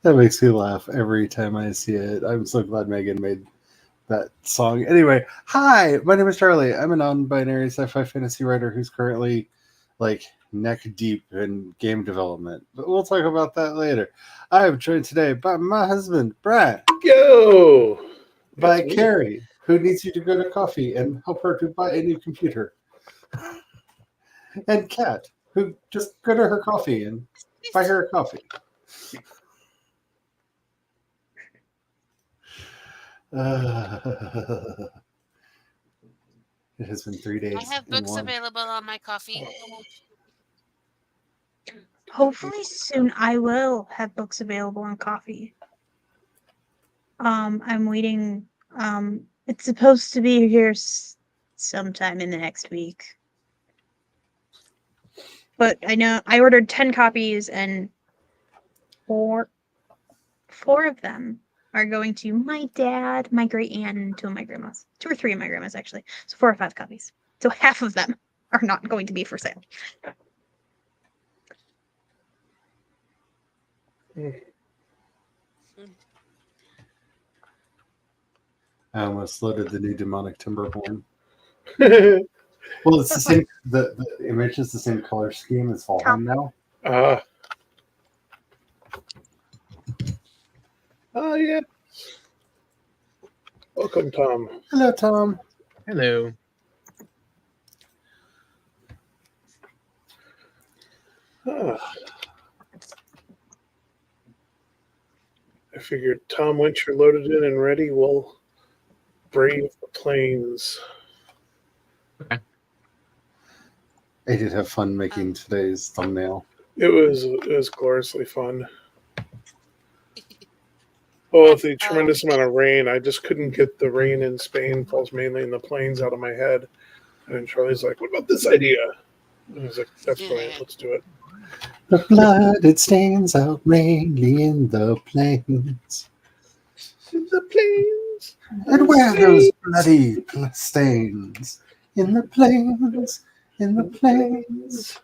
That makes me laugh every time I see it. I'm so glad Megan made that song. Anyway, hi, my name is Charlie. I'm a non-binary sci-fi fantasy writer who's currently like neck deep in game development. But we'll talk about that later. I am joined today by my husband, Brian, Yo! by That's me. Carrie, who needs you to go to coffee and help her to buy a new computer, and Kat, who just go to her coffee and buy her a coffee. Uh, it has been 3 days I have in books one. available on my coffee. Hopefully soon I will have books available on coffee. I'm waiting. It's supposed to be here sometime in the next week. But I know I ordered 10 copies and four of them are going to my dad, my great aunt, and two of my grandmas. 2 or 3 of my grandmas, actually. So 4 or 5 copies. So half of them are not going to be for sale. I almost loaded the new demonic Timberborn. uh, Well, it's the same. The image is the same color scheme as Valheim now. oh, yeah. Welcome, Tom. Hello, Tom. Hello. Ah. I figured Tom, once you're loaded in and ready, we'll brave the plains. I did have fun making today's thumbnail. It was gloriously fun. Well, with the tremendous amount of rain, I just couldn't get the rain in Spain falls mainly in the plains out of my head. And Charlie's like, "What about this idea?" And I was like, "That's brilliant. Let's do it." The blood it stains out mainly in the plains. In the plains. And where those bloody stains? In the plains. In the plains.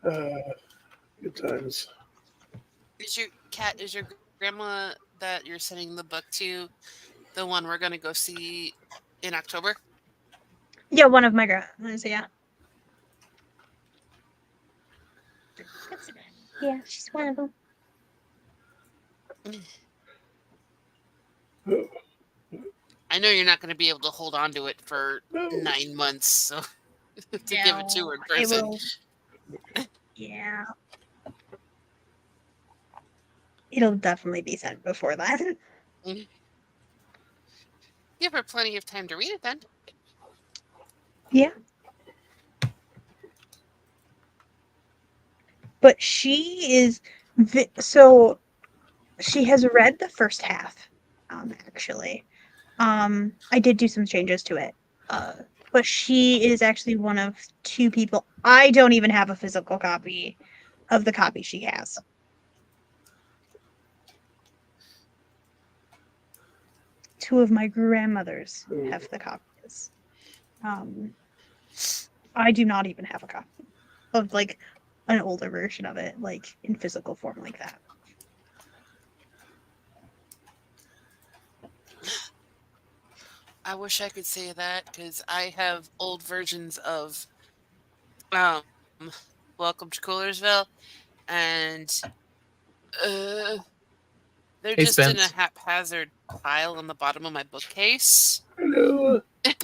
Good times. Is your grandma that you're sending the book to the one we're gonna go see in October? Yeah, one of my grandmas, yeah. Yeah, she's one of them. I know you're not going to be able to hold on to it for 9 months, so to give it to her in person. Yeah. It'll definitely be sent before that. Give her plenty of time to read it then. Yeah. But she is so she has read the first half, actually. I did do some changes to it. But she is actually one of 2 people. I don't even have a physical copy of the copy she has. Two of my grandmothers have the copies. I do not even have a copy of like an older version of it, like in physical form like that. I wish I could say that because I have old versions of Welcome to Coolersville, and they're just in a haphazard pile on the bottom of my bookcase. Hello. Hi,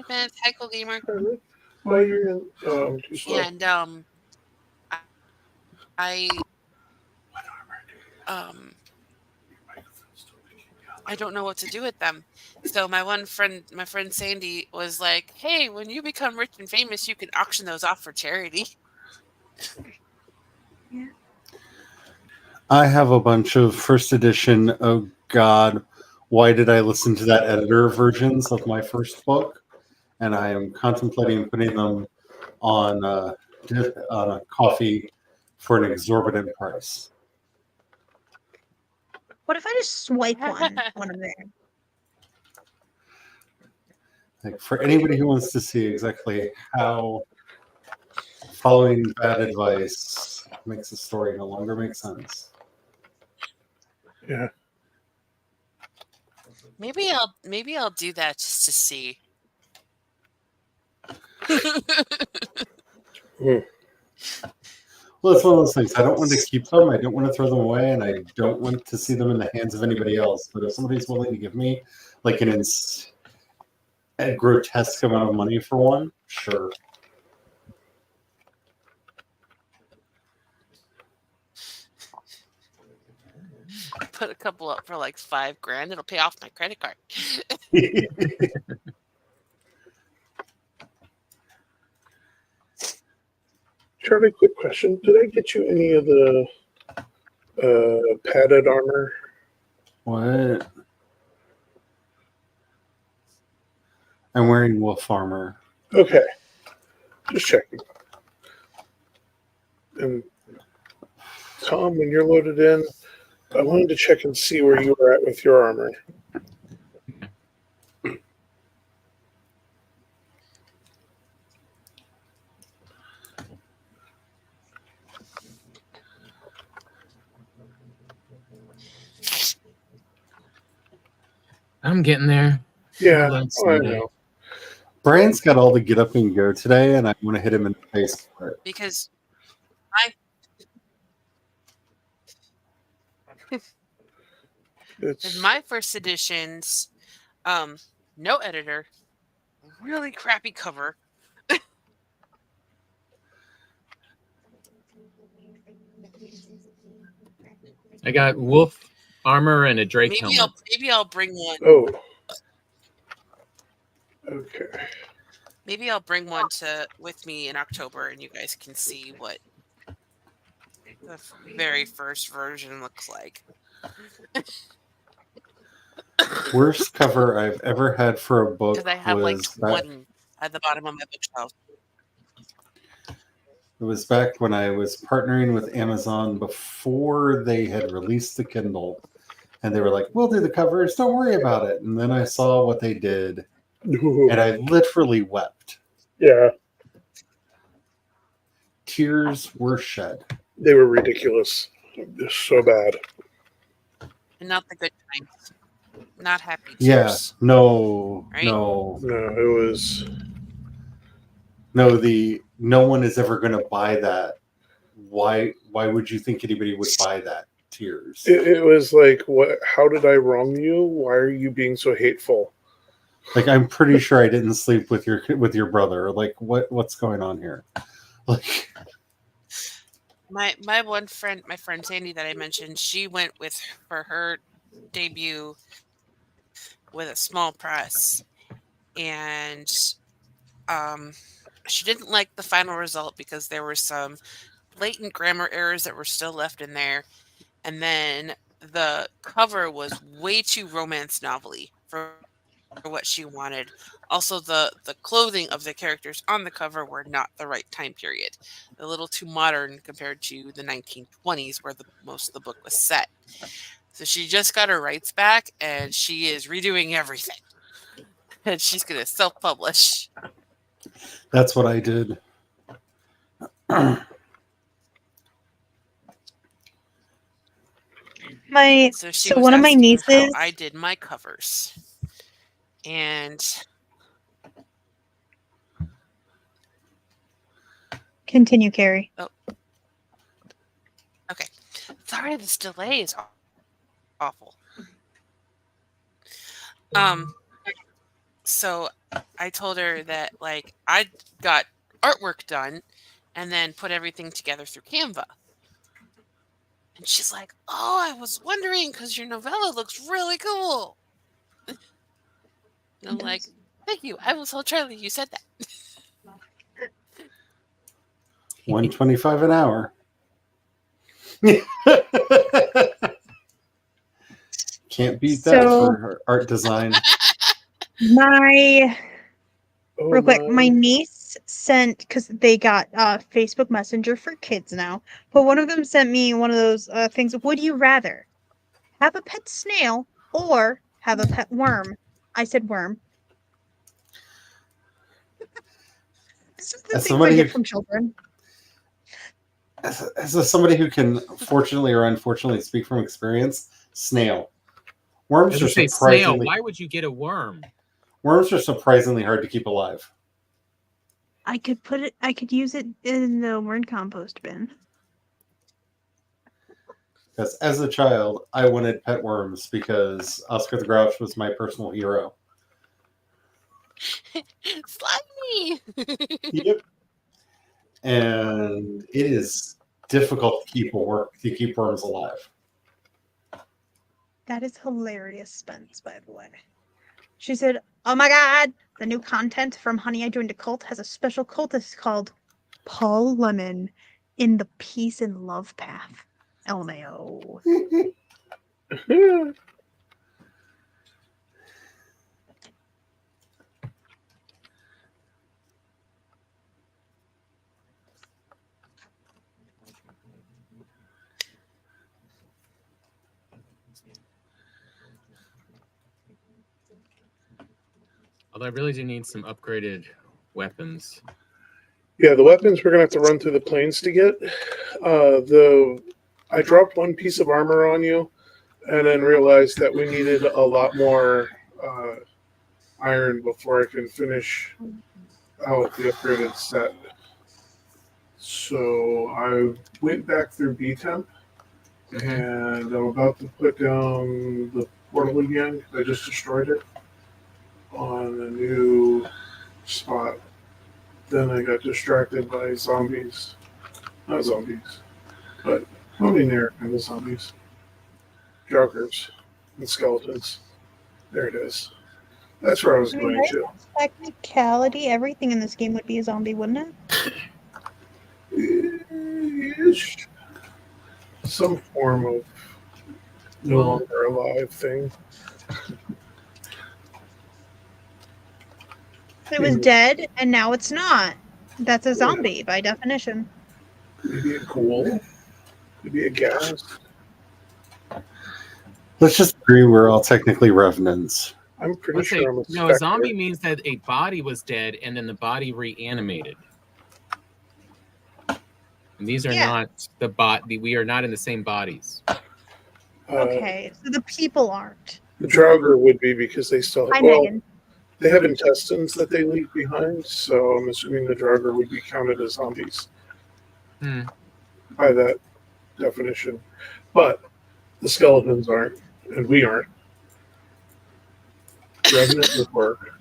Vince. Hi, Cool Gamer. Why you're in? Oh, I'm too slow. And I don't know what to do with them. So my friend Sandy was like, "Hey, when you become rich and famous, you can auction those off for charity." Yeah. I have a bunch of first edition. Oh God, why did I listen to that editor versions of my first book? And I am contemplating putting them on a coffee for an exorbitant price. What if I just swipe one of there? Like for anybody who wants to see exactly how following bad advice makes the story no longer make sense. Yeah. Maybe I'll do that just to see. Mm. Well, it's one of those things. I don't want to keep them. I don't want to throw them away, and I don't want to see them in the hands of anybody else. But if somebody's willing to give me like a grotesque amount of money for one, sure. Put a couple up for like $5,000. It'll pay off my credit card. Charlie, quick question. Did I get you any of the padded armor? What? I'm wearing wolf armor. Okay. Just checking. And Tom, when you're loaded in, I wanted to check and see where you were at with your armor. I'm getting there. Yeah, That's I Sunday. know. Brian's got all the get up and go today, and I want to hit him in the face for it. Because It's in my first editions, no editor, really crappy cover. I got wolf armor and a Drake helmet. Maybe I'll bring one. oh. Okay. Maybe I'll bring one with me in October, and you guys can see what the very first version looks like. Worst cover I've ever had for a book Because I have like was 20 at the bottom of my bookshelf. it was back when I was partnering with Amazon before they had released the Kindle, and they were like, "We'll do the covers, don't worry about it." And then I saw what they did, and I literally wept. Yeah, Tears were shed. they were ridiculous. So bad. And not the good times. Not happy Yeah, tears. no, Right? no, No, it was. no. No one is ever going to buy that. Why would you think anybody would buy that? Tears. It was like, what? How did I wrong you? Why are you being so hateful? Like, I'm pretty sure I didn't sleep with your brother. Like, what's going on here? Like, My one friend, my friend Sandy that I mentioned, she went for her debut with a small press, and she didn't like the final result because there were some blatant grammar errors that were still left in there, and then the cover was way too romance novel-y for what she wanted. Also, the clothing of the characters on the cover were not the right time period. A little too modern compared to the 1920s where most of the book was set. So she just got her rights back, and she is redoing everything. And she's going to self-publish. that's what I did. So one of my asking nieces. how I did my covers. And Continue, Carrie. okay, sorry, this delay is awful. So I told her that like I got artwork done, and then put everything together through Canva. And she's like, "Oh, I was wondering because your novella looks really cool." And I'm like, "Thank you. I will tell Charlie you said that." $125 an hour. Can't beat that for art design. Real quick, my niece sent, because they got Facebook Messenger for kids now, but one of them sent me one of those things. Would you rather have a pet snail or have a pet worm? I said worm. This is the things I get from children. as somebody who can fortunately or unfortunately speak from experience, snail. Worms As are I say, snail. surprisingly Why would you get a worm? worms are surprisingly hard to keep alive. I could use it in the word compost bin. Because as a child, I wanted pet worms because Oscar the Grouch was my personal hero. Slimy! Yep. And it is difficult to keep worms alive. That is hilarious, Spence, by the way. She said, "Oh my god, the new content from Honey, I Joined a Cult has a special cultist called Paul Lemon in the Peace and Love Path." LMAO. Although I really do need some upgraded weapons. Yeah, the weapons we're gonna have to run through the plains to get. I dropped one piece of armor on you, and then realized that we needed a lot more iron before I can finish out the upgraded set. So I went back through B temp, and I'm about to put down the portal again. I just destroyed it on a new spot. Then I got distracted by zombies. Not zombies, but moving there kind of zombies. Joggers and skeletons. There it is. That's where I was going to. Technicality, everything in this game would be a zombie, wouldn't it? Ish. Some form of no longer alive thing. It was dead, and now it's not. That's a zombie by definition. Maybe a ghoul. Maybe a gas. Let's just agree we're all technically revenants. I'm pretty Let's say, sure I'm a no, a zombie means that a body was dead and then the body reanimated. And these are not the we are not in the same bodies. Okay, so the people aren't. The Draugr would be because they still have. Hi, Megan. They have intestines that they leave behind, so I'm assuming the Draugr would be counted as zombies by that definition. But the skeletons aren't, and we aren't. Revenant would work.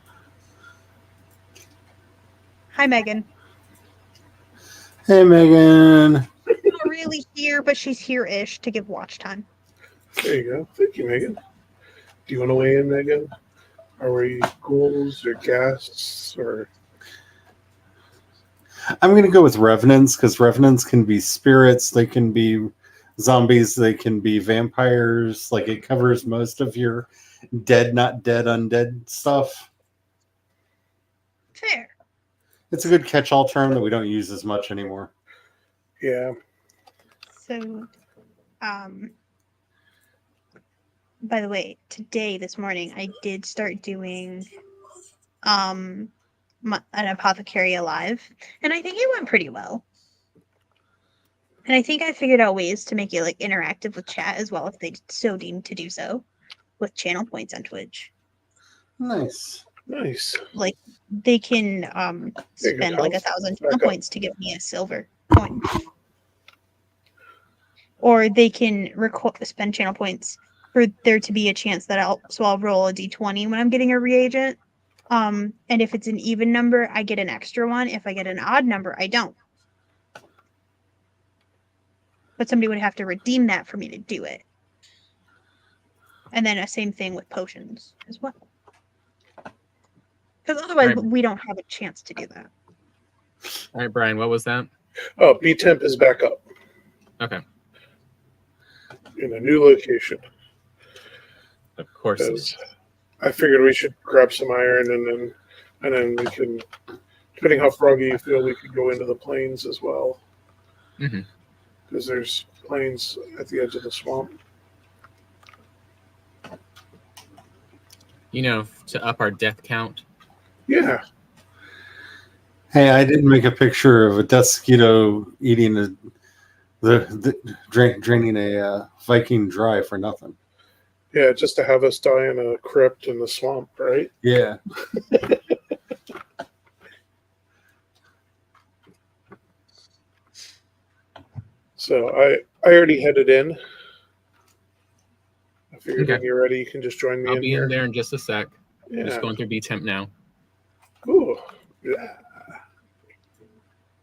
Hi, Megan. Hey, Megan. Not really here, but she's here-ish to give watch time. There you go. Thank you, Megan. Do you want to weigh in, Megan? Are we ghouls or ghasts or? I'm going to go with revenants because revenants can be spirits, they can be zombies, they can be vampires. Like it covers most of your dead, not dead, undead stuff. Fair. It's a good catch-all term that we don't use as much anymore. Yeah. So, by the way, this morning, I did start doing an Apothecary Alive, and I think it went pretty well. And I think I figured out ways to make it like interactive with chat as well if they so deem to do so with channel points on Twitch. Nice. Like they can spend like 1,000 channel points to give me a silver coin. Or they can spend channel points for there to be a chance that I'll roll a d20 when I'm getting a reagent. And if it's an even number, I get an extra one. If I get an odd number, I don't. But somebody would have to redeem that for me to do it. And then the same thing with potions as well. Because otherwise, we don't have a chance to do that. All right, Brian, what was that? Oh, B temp is back up. Okay. In a new location. Of course. I figured we should grab some iron and then we can, depending how froggy you feel, we could go into the plains as well. Because there's plains at the edge of the swamp. You know, to up our death count. Yeah. Hey, I didn't make a picture of a Dusquito eating Draining a Viking dry for nothing. Yeah, just to have us die in a crypt in the swamp, right? Yeah. So I already headed in. I figured Okay. when you're ready, you can just join me I'll in be here. in there in just a sec. Yeah. Just going through B temp now. Ooh. Yeah.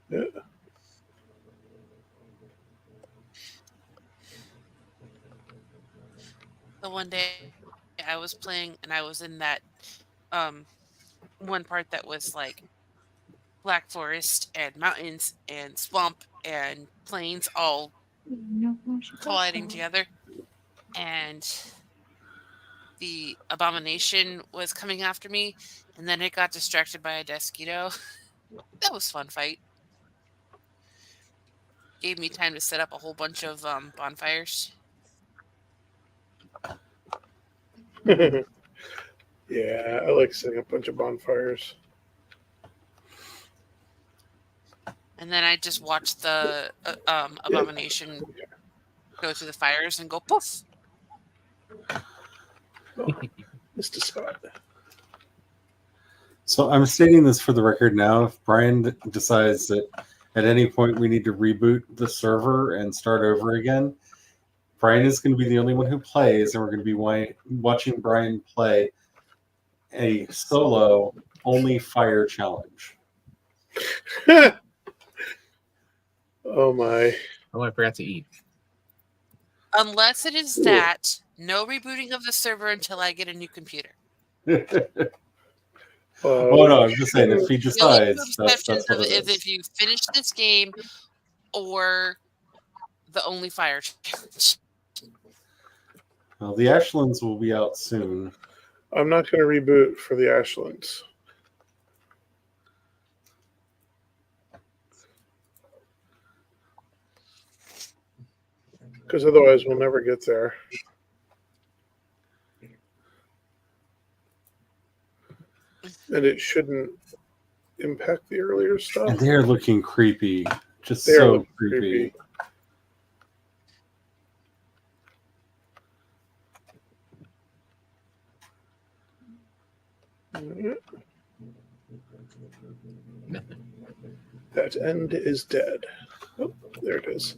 Yeah. The one day I was playing and I was in that um one part that was like black forest and mountains and swamp and plains all colliding together, and the abomination was coming after me, and then it got distracted by a Desquito. That was fun fight. Gave me time to set up a whole bunch of bonfires. Yeah, I like setting up a bunch of bonfires. And then I just watched the abomination go through the fires and go poof. Oh, missed a spot. So I'm stating this for the record now. If Brian decides that at any point we need to reboot the server and start over again, Brian is going to be the only one who plays, and we're going to be watching Brian play a solo only fire challenge. Oh my. Oh, I forgot to eat. Unless it is that, no rebooting of the server until I get a new computer. Oh no, I'm just saying if he The only two decides, that's exceptions what of it it is is. if you finish this game or the only fire challenge. Well, the Ashlands will be out soon. I'm not going to reboot for the Ashlands. Because otherwise we'll never get there. And it shouldn't impact the earlier stuff. And they're looking creepy. Just They are so looking creepy. That end is dead. Oh, there it is.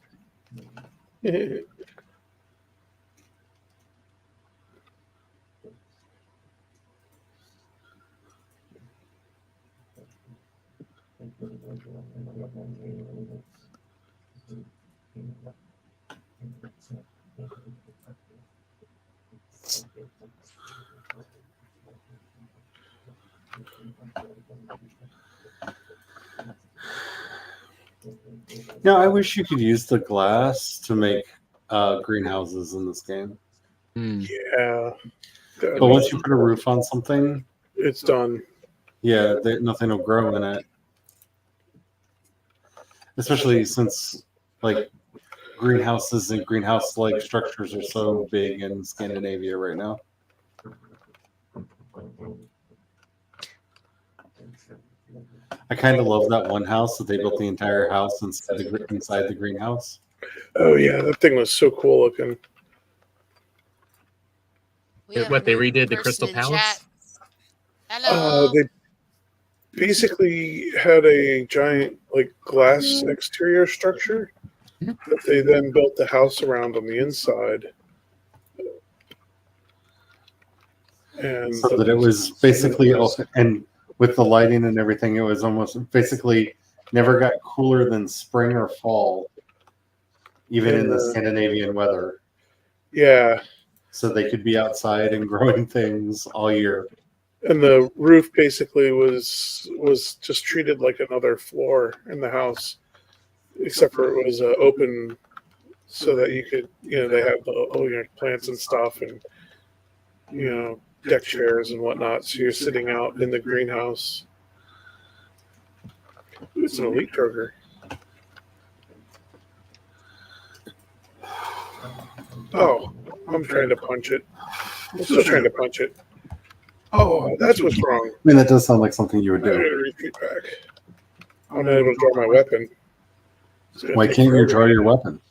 Now, I wish you could use the glass to make greenhouses in this game. Yeah. But once you put a roof on something, it's done. Yeah, nothing will grow in it. Especially since, like, greenhouses and greenhouse-like structures are so big in Scandinavia right now. I kind of love that one house that they built the entire house inside the greenhouse. Oh yeah, that thing was so cool looking. What, they redid the Crystal Palace? Hello. They basically had a giant like glass exterior structure that they then built the house around on the inside. And So that it was basically, and with the lighting and everything, it was almost basically never got cooler than spring or fall, even in the Scandinavian weather. Yeah. So they could be outside and growing things all year. And the roof basically was just treated like another floor in the house, except for it was open, so that you could, they had all your plants and stuff, and deck chairs and whatnot. So you're sitting out in the greenhouse. Ooh, it's an elite Kroger. Oh, I'm trying to punch it. I'm still trying to punch it. Oh, that's what's wrong. I mean, that does sound like something you would I gotta do. retreat back. I'm not able to draw my weapon. Why can't you draw your weapon?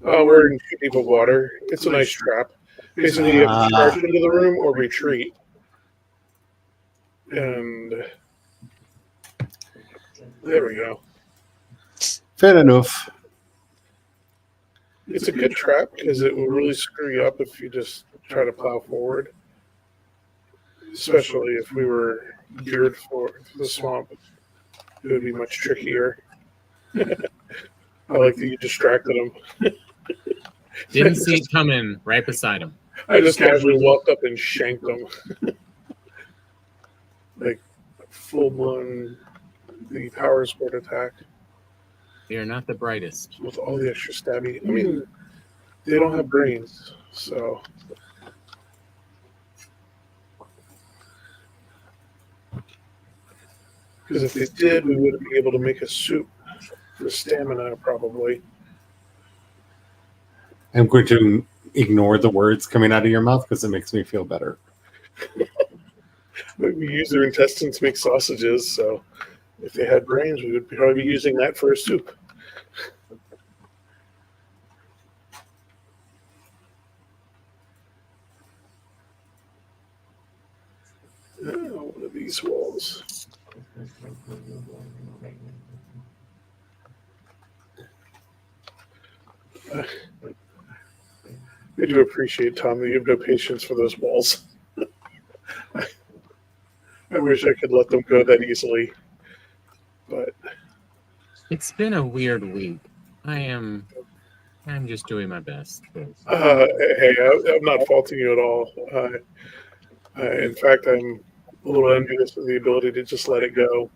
We're in too deep of water. It's a nice trap. Basically, you have to charge into the room or retreat. And there we go. Fair enough. It's a good trap because it will really screw you up if you just try to plow forward. Especially if we were geared for the swamp, it would be much trickier. I like that you distracted him. Didn't see it coming right beside him. I just casually walked up and shanked him. Like full blown the power sport attack. They are not the brightest. With all the extra stabby. I mean, they don't have brains, so. Because if they did, we would be able to make a soup for stamina, probably. I'm going to ignore the words coming out of your mouth because it makes me feel better. But we use their intestines to make sausages, so if they had brains, we would probably be using that for a soup. Oh, one of these walls. I do appreciate, Tom, that you have no patience for those walls. I wish I could let them go that easily. But It's been a weird week. I'm just doing my best. hey, I'm not faulting you at all. In fact, I'm a little envious of the ability to just let it go.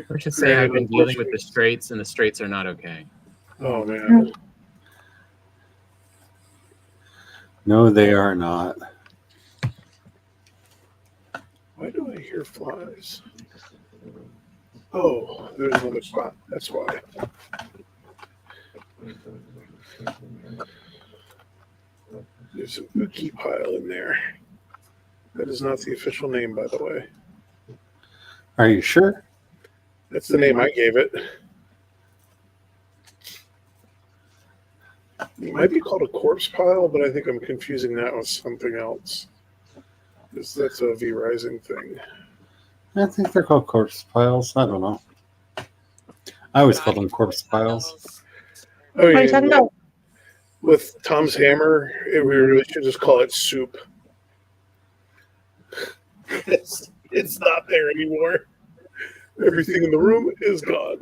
Let's just say I've been dealing with the straits, and the straits are not okay. Oh, man. No, they are not. Why do I hear flies? Oh, there's another spot. That's why. There's an ookie pile in there. That is not the official name, by the way. Are you sure? That's the name I gave it. It might be called a corpse pile, but I think I'm confusing that with something else. That's a V-Rising thing. I think they're called corpse piles. I don't know. I always call them corpse piles. Oh, What are yeah. you talking about? With Tom's hammer, we really should just call it soup. It's not there anymore. Everything in the room is gone.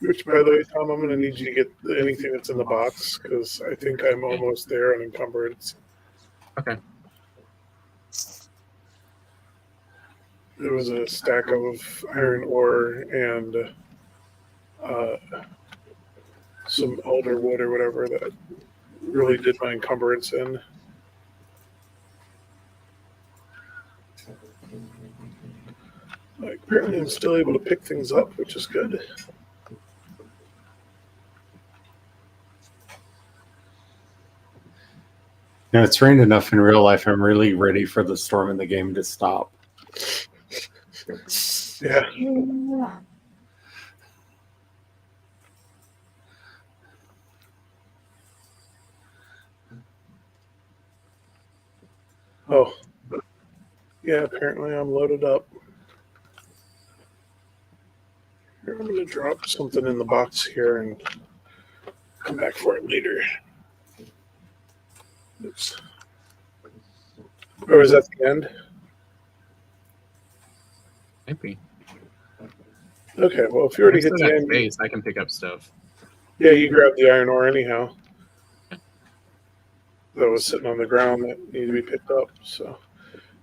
Which, by the way, Tom, I'm going to need you to get anything that's in the box because I think I'm almost there on encumbrance. Okay. There was a stack of iron ore and some elder wood or whatever that really did my encumbrance in. Like, apparently I'm still able to pick things up, which is good. You know, it's rained enough in real life. I'm really ready for the storm in the game to stop. Yeah. Oh. Yeah, apparently I'm loaded up. Here, I'm going to drop something in the box here and come back for it later. Oops. Or is that the end? Maybe. Okay, well, if you already I hit still the got end, space. I can pick up stuff. yeah, you grabbed the iron ore anyhow. That was sitting on the ground that needed to be picked up. So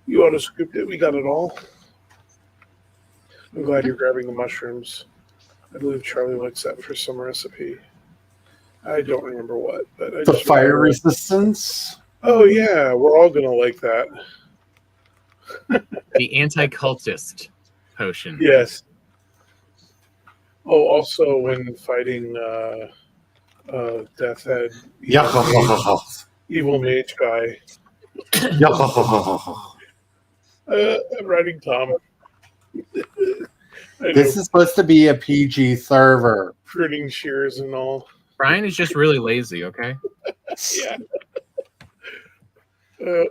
you auto scooped it. We got it all. I'm glad you're grabbing the mushrooms. I believe Charlie likes that for some recipe. I don't remember what, but I The just fire remember. resistance? Oh yeah, we're all gonna like that. The anti-cultist potion. Yes. Oh, also when fighting Death Head, evil mage guy. I'm writing Tom. I This know, is supposed to be a PG server. pruning shears and all. Brian is just really lazy, okay? Yeah. Uh,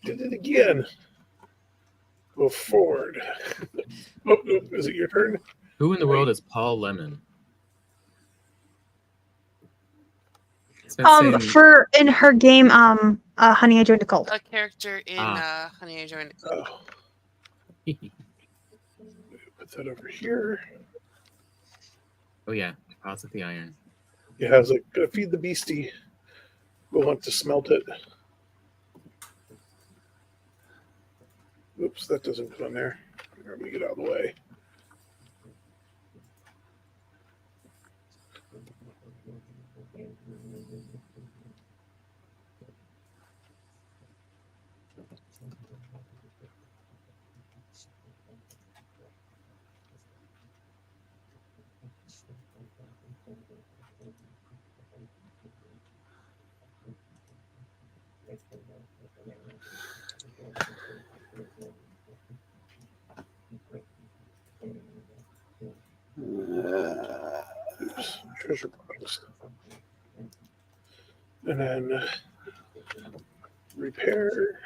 did it again. Go forward. Oh, is it your turn? Who in the world is Paul Lemon? It's been saying, For in her game, Honey, I Joined a Cult. A character in Honey, I Joined. Oh, put that over here. oh yeah, House of the Iron. Yeah, I was like, gotta feed the beastie. We'll want to smelt it. Oops, that doesn't go in there. Let me get out of the way. Oops, treasure box. And then repair.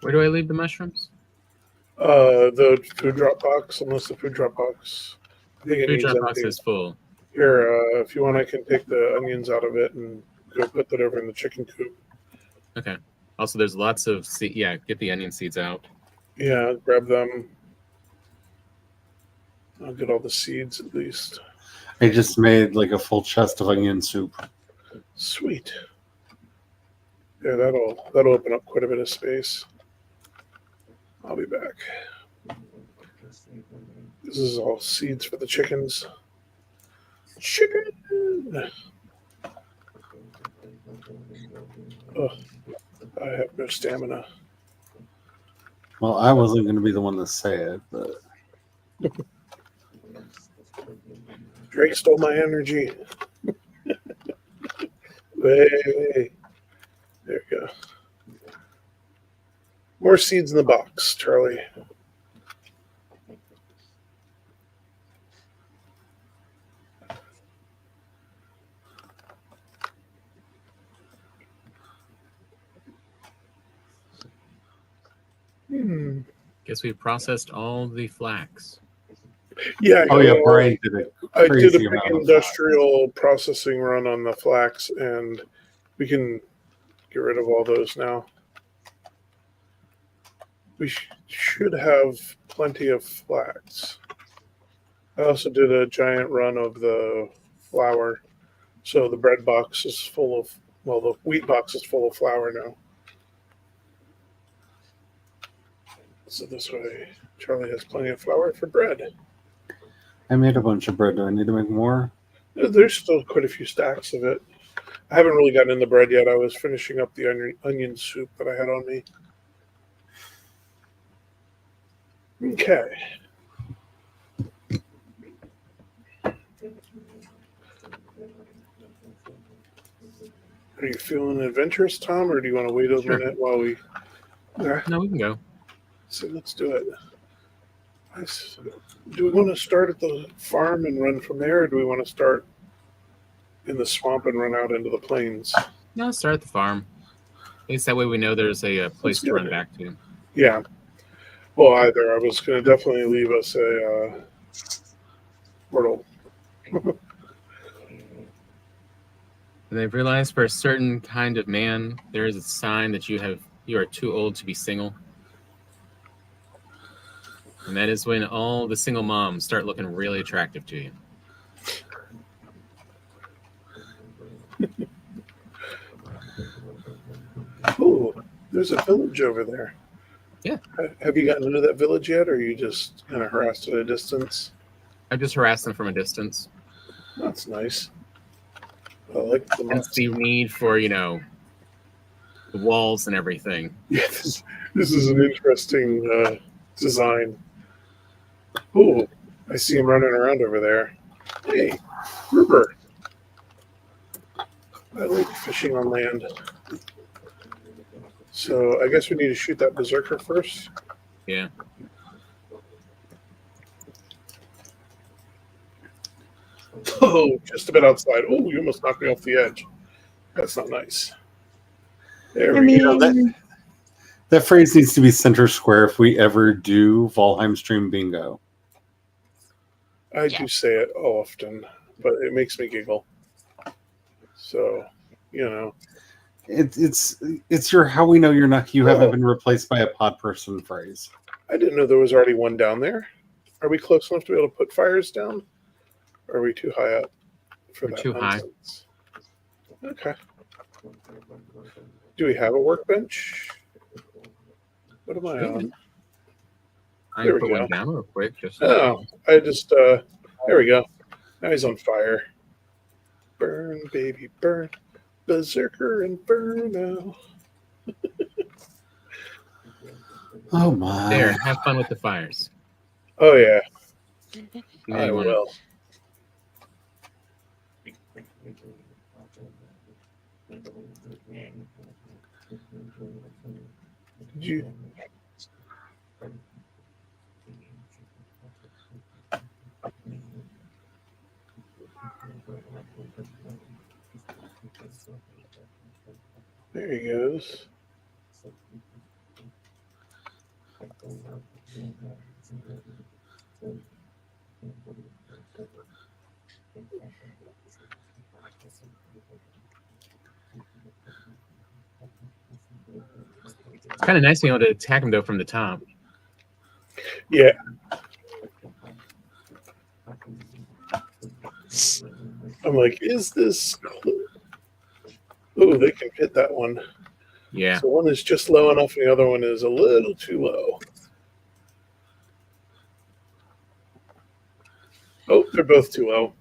Where do I leave the mushrooms? The food drop box, unless the food drop box. I think it Food needs drop box empty. is full. Here, if you want, I can take the onions out of it and go put that over in the chicken coop. Okay. Also, there's lots of yeah. Get the onion seeds out. Yeah, grab them. I'll get all the seeds at least. I just made like a full chest of onion soup. Sweet. Yeah, that'll open up quite a bit of space. I'll be back. This is all seeds for the chickens. Chicken. Oh, I have no stamina. Well, I wasn't going to be the one to say it, but Drake stole my energy. Way. There you go. More seeds in the box, Charlie. Guess we've processed all the flax. Yeah. oh yeah, Brian did it. I did a Crazy big amount of industrial processing run on the flax, and we can get rid of all those now. We should have plenty of flax. I also did a giant run of the flour, so the bread box is full of, well, the wheat box is full of flour now. So this way, Charlie has plenty of flour for bread. I made a bunch of bread. Do I need to make more? There's still quite a few stacks of it. I haven't really gotten in the bread yet. I was finishing up the onion soup that I had on me. Okay. Are you feeling adventurous, Tom, or do you want to wait a Sure. minute while we... No, we can go. So let's do it. Do we want to start at the farm and run from there, or do we want to start in the swamp and run out into the plains? No, start at the farm. At least that way we know there's a place to run back to. Yeah. Well, either. I was going to definitely leave us a portal. And they've realized for a certain kind of man, there is a sign that you are too old to be single. And that is when all the single moms start looking really attractive to you. Oh, there's a village over there. Yeah. Have you gotten into that village yet, or are you just kind of harassed at a distance? I just harass them from a distance. That's nice. I like the Hence the need for, the walls and everything. Yes, this is an interesting design. Oh, I see him running around over there. Hey, grouper. I like fishing on land. So I guess we need to shoot that berserker first. Yeah. Oh, just a bit outside. Oh, you almost knocked me off the edge. That's not nice. There I we go. mean, That phrase needs to be center square if we ever do Valheim stream bingo. I do say it often, but it makes me giggle. So, you know. It's your how we know you're not you haven't been replaced by a pod person phrase. I didn't know there was already one down there. Are we close enough to be able to put fires down? Or are we too high up for We're that too high. nonsense? Okay. Do we have a workbench? What am I on? I There can we put go. one down real quick. Just Oh, I just, there we go. Now he's on fire. Burn, baby, burn. Berserker and burn now. Oh my! there. Have fun with the fires. Oh, yeah. You know I you want will. Did you? There he goes. It's kind of nice being able to attack him though from the top. Yeah. I'm like, is this? Oh, they can hit that one. Yeah. So one is just low enough, and the other one is a little too low. Oh, they're both too low.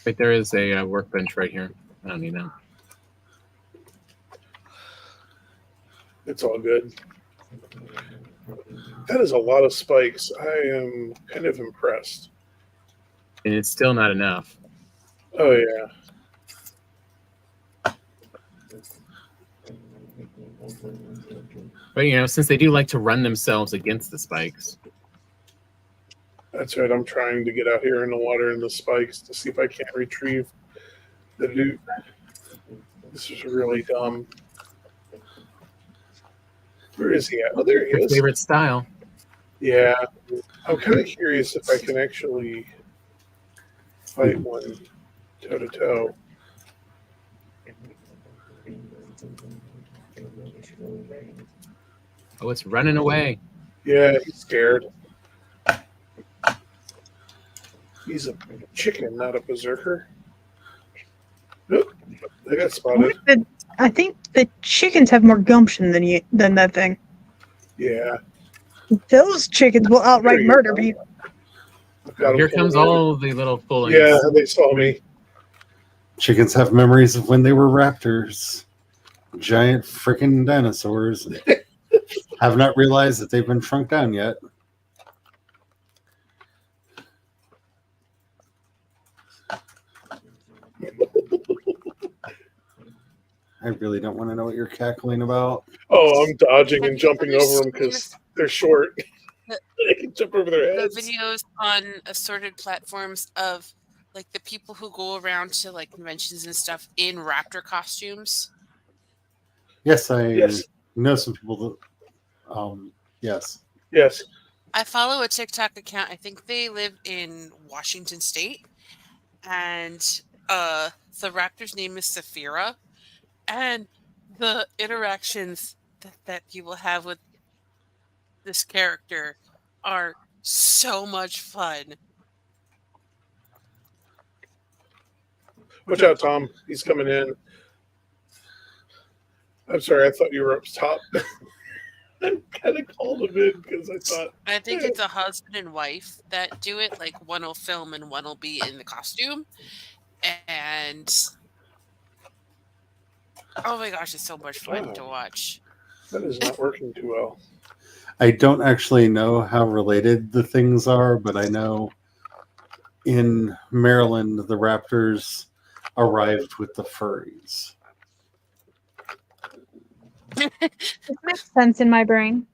But there is a workbench right here. I don't need that. It's all good. That is a lot of spikes. I am kind of impressed. And it's still not enough. Oh, yeah. But you know, since they do like to run themselves against the spikes. That's right. I'm trying to get out here in the water and the spikes to see if I can't retrieve the loot. This is really dumb. Where is he at? Oh, there he Your is. favorite style. Yeah. I'm kind of curious if I can actually fight one toe to toe. Oh, it's running away. Yeah, he's scared. He's a chicken, not a berserker. Nope, they got spotted. I think the chickens have more gumption than that thing. Yeah. Those chickens will outright There you murder go. me. Got Here him comes pulled in. all the little full-lengths. Yeah, they saw me. Chickens have memories of when they were raptors, giant freaking dinosaurs, and have not realized that they've been shrunk down yet. I really don't want to know what you're cackling about. Oh, I'm dodging Have and you jumping ever over them seen because they're short. the- I can jump over their the heads. videos on assorted platforms of like the people who go around to like conventions and stuff in raptor costumes? Yes, I Yes. know some people that. Yes. Yes. I follow a TikTok account. I think they live in Washington State, and the raptor's name is Saphira, and the interactions that people have with this character are so much fun. Watch out, Tom. He's coming in. I'm sorry. I thought you were up top. I kind of called him in because I thought. I think it's a husband and wife that do it. Like one will film and one will be in the costume, and oh my gosh, it's so much fun to watch. That is not working too well. I don't actually know how related the things are, but I know in Maryland the Raptors arrived with the furries. This makes sense in my brain.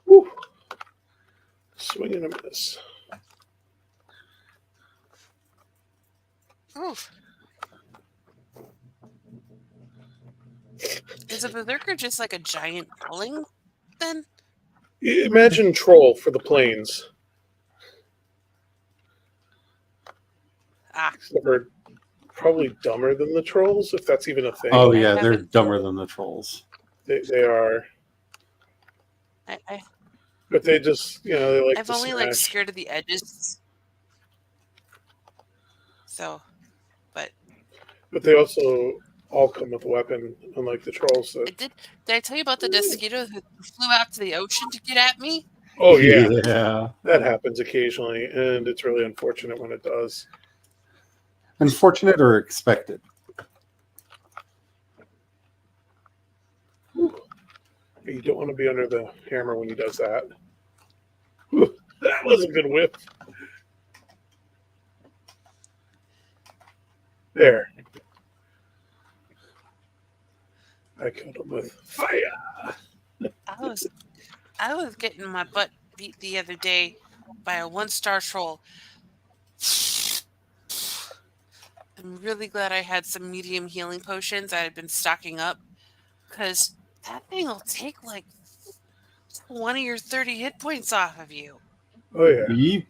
Whew. Swing and a miss. Oof. Is a berserker just like a giant culling then? Imagine troll for the plains. Ah, Except for probably dumber than the trolls, if that's even a thing. Oh I yeah, they're haven't- dumber than the trolls. They are. But they just, they like I've to only like smash. scared of the edges. So, but But they also all come with a weapon, unlike the trolls. So. did I tell you about the mosquito who flew out to the ocean to get at me? Oh yeah, Yeah. that happens occasionally, and it's really unfortunate when it does. Unfortunate or expected? You don't want to be under the hammer when he does that. That was a good whip. There. I killed him with fire. I was getting my butt beat the other day by a 1-star troll. I'm really glad I had some medium healing potions. I had been stocking up because that thing will take like 20 or 30 hit points off of you. Oh yeah. Yeep.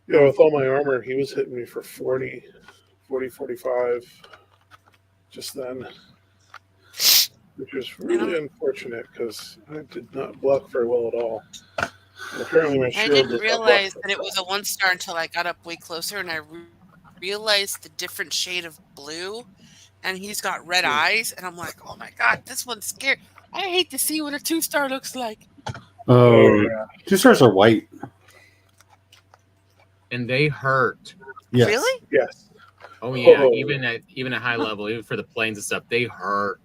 Yeah, with all my armor, he was hitting me for 40, 45 just then. Which was really unfortunate because I did not block very well at all. And apparently my I shield didn't does not realize block that it was a 1-star until I got up way closer and I realized the different shade of blue. And he's got red eyes, and I'm like, oh my god, this one's scary. I hate to see what a 2-star looks like. Oh, yeah. 2 stars are white. And they hurt. Yes. Really? Yes. Oh yeah, Oh. even at high level, even for the planes and stuff, they hurt.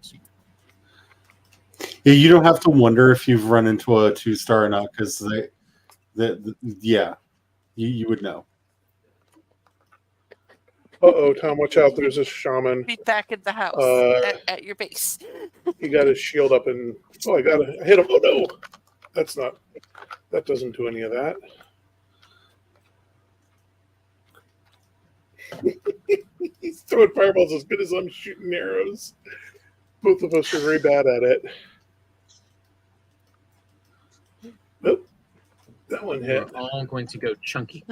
Yeah, you don't have to wonder if you've run into a 2-star or not because yeah, you would know. Uh-oh, Tom, watch out. There's a shaman. Be back at the house at your base. He got his shield up and... Oh, I hit him. Oh, no. That doesn't do any of that. He's throwing fireballs as good as I'm shooting arrows. Both of us are very bad at it. Nope. That one hit. We're all going to go chunky.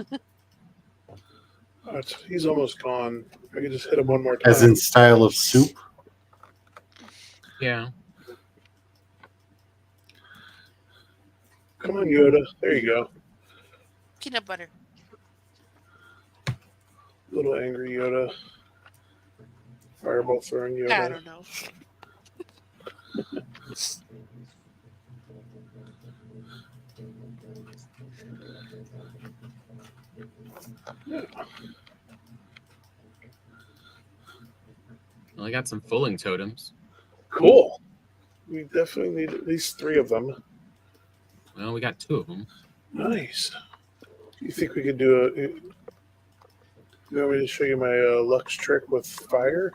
He's almost gone. I can just hit him one more time. As in style of soup. Yeah. Come on, Yoda. There you go. Peanut butter. Little angry Yoda. Fireball throwing Yoda. I don't know. Well, I got some fulling totems. Cool. We definitely need at least 3 of them. Well, we got 2 of them. Nice. You think we could do you want me to show you my Lux trick with fire?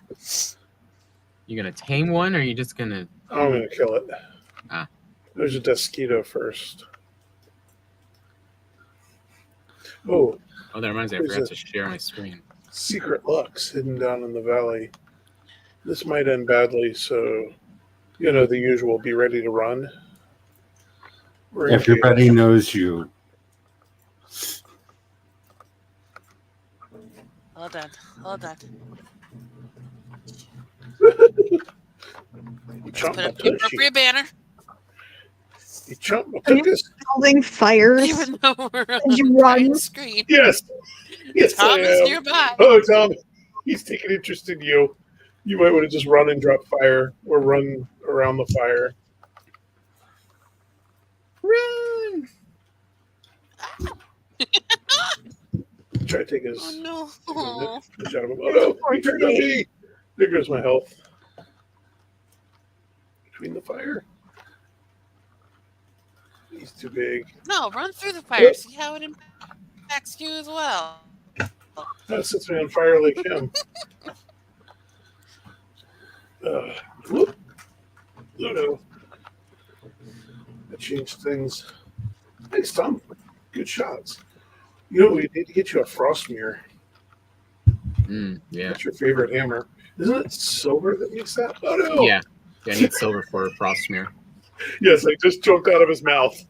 You gonna tame one, or are you just gonna? I'm going to kill it. Ah. There's a Desquito first. Oh, Oh, that reminds me. I There's forgot a- to share my screen. secret Lux hidden down in the valley. This might end badly, so, the usual, be ready to run. We're in Everybody knows you. Well done. Well done. You Let's chomp put my up the tushy. appropriate banner. You chomp my Are you- tuchus. Building fires. Even though we're on Did you the run? giant screen. Yes. Yes, Tom I is am. nearby. Oh, Tom, he's taking interest in you. You might want to just run and drop fire or run around the fire. Run! Try to take his Oh no. fish out of him. Oh no, he turned on me. There goes my health. Between the fire. He's too big. No, run through the fire. See how it impacts you as well. That sets me on fire like him. Whoop. No. I changed things. Thanks, Tom. Good shots. You know, we need to get you a frost mirror. Yeah. That's your favorite hammer. Isn't it silver that makes that? Oh, no. Yeah. I need silver for a frost smear. Yes, I just choked out of his mouth.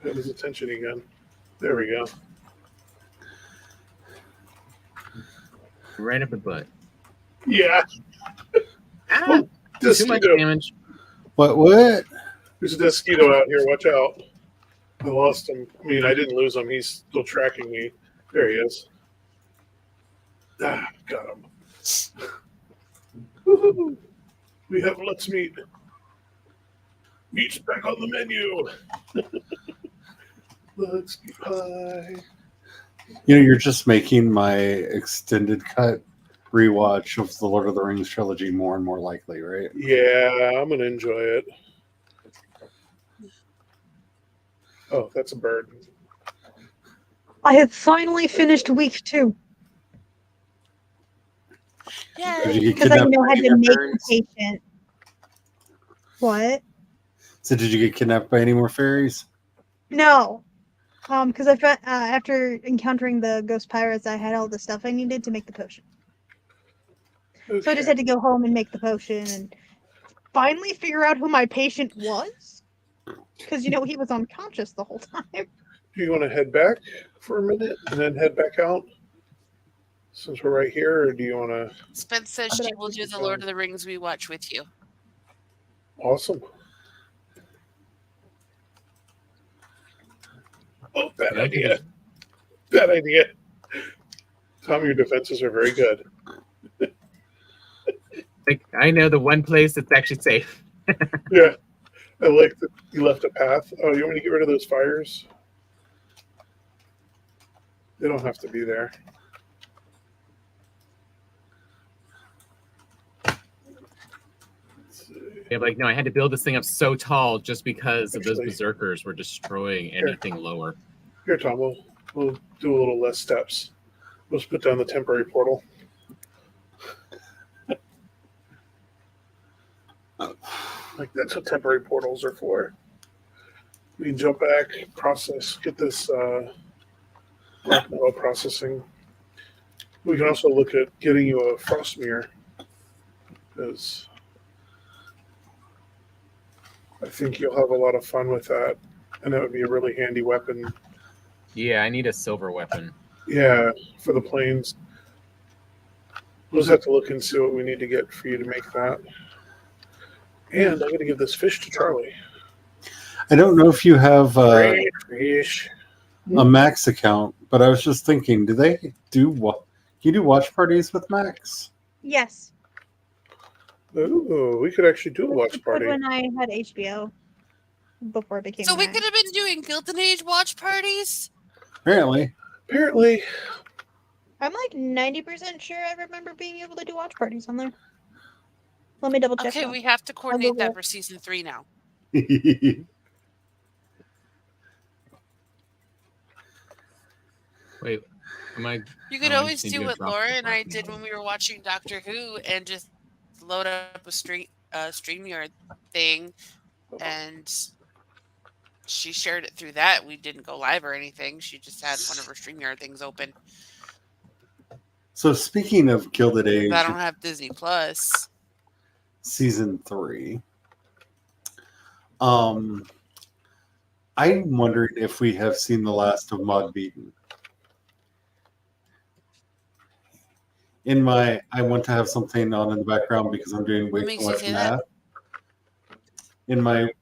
Have his attention again. There we go. Right up the butt. Yeah. Ah, too much Desquito. damage. What? There's a Desquito out here. Watch out. I lost him. I mean, I didn't lose him. He's still tracking me. There he is. Ah, got him. Woo-hoo. We have Let's Meet. Meat's back on the menu. Let's be pie. You know, you're just making my extended cut rewatch of the Lord of the Rings trilogy more and more likely, right? Yeah, I'm gonna enjoy it. Oh, that's a bird. I have finally finished week 2 Did you Yay! get because I kidnapped know by how any to more make the fairies? patient. What? So did you get kidnapped by any more fairies? No. Because I found after encountering the ghost pirates, I had all the stuff I needed to make the potion. So I just had to go home and make the potion and finally figure out who my patient was. Because, he was unconscious the whole time. Do you want to head back for a minute and then head back out? Since we're right here, or do you want to? Spence says she will do the Lord of the Rings rewatch with you. Awesome. Oh, bad idea. Bad idea. Tom, your defenses are very good. I know the one place that's actually safe. Yeah. I like that you left a path. Oh, you want me to get rid of those fires? They don't have to be there. Yeah, like, no, I had to build this thing up so tall just because of those Actually- berserkers were destroying anything lower. Here, Tom, we'll do a little less steps. Let's put down the temporary portal. Like, that's what temporary portals are for. We can jump back, process, get this black metal processing. We can also look at getting you a frost mirror, because I think you'll have a lot of fun with that, and that would be a really handy weapon. Yeah, I need a silver weapon. Yeah, for the planes. We'll just have to look and see what we need to get for you to make that. And I'm going to give this fish to Charlie. I don't know if you have Great fish. a Max account, but I was just thinking, do they do what? Can you do watch parties with Max? Yes. Ooh, we could actually do a watch Good party. when I had HBO before it became So we Max. could have been doing Gilded Age watch parties. Apparently. Apparently. I'm like 90% sure I remember being able to do watch parties on there. Let me double check. Okay, though. we have to coordinate that Google. for season 3 now. Wait, am I? You could Oh, I always just need do to what drop Laura the and I button. did when we were watching Doctor Who and just load up a StreamYard thing, and she shared it through that. We didn't go live or anything. She just had one of her StreamYard things open. So speaking of Gilded Age, I don't have Disney Plus. season 3. I'm wondering if we have seen the last of Maud Beaton. I want to have something on in the background because I'm doing way What too makes you much say math. that?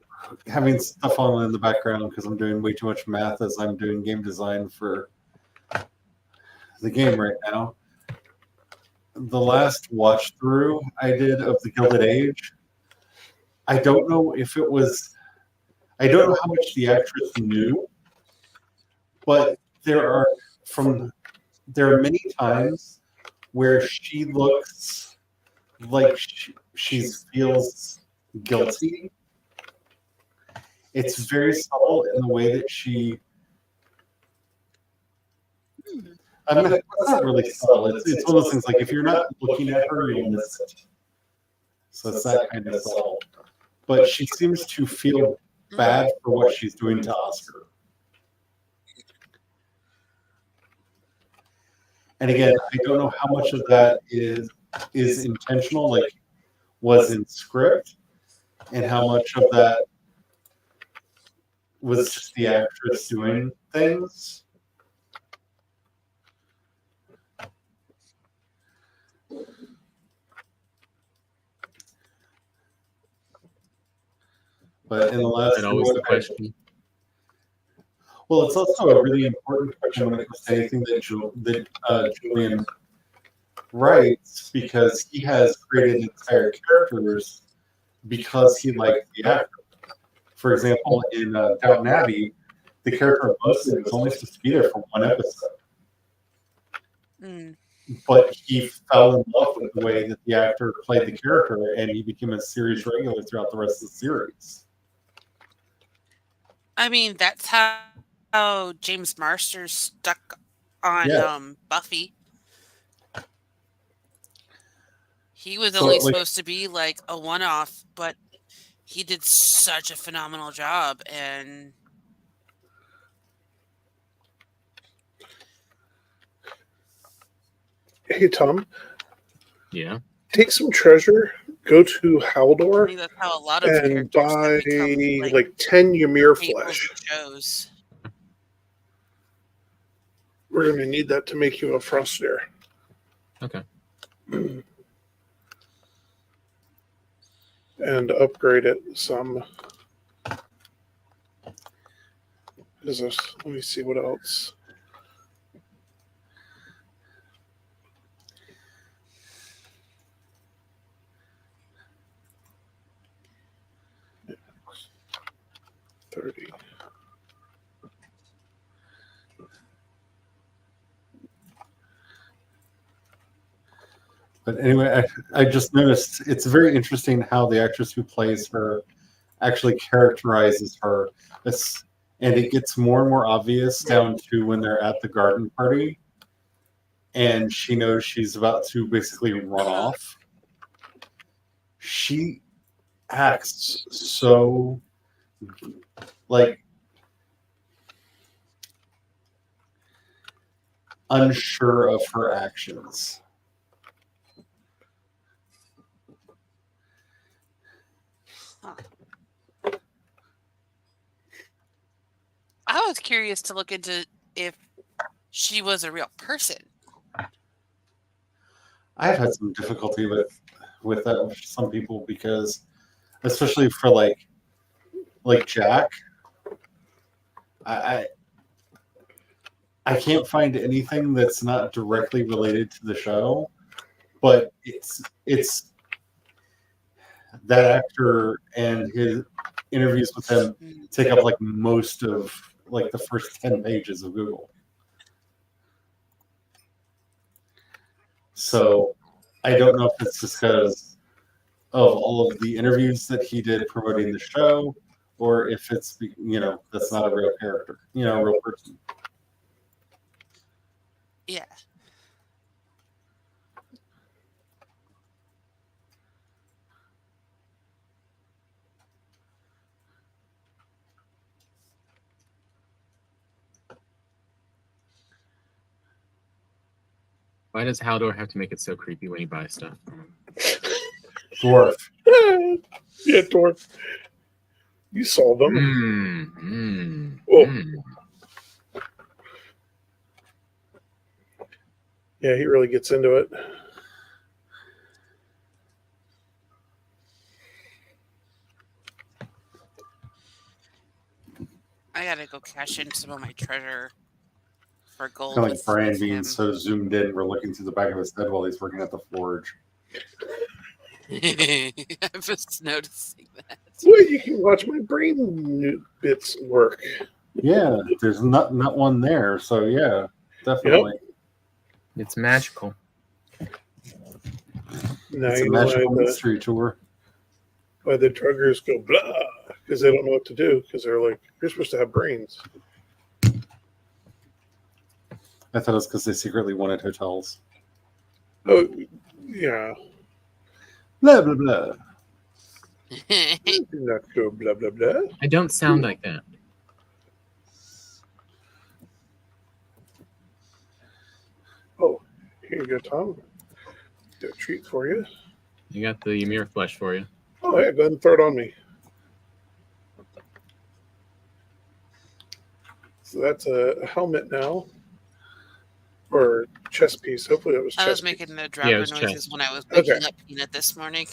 Having stuff on in the background because I'm doing way too much math as I'm doing game design for the game right now. The last watch through I did of the Gilded Age, I don't know how much the actress knew, but there are many times where she looks like she feels guilty. It's very subtle in the way that she. I'm not. It's not really subtle. It's one of those things like if you're not looking at her, you'll miss it. So it's that kind of subtle. But she seems to feel bad for what she's doing to Oscar. And again, I don't know how much of that is intentional, like was in script, and how much of that was just the actress doing things. But in the last, And always the question. Well, it's also a really important question when it comes to anything that Julian writes, because he has created entire characters because he liked the actor. For example, in Downton Abbey, the character of Mostly was only supposed to be there for one episode. But he fell in love with the way that the actor played the character, and he became a series regular throughout the rest of the series. I mean, that's how James Marsters stuck on Buffy. He was only supposed to be like a one-off, but he did such a phenomenal job. And hey, Tom. Yeah. Take some treasure, go to Haldor, I think that's how a lot of and buy become, like 10 Ymir flesh. Shows. We're going to need that to make you a Frostdeer. Okay. And upgrade it some. What is this? Let me see what else. $30. But anyway, I just noticed it's very interesting how the actress who plays her actually characterizes her. And it gets more and more obvious down to when they're at the garden party and she knows she's about to basically run off. She acts so like unsure of her actions. I was curious to look into if she was a real person. I've had some difficulty with that with some people because, especially for like Jack, I can't find anything that's not directly related to the show, but it's that actor and his interviews with him take up like most of like the first 10 pages of Google. So I don't know if it's just because of all of the interviews that he did promoting the show, or if it's, that's not a real character, a real person. Yeah. Why does Haldor have to make it so creepy when he buys stuff? Dwarf. Yeah, dwarf. You saw them. Yeah, he really gets into it. I gotta go cash in some of my treasure for gold. Kind of like Brian being so zoomed in, we're looking through the back of his head while he's working at the forge. I was noticing that. Well, you can watch my brain bits work. Yeah, there's not one there, so yeah, definitely. It's magical. Now It's a you know magical why mystery tour. the druggers go blah because they don't know what to do because they're like, you're supposed to have brains. I thought it was because they secretly wanted hotels. Oh, yeah. Blah blah blah. Do not go blah blah blah. I don't sound like that. Oh, here you go, Tom. Got a treat for you. You got the Ymir flesh for you. Oh, yeah, go ahead and throw it on me. So that's a helmet now. Or chest piece. Hopefully it was chest I was piece. making the Yeah, it dropper was noises chest. when I was Okay. picking up Peanut this morning.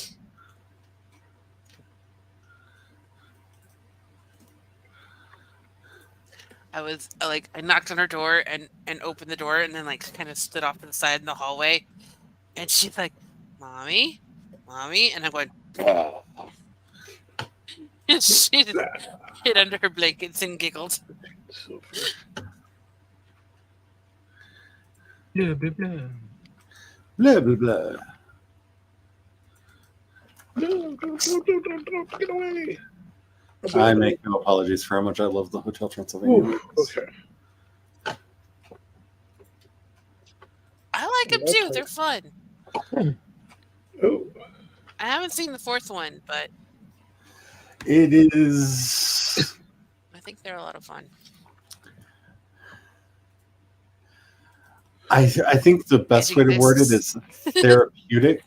I knocked on her door and opened the door and then like kind of stood off to the side in the hallway, and she's like, "Mommy, mommy," and I'm going, and she just hid under her blankets and giggled. So, Blah, blah, blah. Blah blah blah. no, don't get away. I make no apologies for how much I love the Hotel Transylvania. Ooh, okay. I like them too; they're fun. Oh, I haven't seen the fourth one, but It is. I think they're a lot of fun. I think the best way to word it is therapeutic.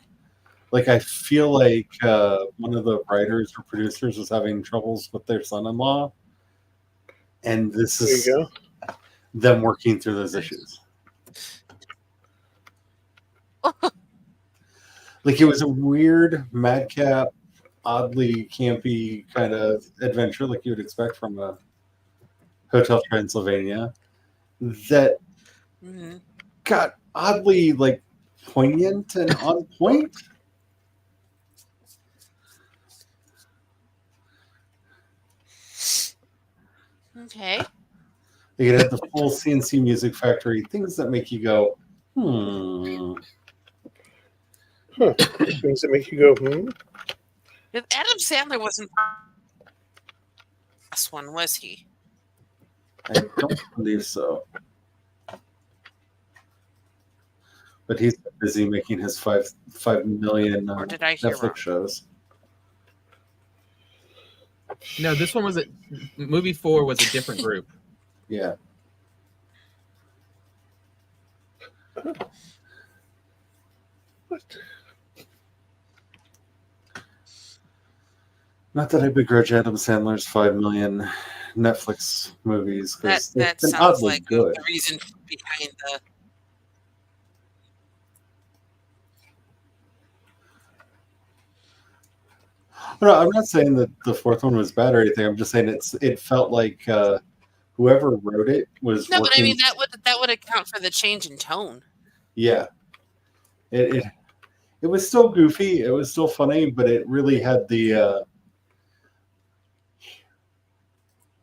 Like I feel like one of the writers or producers was having troubles with their son-in-law, and this there is you go. them working through those issues. Like it was a weird, madcap, oddly campy kind of adventure, like you would expect from a Hotel Transylvania, that hmm got oddly like poignant and on point. Okay. It had the full CNC Music Factory, things that make you go, Huh. Things that make you go, If Adam Sandler wasn't last one, was he? I don't believe so. But he's busy making his 5 million Or did I hear Netflix wrong? shows. No, this one was movie 4 was a different group. Yeah. What? Not that I begrudge Adam Sandler's 5 million Netflix movies, because That they've been sounds oddly like good. the reason behind the. No, I'm not saying that the fourth one was bad or anything. I'm just saying it felt like whoever wrote it was No, but I working. mean that would account for the change in tone. Yeah, it was still goofy. It was still funny, but it really had the.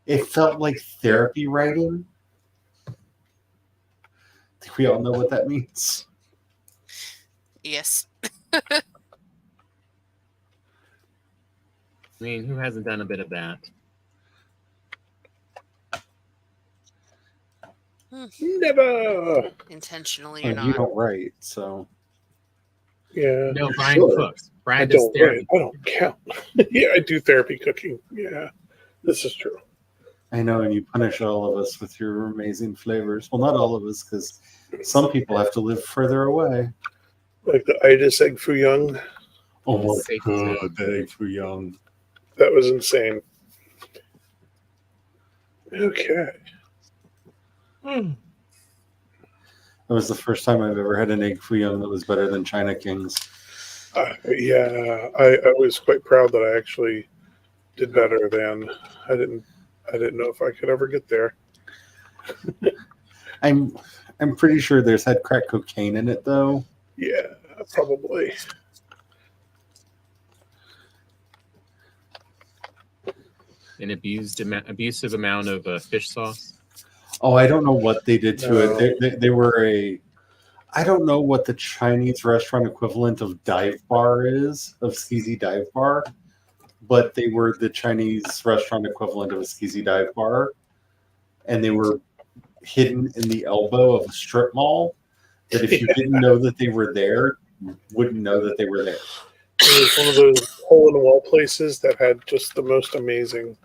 It felt like therapy writing. I think we all know what that means. Yes. I mean, who hasn't done a bit of that? Never. Intentionally Oh, or you not. don't write, so Yeah. No, Brian Sure. cooks. I Brian does don't therapy. I don't count. Yeah, I do therapy cooking. Yeah, this is true. I know, and you punish all of us with your amazing flavors. Well, not all of us, because some people have to live further away. Like the Itis egg foo young, Oh my Safe god, that ain't too young. that was insane. Okay. That was the first time I've ever had an egg foo young that was better than China King's. Yeah, I was quite proud that I actually did better than I didn't know if I could ever get there. I'm pretty sure there's had crack cocaine in it though. Yeah, probably. An abusive amount of fish sauce. Oh, I don't know what they did to No. it. They were I don't know what the Chinese restaurant equivalent of dive bar is, of skeezy dive bar, but they were the Chinese restaurant equivalent of a skeezy dive bar, and they were hidden in the elbow of a strip mall. That if you didn't know that they were there, you wouldn't know that they were there. It was one of those hole in the wall places that had just the most amazing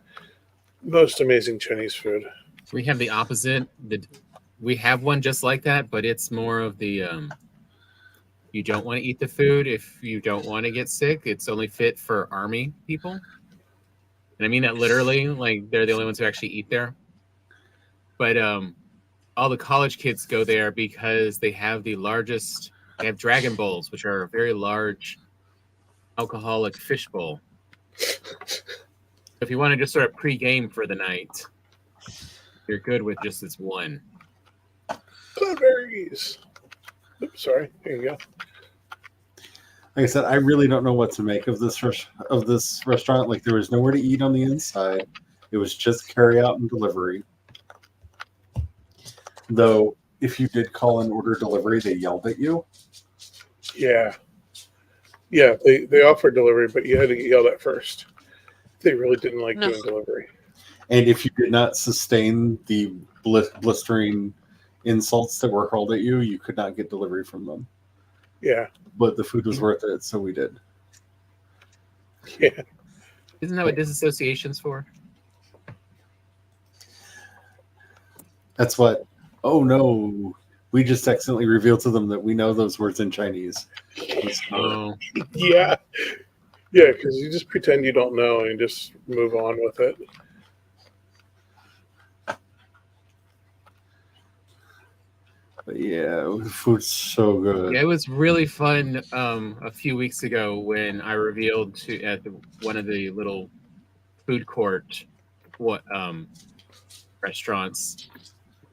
Chinese food. We have the opposite. We have one just like that, but it's more of the you don't want to eat the food if you don't want to get sick. It's only fit for army people. And I mean that literally, like they're the only ones who actually eat there. But all the college kids go there because they have they have Dragon Bowls, which are a very large alcoholic fish bowl. If you want to just sort of pre-game for the night, you're good with just this one. Cloudberries. Oops, sorry. There you go. Like I said, I really don't know what to make of this restaurant. Like there was nowhere to eat on the inside. It was just carry out and delivery. Though, if you did call and order delivery, they yelled at you. Yeah. Yeah, they offered delivery, but you had to get yelled at first. They really didn't like No. doing delivery. And if you did not sustain the blistering insults that were hurled at you, you could not get delivery from them. Yeah. But the food was worth it, so we did. Yeah. Isn't that what disassociation's for? That's what. Oh no, we just accidentally revealed to them that we know those words in Chinese. Oh, Yeah. Yeah, because you just pretend you don't know and just move on with it. But yeah, food's so good. yeah, it was really fun a few weeks ago when I revealed at one of the little food court restaurants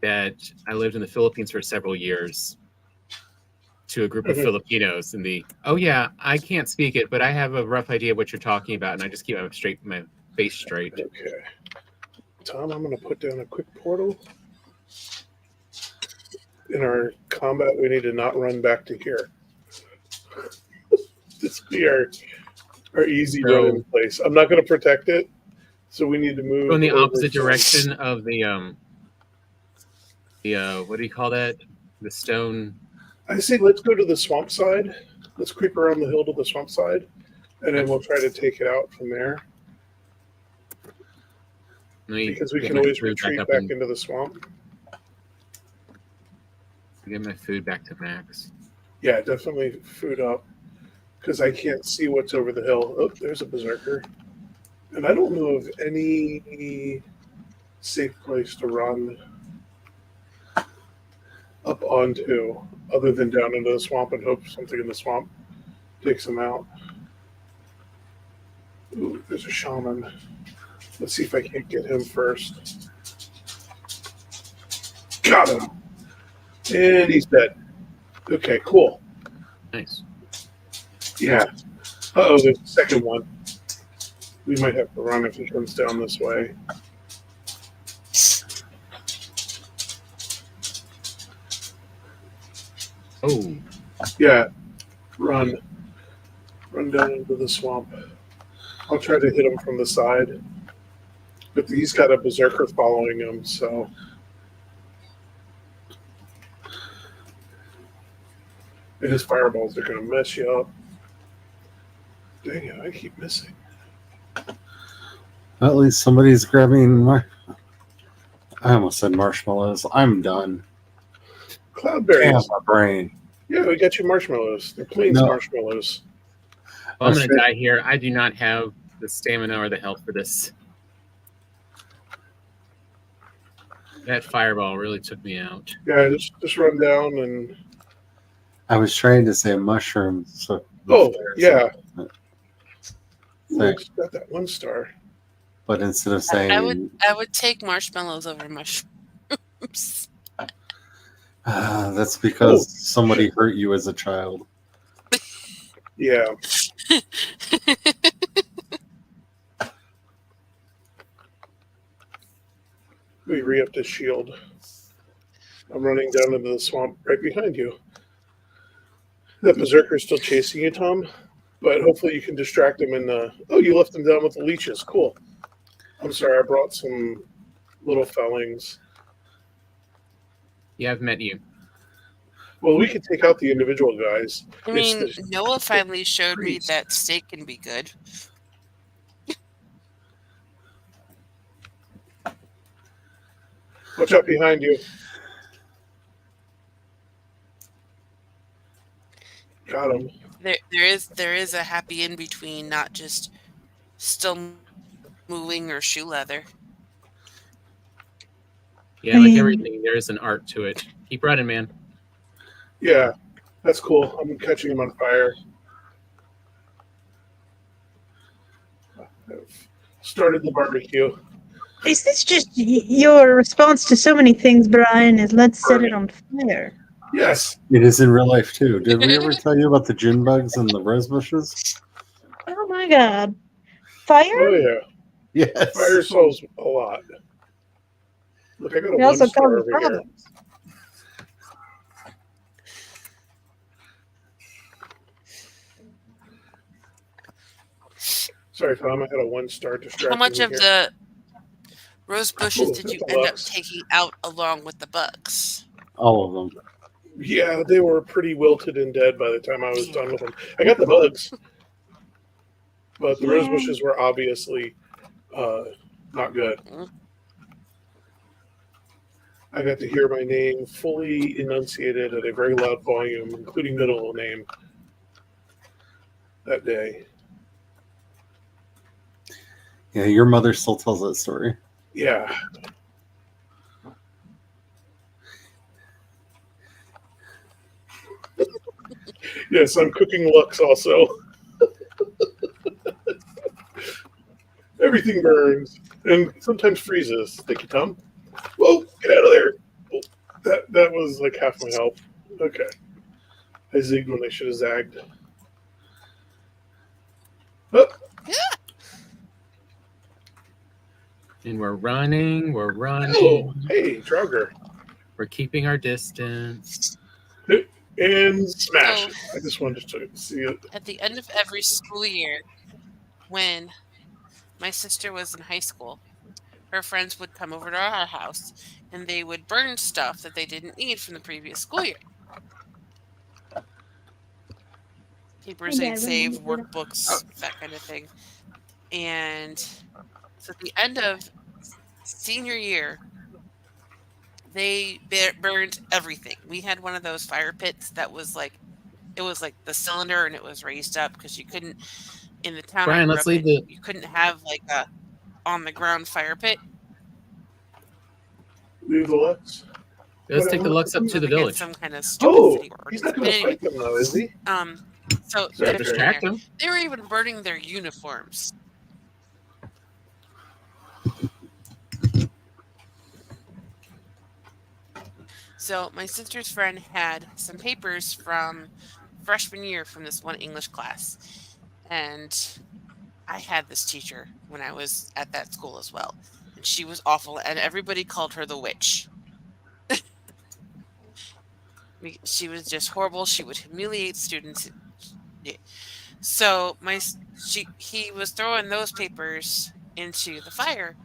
that I lived in the Philippines for several years to a group of Filipinos oh yeah, I can't speak it, but I have a rough idea of what you're talking about, and I just keep my face straight. Okay. Tom, I'm going to put down a quick portal. In our combat, we need to not run back to here. This will be our easy So- run in place. I'm not going to protect it, so we need to move Go in the over opposite from- direction of the what do you call that? The stone. I say let's go to the swamp side. Let's creep around the hill to the swamp side, and then we'll try to take it out from there. Because we can always retreat back and into the swamp. get my food back to max. Yeah, definitely food up. Because I can't see what's over the hill. Oh, there's a berserker. And I don't know of any safe place to run up onto other than down into the swamp and hope something in the swamp takes them out. Ooh, there's a shaman. Let's see if I can't get him first. Got him. And he's dead. Okay, cool. Nice. Yeah. Uh-oh, there's a second one. We might have to run if he comes down this way. Oh, Yeah. Run. Run down into the swamp. I'll try to hit him from the side. But he's got a berserker following him, so. And his fireballs are going to mess you up. Dang it, I keep missing. At least somebody's grabbing my. I almost said marshmallows. I'm done. Damn Cloudberries. my brain. Yeah, we got you marshmallows. They're plains No. marshmallows. well, I'm That's gonna right. die here. I do not have the stamina or the health for this. That fireball really took me out. Yeah, just run down and. I was trying to say mushrooms. So Oh, yeah. Ooh, Thanks. it's got that 1 star. But instead of saying, I would take marshmallows over mushrooms. that's because somebody hurt you as a child. Yeah. We re-upped his shield. I'm running down into the swamp right behind you. That berserker's still chasing you, Tom. But hopefully you can distract him. And oh, you left him down with the leeches. Cool. I'm sorry, I brought some little fellings. Yeah, I've met you. Well, we could take out the individual guys. I It's mean, Noah finally showed me priest. that steak can be good. Watch out behind you. Got him. There is a happy in between, not just still moving or shoe leather. Yeah, like everything, there is an art to it. Keep running, man. Yeah, that's cool. I'm catching him on fire. I've started the barbecue. Is this just your response to so many things, Brian? Is let's set it on fire? Yes. It is in real life too. Did we ever tell you about the gin bugs and the rose bushes? Oh my god. Fire? Oh yeah. Yes. Fire solves a lot. Look, I got a It also 1-star causes over here. problems. Sorry, Tom. I had a 1-star distraction. How much of here. the rose bushes Ooh, did you that's end up deluxe. taking out along with the bugs? All of them. Yeah, they were pretty wilted and dead by the time I was done with them. I got the bugs, but the rose bushes were obviously not good. Mm. I got to hear my name fully enunciated at a very loud volume, including middle name, that day. Yeah, your mother still tells that story. Yeah. Yes, I'm cooking Lux also. Everything burns and sometimes freezes. Thank you, Tom. Whoa, get out of there. Oh, that was like half my health. Okay. I zigged when I should have zagged. Oh, And we're running. We're running. oh, hey, Draugr. We're keeping our distance. And smash So- it. I just wanted to see it. At the end of every school year, when my sister was in high school, her friends would come over to our house and they would burn stuff that they didn't need from the previous school year. Papers Yeah, I they'd save, remember that. workbooks, that kind of thing. And so at the end of senior year, they burned everything. We had one of those fire pits that was like, it was like the cylinder and it was raised up because you couldn't, in the town I Brian, grew let's up leave in, the. you couldn't have like a on the ground fire pit. Leave the Lux. Let's take the Lux up to the Against village. some kind of stupid Oh, city he's not ordinance. But going to anyway, fight them though, is he? so Sorry, they're Distract there. them. They were even burning their uniforms. So my sister's friend had some papers from freshman year from this one English class. And I had this teacher when I was at that school as well. And she was awful, and everybody called her the witch. She was just horrible. She would humiliate students. Yeah. So he was throwing those papers into the fire,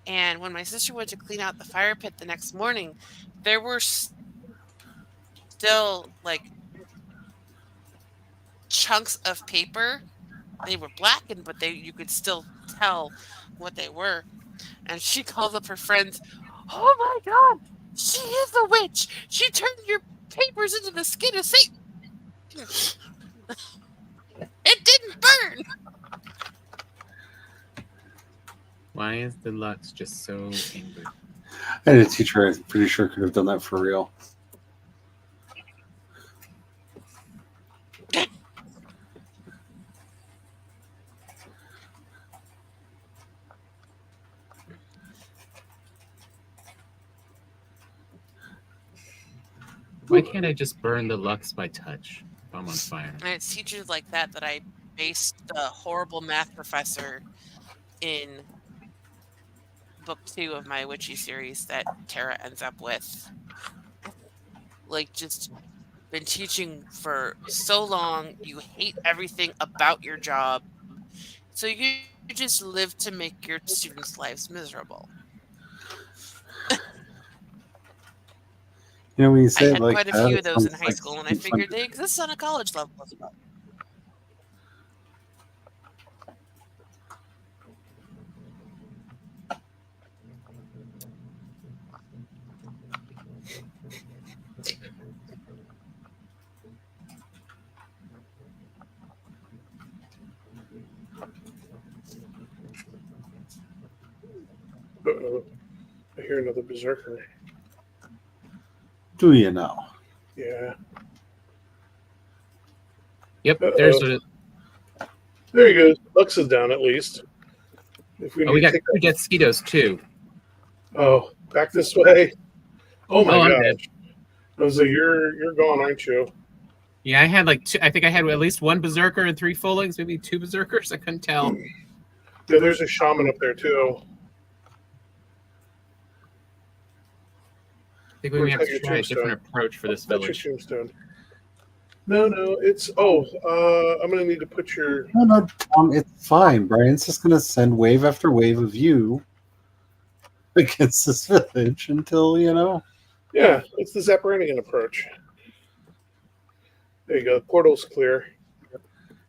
and when my sister went to clean out the fire pit the next morning, there were still like chunks of paper. They were blackened, but you could still tell what they were. And she called up her friends. Oh my God, she is a witch! She turned your papers into the skin of Satan. It didn't burn. Why is the Lux just so angry? I had a teacher I'm pretty sure could have done that for real. Why can't I just burn the Lux by touch if I'm on fire? And it's teachers like that I based the horrible math professor in book 2 of my witchy series that Tara ends up with. Like, just been teaching for so long, you hate everything about your job, so you just live to make your students' lives miserable. When you I say it had like quite a that, few of it those in sounds high like school, and I something fun figured to they exist on a college level as well. Uh-oh. I hear another berserker. do. You know? Yeah. Yep, Uh-oh. there's a. There he goes. Lux is down at least. If we Oh, we need got to take two dead mosquitoes too. Oh, back this way. Oh my Oh, I'm dead. gosh. I was like, you're gone, aren't you? Yeah, I had like two. I think I had at least one berserker and 3 fullings, maybe 2 berserkers. I couldn't tell. Yeah, there's a shaman up there too. I think we may have Where's to your try a different tombstone? approach for this That's your village. tombstone. No, it's I'm gonna need to put your No, Tom, it's fine. Brian's just gonna send wave after wave of you against this village until yeah, it's the Zaparanigan approach. There you go. Portal's clear.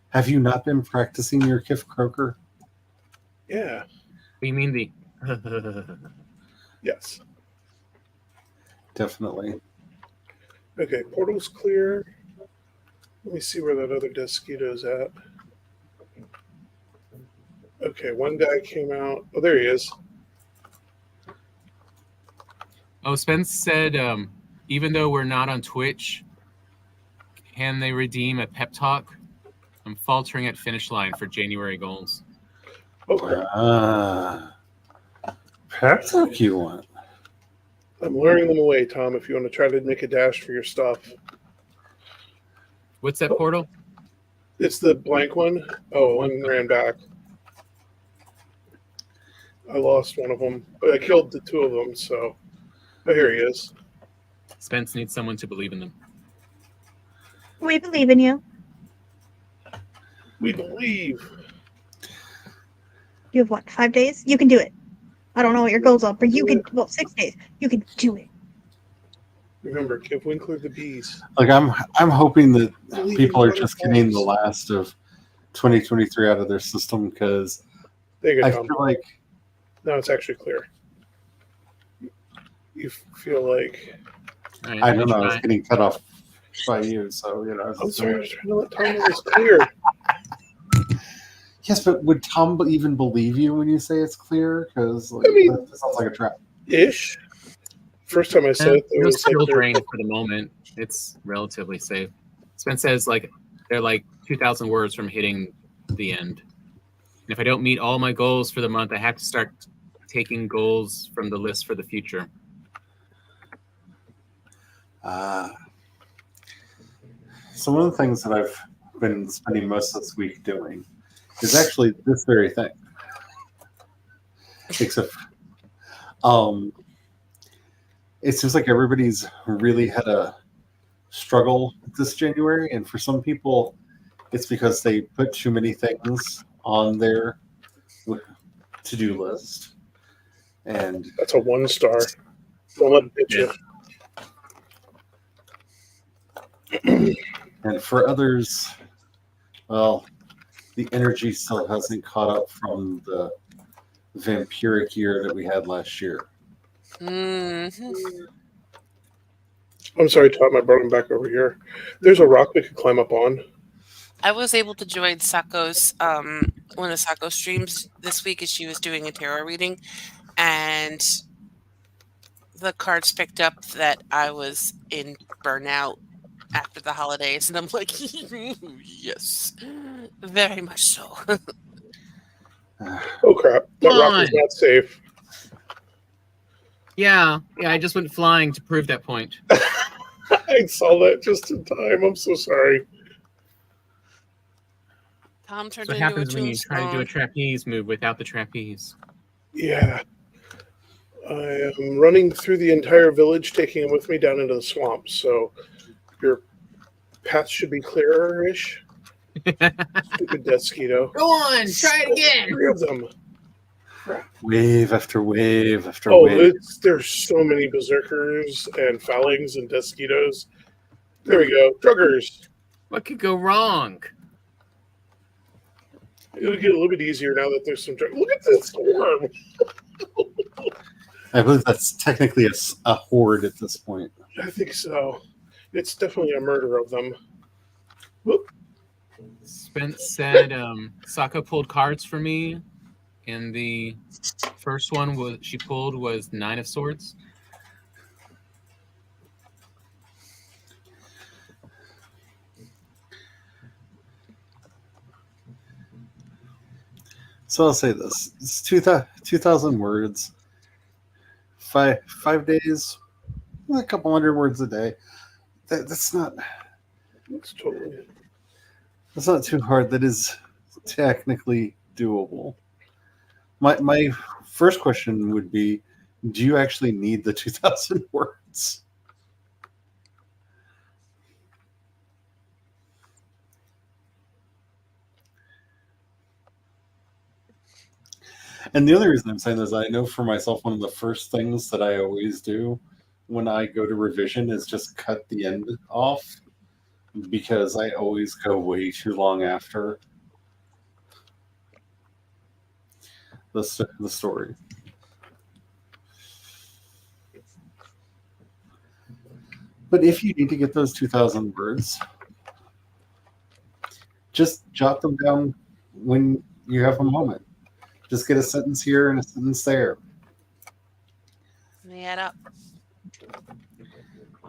Have you not been practicing your Kif Croaker? Yeah. You mean the? Yes. Definitely. Okay, portal's clear. Let me see where that other Desquito's at. Okay, one guy came out. Oh, there he is. Oh, Spence said, even though we're not on Twitch, can they redeem a pep talk? I'm faltering at finish line for January goals. Okay. Pep talk you want? I'm luring them away, Tom, if you want to try to make a dash for your stuff. What's that portal? It's the blank one. Oh, one ran back. I lost one of them, but I killed the 2 of them, so... Oh, here he is. Spence needs someone to believe in them. We believe in you. We believe. You have what, 5 days? You can do it. I don't know what your goals are, but you can. Well, 6 days. You can do it. Remember, give Winkler the bees. Like I'm hoping that Believe people in are just getting the butterflies. last of 2023 out of their system because There you go, I Tom. feel like Now it's actually clear. You feel like... Right, I don't know. I was try. getting cut off by you, so I'm sorry, I was trying to let Tom know it's clear. Yes, but would Tom even believe you when you say it's clear? Because I mean- that sounds like a trap. Ish. First time I said it, there No was like... skill drain for the moment. It's relatively safe. Spence says like they're like 2,000 words from hitting the end. And if I don't meet all my goals for the month, I have to start taking goals from the list for the future. So one of the things that I've been spending most of this week doing is actually this very thing. Except, it seems like everybody's really had a struggle this January, and for some people, it's because they put too many things on their to-do list. And That's a 1-star. Don't let it hit you. and for others, well, the energy still hasn't caught up from the vampiric year that we had last year. Mm-hmm. I'm sorry, Tom, I brought him back over here. There's a rock we could climb up on. I was able to join Sako's one of Sako's streams this week as she was doing a tarot reading, and the cards picked up that I was in burnout after the holidays, and I'm like, yes, very much so. Oh, crap. That Come rock is on. not safe. Yeah, I just went flying to prove that point. I saw that just in time. I'm so sorry. Tom turned That's what into a happens when you try to do a tombstone. trapeze move without the trapeze. Yeah. I am running through the entire village, taking him with me down into the swamp. So you're path should be clearer-ish. Stupid Desquito. Go on, try it again. 3 of them. Wave after wave after Oh, wave. there's so many berserkers and Fowlings and Desquitos. There we go. Druggers. What could go wrong? It'll get a little bit easier now that there's some. Look at this swarm. I believe that's technically a horde at this point. I think so. It's definitely a murder of them. Whoop. Spence said Sokka pulled cards for me, and the first one she pulled was 9 of Swords. So I'll say this: it's 2,000 words, 5 days, a couple hundred words a day. That's not Totally. that's not too hard. That is technically doable. My first question would be: do you actually need the 2,000 words? And the only reason I'm saying this, I know for myself, one of the first things that I always do when I go to revision is just cut the end off, because I always go way too long after the story. But if you need to get those 2,000 words, just jot them down when you have a moment. Just get a sentence here and a sentence there. They add up.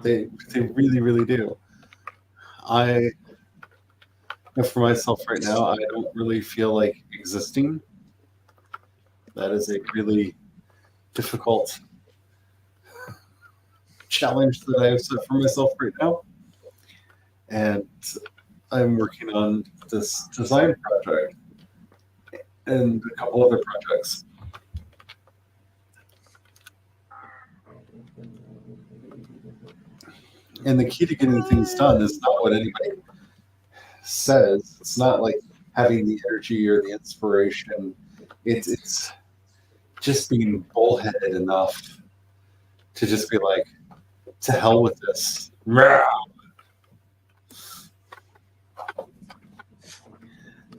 They really, really do. I know for myself right now, I don't really feel like existing. That is a really difficult challenge that I have set for myself right now. And I'm working on this design project and a couple other projects. And the key to getting things done is not what anybody says. It's not like having the energy or the inspiration. It's just being bullheaded enough to just be like, to hell with this.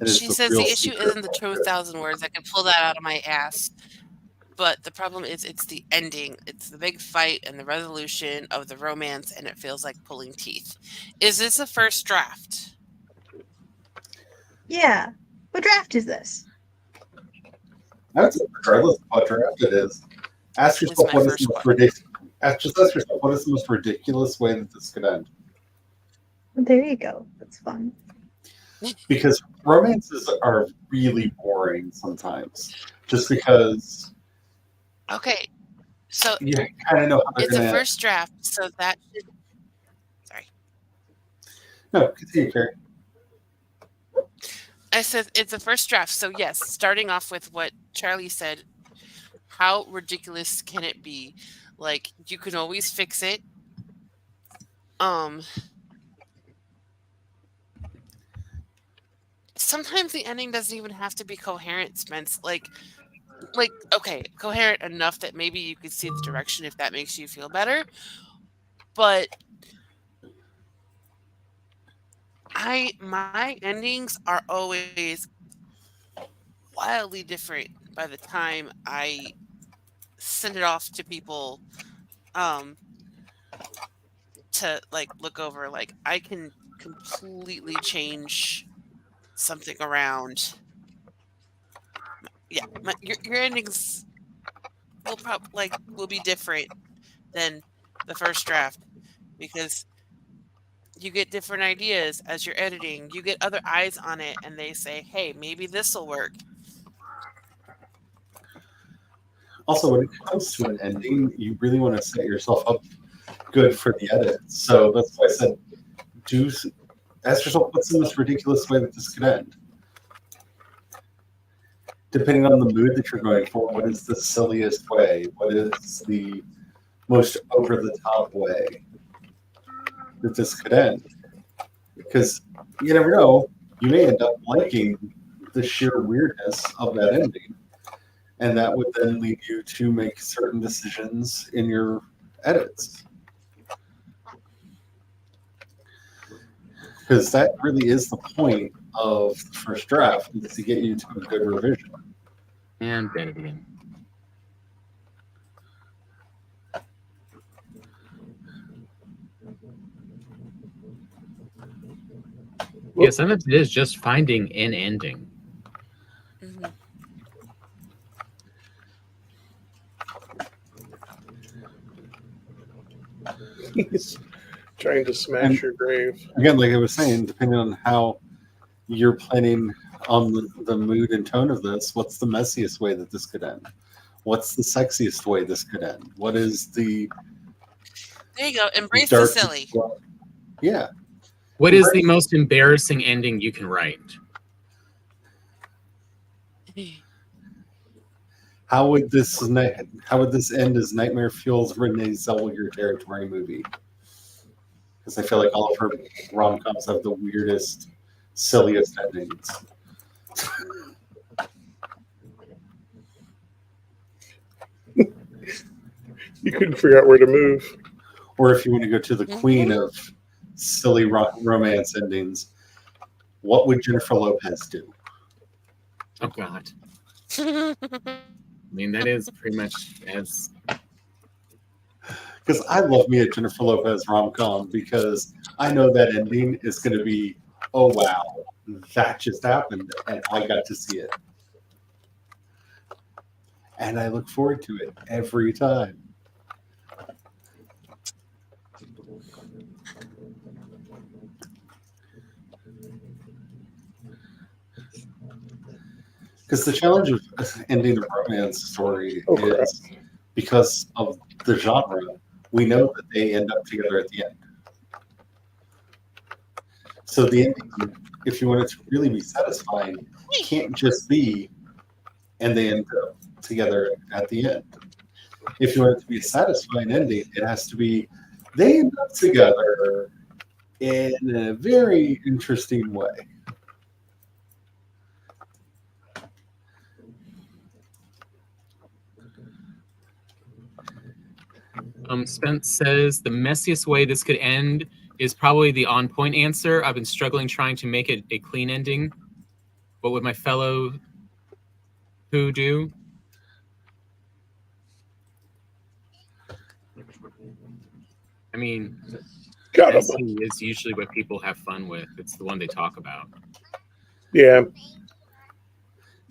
She says the issue isn't the 2,000 words. I can pull that out of my ass. But the problem is it's the ending. It's the big fight and the resolution of the romance, and it feels like pulling teeth. Is this a first draft? Yeah. What draft is this? I would say regardless of what draft it is, ask yourself what is the most ridiculous. Ask yourself what is the most ridiculous way that this could end. There you go. That's fun. Because romances are really boring sometimes, just because. Okay, so you kind of know how they're it's a going to first draft, so that should. Sorry. No, continue, Carrie. I said it's a first draft, so yes, starting off with what Charlie said, how ridiculous can it be? Like, you can always fix it. Sometimes the ending doesn't even have to be coherent, Spence. Like, okay, coherent enough that maybe you could see the direction if that makes you feel better. But my endings are always wildly different by the time I send it off to people to like look over. Like, I can completely change something around. Yeah, your endings will be different than the first draft, because you get different ideas as you're editing. You get other eyes on it, and they say, "Hey, maybe this will work." Also, when it comes to an ending, you really want to set yourself up good for the edit. So that's why I said, ask yourself, what's the most ridiculous way that this could end? Depending on the mood that you're going for, what is the silliest way? What is the most over-the-top way that this could end? because you never know, you may end up liking the sheer weirdness of that ending, and that would then lead you to make certain decisions in your edits. Because that really is the point of the first draft, is to get you to a good revision. And dead again. Yeah, sometimes it is just finding an ending. Mhm. He's trying to smash And- your grave. Again, like I was saying, depending on how you're planning on the mood and tone of this, what's the messiest way that this could end? What's the sexiest way this could end? What is the There you go. Embrace the darkest? silly. Yeah. What is the most embarrassing ending you can write? How would this end as Nightmare Fuels Renee Zellweger territory movie? Because I feel like all of her rom coms have the weirdest, silliest endings. You couldn't figure out where to move. Or if you want to go to the queen of silly romance endings, what would Jennifer Lopez do? Oh God. I mean, that is pretty much as Because I love me a Jennifer Lopez rom com because I know that ending is going to be, oh wow, that just happened and I got to see it. And I look forward to it every time. Because the challenge of ending a romance story is because of the genre, we know that they end up together at the end. So the ending, if you want it to really be satisfying, can't just be and they end up together at the end. If you want it to be a satisfying ending, it has to be they end up together in a very interesting way. Spence says the messiest way this could end is probably the on-point answer. I've been struggling trying to make it a clean ending. What would my fellow who do? I mean, messy is usually what people have fun with. It's the one they talk about. Yeah.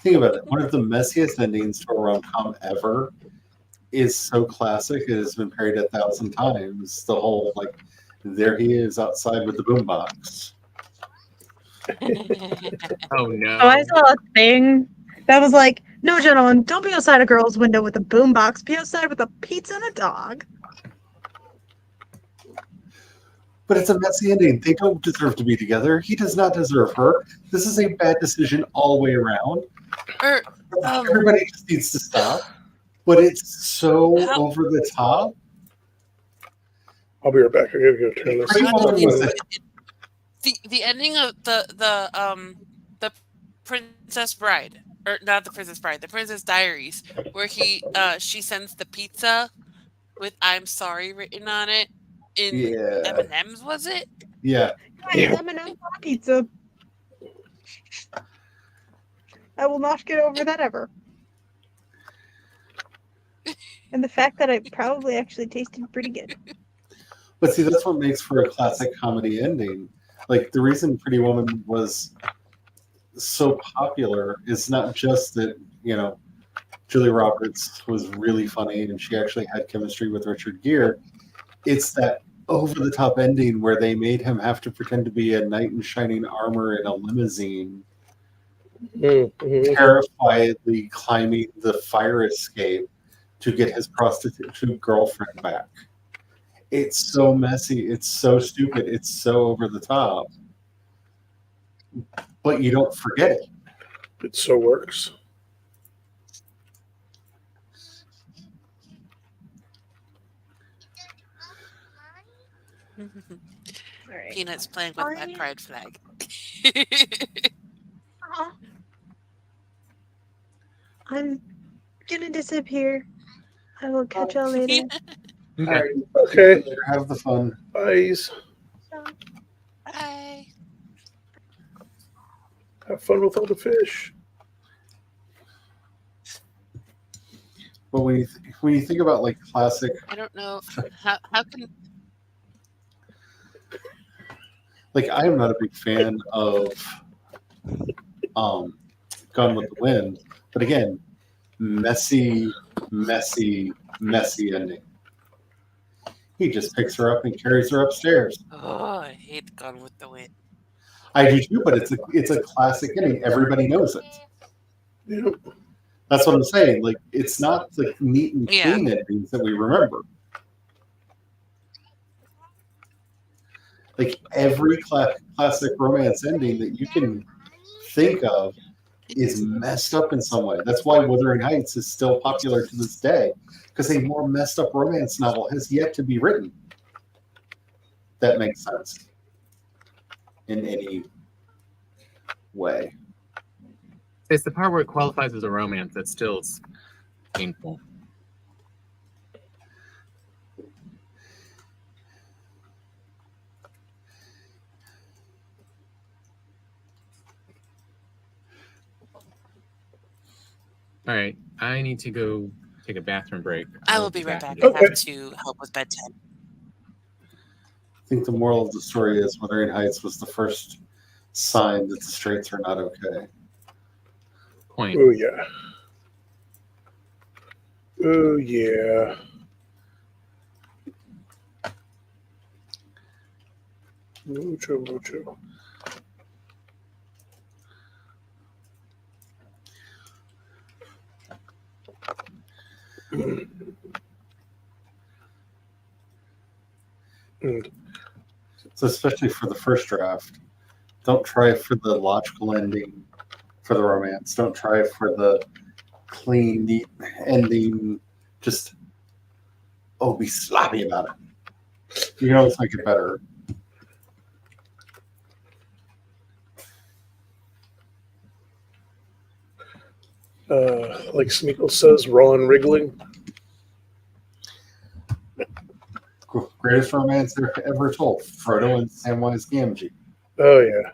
Think about it. One of the messiest endings to a rom-com ever is so classic it has been parodied 1,000 times. The whole like, there he is outside with the boombox. Oh no! Oh, I saw a thing that was like, "No, gentlemen, don't be outside a girl's window with a boombox. Be outside with a pizza and a dog." But it's a messy ending. They don't deserve to be together. He does not deserve her. This is a bad decision all the way around. Everybody just needs to stop. But it's so over the top. I'll be right back. I gotta go turn this on. The ending of the Princess Bride, or not the Princess Bride, the Princess Diaries, where she sends the pizza with "I'm sorry" written on it in M&M's, was it? Yeah. M&M's on a pizza. I will not get over that ever. And the fact that it probably actually tasted pretty good. But see, that's what makes for a classic comedy ending. Like, the reason Pretty Woman was so popular is not just that, Julia Roberts was really funny and she actually had chemistry with Richard Gere. It's that over-the-top ending where they made him have to pretend to be a knight in shining armor in a limousine, terrifiedly climbing the fire escape to get his prostitute girlfriend back. It's so messy. It's so stupid. It's so over the top. But you don't forget it. It so works. right. Peanuts playing with that I- pride flag. Aw. I'm gonna disappear. I will catch y'all later. All right. Okay. Have the fun. Bye. Bye. Have fun with all the fish. But when you think about like classic, I don't know how can like I am not a big fan of um, Gone with the Wind, but again, messy, messy, messy ending. He just picks her up and carries her upstairs. I hate Gone with the Wind. I do too, but it's a classic ending. Everybody knows it. Yep. That's what I'm saying. Like it's not the neat and Yeah. clean endings that we remember. Like every classic romance ending that you can think of is messed up in some way. That's why Wuthering Heights is still popular to this day, because a more messed up romance novel has yet to be written. That makes sense in any way. It's the part where it qualifies as a romance that still is painful. All right, I need to go take a bathroom break. I will be right back. after I this. have to help with bedtime. I think the moral of the story is Wuthering Heights was the first sign that the straights are not okay. Point. Oh yeah. Oh yeah. Mucho, mucho. Mm. So especially for the first draft, don't try for the logical ending for the romance. Don't try for the clean, neat ending. Just be sloppy about it. You can always make it better. Like Smeagol says, Ron wriggling. Greatest romance ever told: Frodo and Samwise Gamgee. Oh yeah.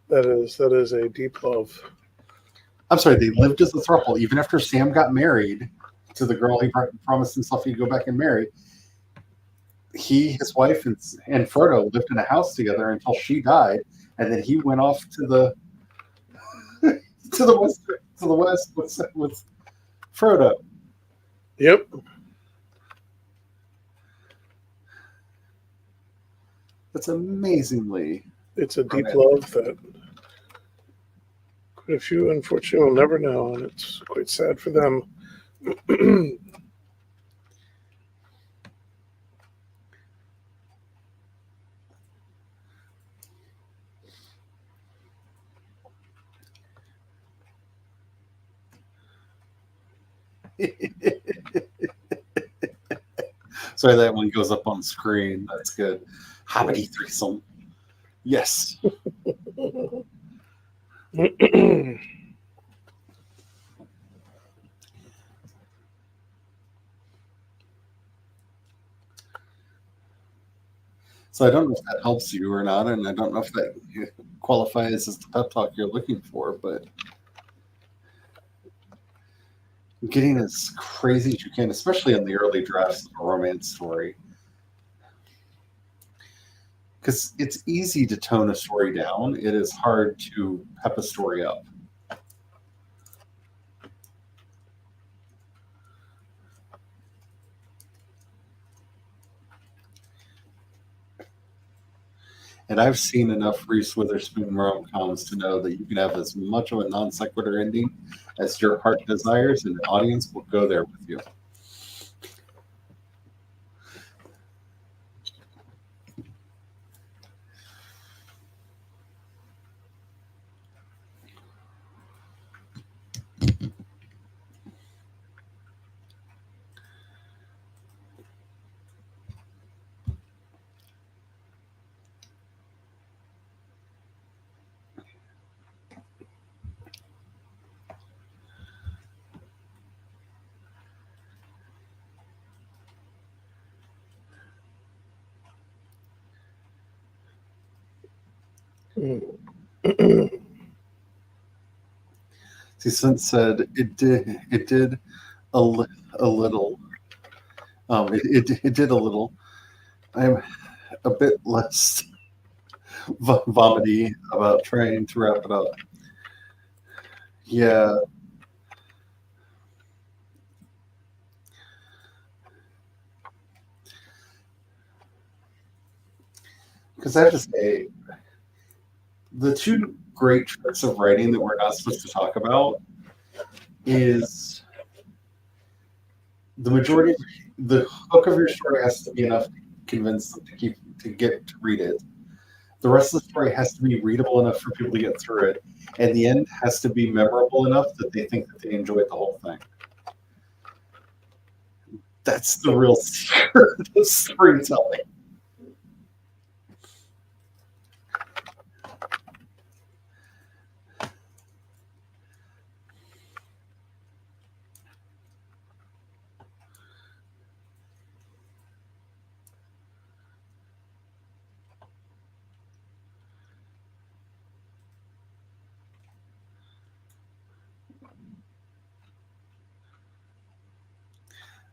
That is a deep love. I'm sorry, they lived as a throuple even after Sam got married to the girl he promised himself he'd go back and marry. He, his wife, and Frodo lived in a house together until she died, and then he went off to the to the west with Frodo. Yep. That's amazingly. It's a deep romantic. love that quite a few unfortunately will never know, and it's quite sad for them. Sorry, that one goes up on screen. That's good. Hobbity threesome. Yes. So I don't know if that helps you or not, and I don't know if that qualifies as the pep talk you're looking for, but getting as crazy as you can, especially in the early drafts of a romance story. Because it's easy to tone a story down. It is hard to pep a story up. And I've seen enough Reese Witherspoon rom-coms to know that you can have as much of a non sequitur ending as your heart desires, and the audience will go there with you. See, Sven said it did a little. It did a little. I'm a bit less vomity about trying to wrap it up. Yeah. Because I have to say, the two great tricks of writing that we're not supposed to talk about is the majority, the hook of your story has to be enough to convince them to get to read it. The rest of the story has to be readable enough for people to get through it, and the end has to be memorable enough that they think that they enjoyed the whole thing. That's the real secret of storytelling.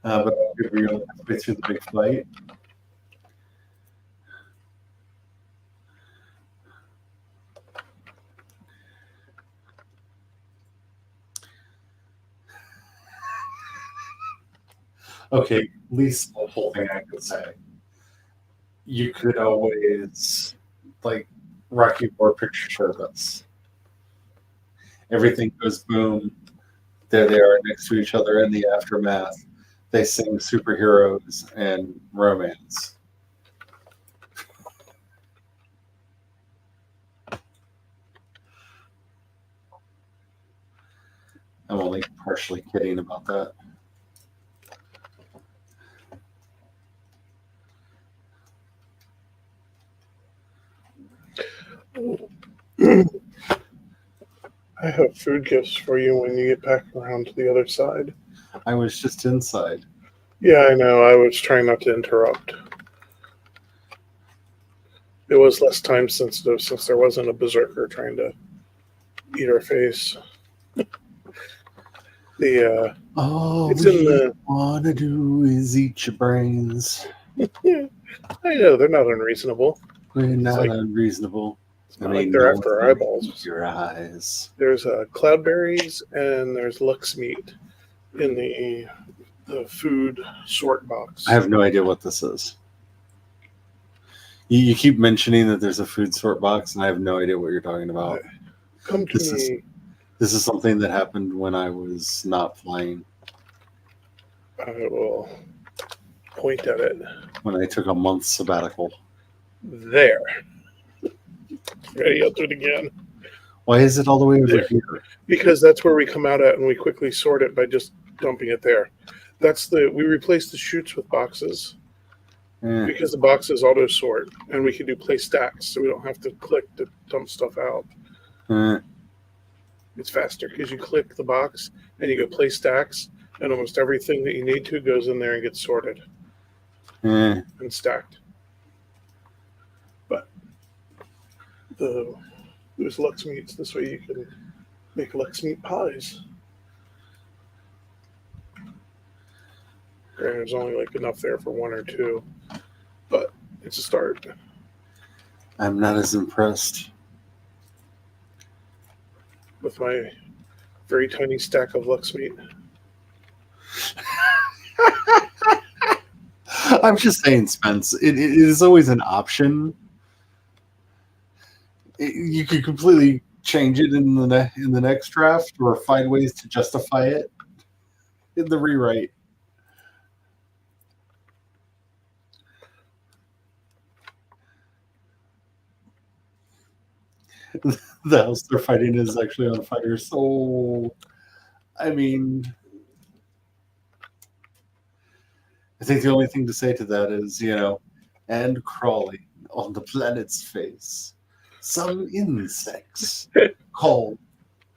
But we're halfway through the big fight. Okay, least awful thing I could say. You could always, like, Rocky Horror Picture Show this. Everything goes boom. There they are next to each other in the aftermath. They sing superheroes and romance. I'm only partially kidding about that. I have food gifts for you when you get back around to the other side. I was just inside. Yeah, I know. I was trying not to interrupt. It was less time sensitive since there wasn't a berserker trying to eat our face. All It's we in the- want to do is eat your brains. Yeah, I know they're not unreasonable. We're not like- unreasonable. It's not like they're after our eyeballs. Your eyes. There's cloudberries and there's Lux meat in the food sort box. I have no idea what this is. You keep mentioning that there's a food sort box, and I have no idea what you're talking about. Come to This is- me. This is something that happened when I was not flying, I will point at it. when I took a month sabbatical. There. Ready? I'll do it again. Why is it all the way over There. here? Because that's where we come out at, and we quickly sort it by just dumping it there. We replaced the chutes with boxes Eh, because the boxes auto sort, and we can do place stacks, so we don't have to click to dump stuff out. eh, It's faster because you click the box and you go place stacks, and almost everything that you need to goes in there and gets sorted eh. and stacked. But there's Lux meats. This way you can make Lux meat pies. And there's only like enough there for one or two, but it's a start. I'm not as impressed. With my very tiny stack of Lux meat. I'm just saying, Spence. It is always an option. You could completely change it in the next draft, or find ways to justify it in the rewrite. The house they're fighting is actually on fire. So, I mean, I think the only thing to say to that is, and crawling on the planet's face, some insects called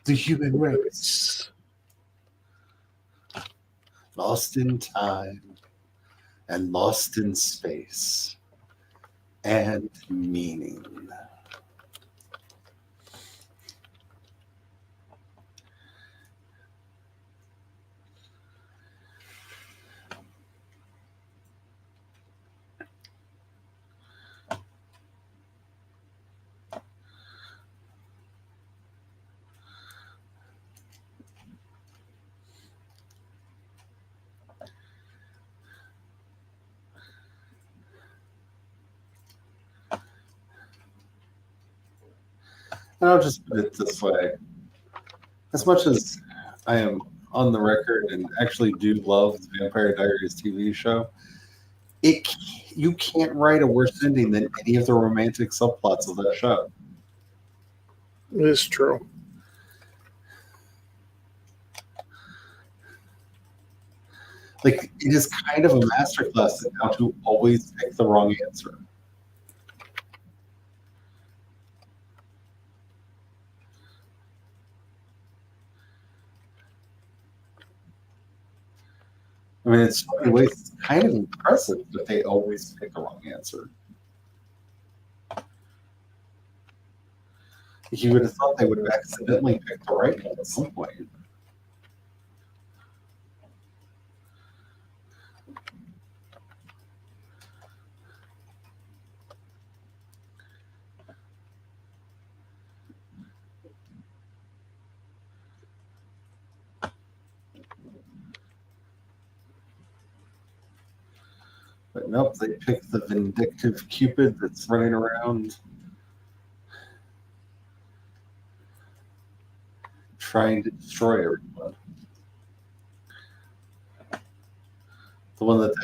the human race, lost in time and lost in space and meaning. And I'll just put it this way: as much as I am on the record and actually do love the Vampire Diaries TV show, you can't write a worse ending than any of the romantic subplots of that show. It is true. Like, it is kind of a masterclass in how to always pick the wrong answer. I mean, in so many ways, it's kind of impressive that they always pick the wrong answer. You would have thought they would have accidentally picked the right one at some point. But nope, they picked the vindictive Cupid that's running around trying to destroy everyone. The one that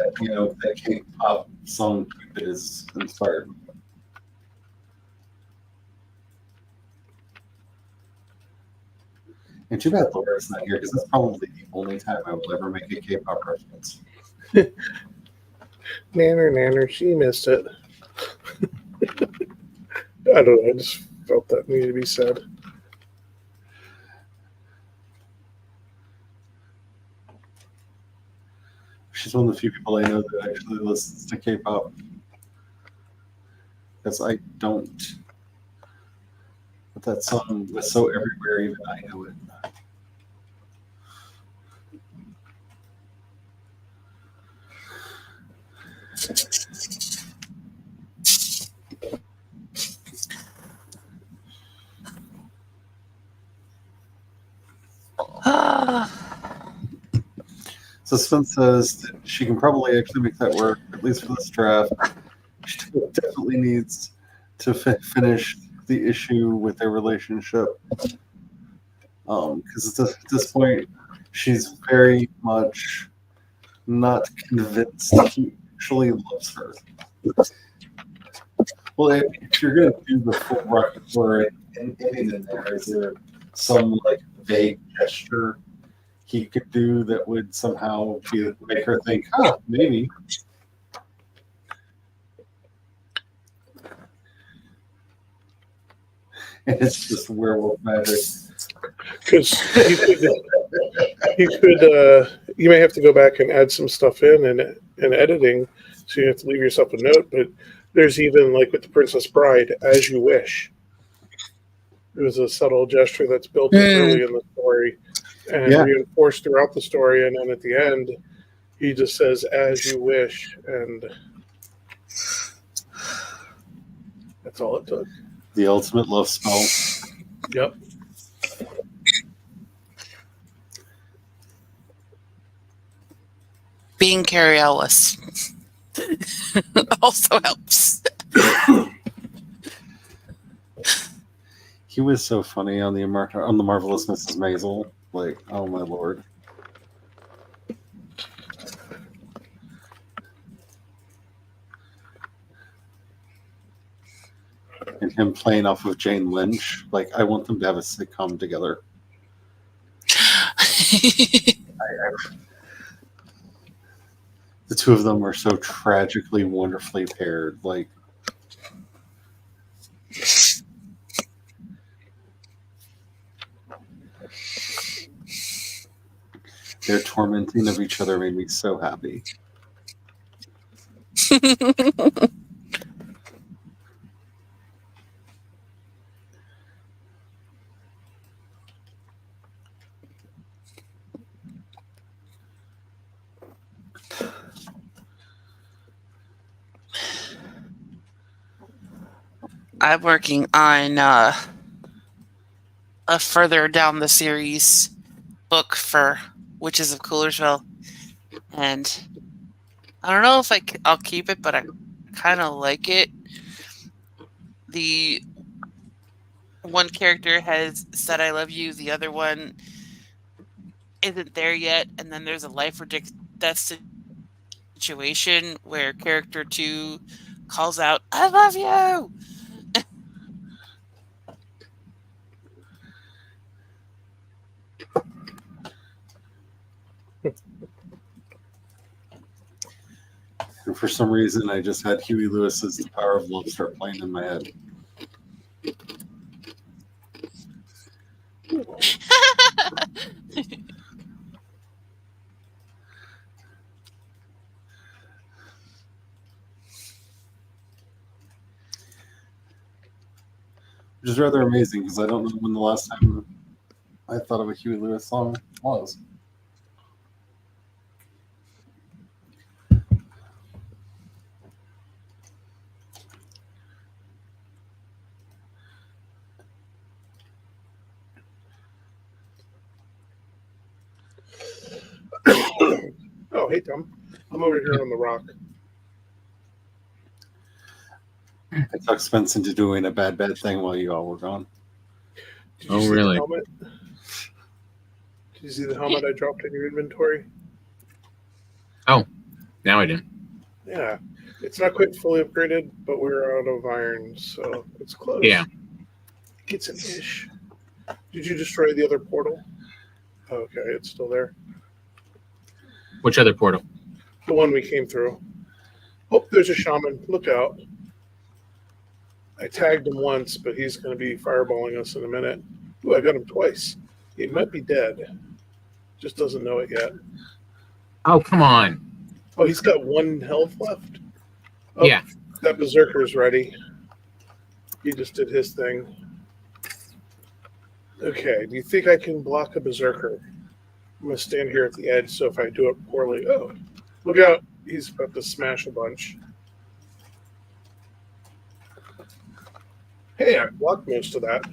K-pop song Cupid is inspired by. And too bad Laura's not here because that's probably the only time I will ever make a K-pop reference. Nanner, she missed it. I don't know. I just felt that needed to be said. She's one of the few people I know that actually listens to K-pop. Because I don't. But that song was so everywhere, even I know it. Suspense says that she can probably actually make that work, at least for this draft. She definitely needs to finish the issue with their relationship. Because at this point, she's very much not convinced he actually loves her. Well, if you're going to do the full rocket for anything in there, is there some like vague gesture he could do that would somehow make her think, maybe. And it's just werewolf magic. Because you may have to go back and add some stuff in editing, so you have to leave yourself a note. But there's even, like with the Princess Bride, as you wish. It was a subtle gesture that's built in early in the story and reinforced throughout the story, and then at the end, he just says, "As you wish," and that's all it took. The ultimate love spell. Yep. Being Carrie Ellis also helps. He was so funny on the Marvelous Mrs. Maisel. Like, oh my lord. And him playing off of Jane Lynch. Like, I want them to have a sitcom together. The two of them are so tragically, wonderfully paired. Like, their tormenting of each other made me so happy. I'm working on a further down the series book for Witches of Coolersville, and I don't know if I'll keep it, but I kind of like it. one character has said I love you, the other one isn't there yet, and then there's a life or death situation where character 2 calls out, I love you! And for some reason, I just had Huey Lewis's The Power of Love start playing in my head. Which is rather amazing because I don't know when the last time I thought of a Huey Lewis song was. Oh, hey, Tom. I'm over here on the rock. I talked Spence into doing a bad thing while you all were gone. Did you Oh, see really? the helmet? Did you see the helmet I dropped in your inventory? Now I do. Yeah. It's not quite fully upgraded, but we're out of iron, so it's close. Yeah. It's an ish. Did you destroy the other portal? Okay, it's still there. Which other portal? The one we came through. Oh, there's a shaman. Look out. I tagged him once, but he's going to be fireballing us in a minute. Ooh, I got him twice. He might be dead. Just doesn't know it yet. Oh, come on. Oh, he's got 1 health left. Oh, Yeah. that berserker's ready. He just did his thing. Okay, do you think I can block a berserker? I'm going to stand here at the edge, so if I do it poorly... Oh, look out. He's about to smash a bunch. Hey, I blocked most of that.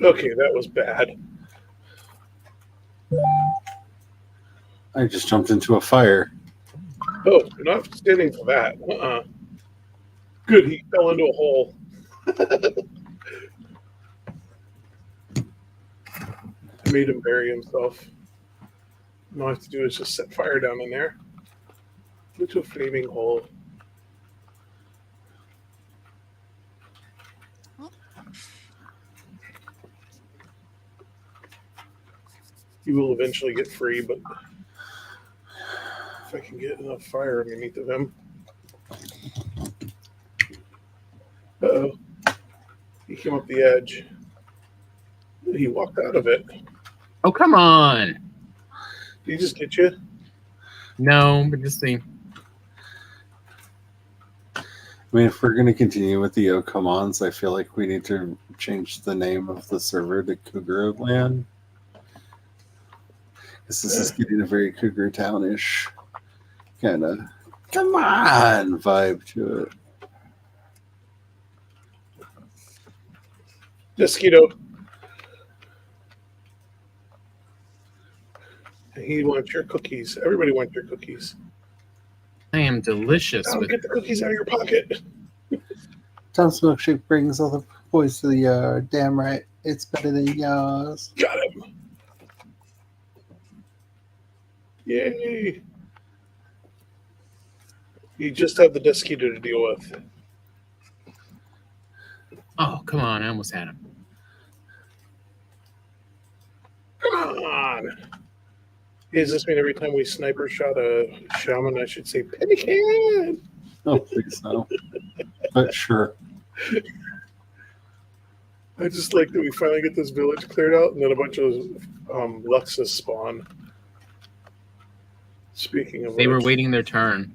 Okay, that was bad. I just jumped into a fire. Oh, you're not standing for that. Good, he fell into a hole. I made him bury himself. All I have to do is just set fire down in there. Into a flaming hole. You will eventually get free, but if I can get enough fire underneath of him. Uh-oh. He came up the edge. He walked out of it. Oh, come on. Did he just get you? No, but just the. I mean, if we're going to continue with the Okamons, I feel like we need to change the name of the server to Cougar Land. Because this is getting a very Cougar Town-ish kind of come on vibe to it. Mosquito. He wants your cookies. Everybody wants your cookies. I am delicious Now with. get the cookies out of your pocket. Tom's milkshake brings all the boys to the yard. Damn right, it's better than yours. Got him. Yay. You just have the mosquito to deal with. Oh, come on. I almost had him. Come on. Hey, does this mean every time we sniper shot a shaman, I should say pelican? I don't think so. But sure. I just like that we finally get this village cleared out and then a bunch of Luxus spawn. Speaking of They were which, waiting their turn.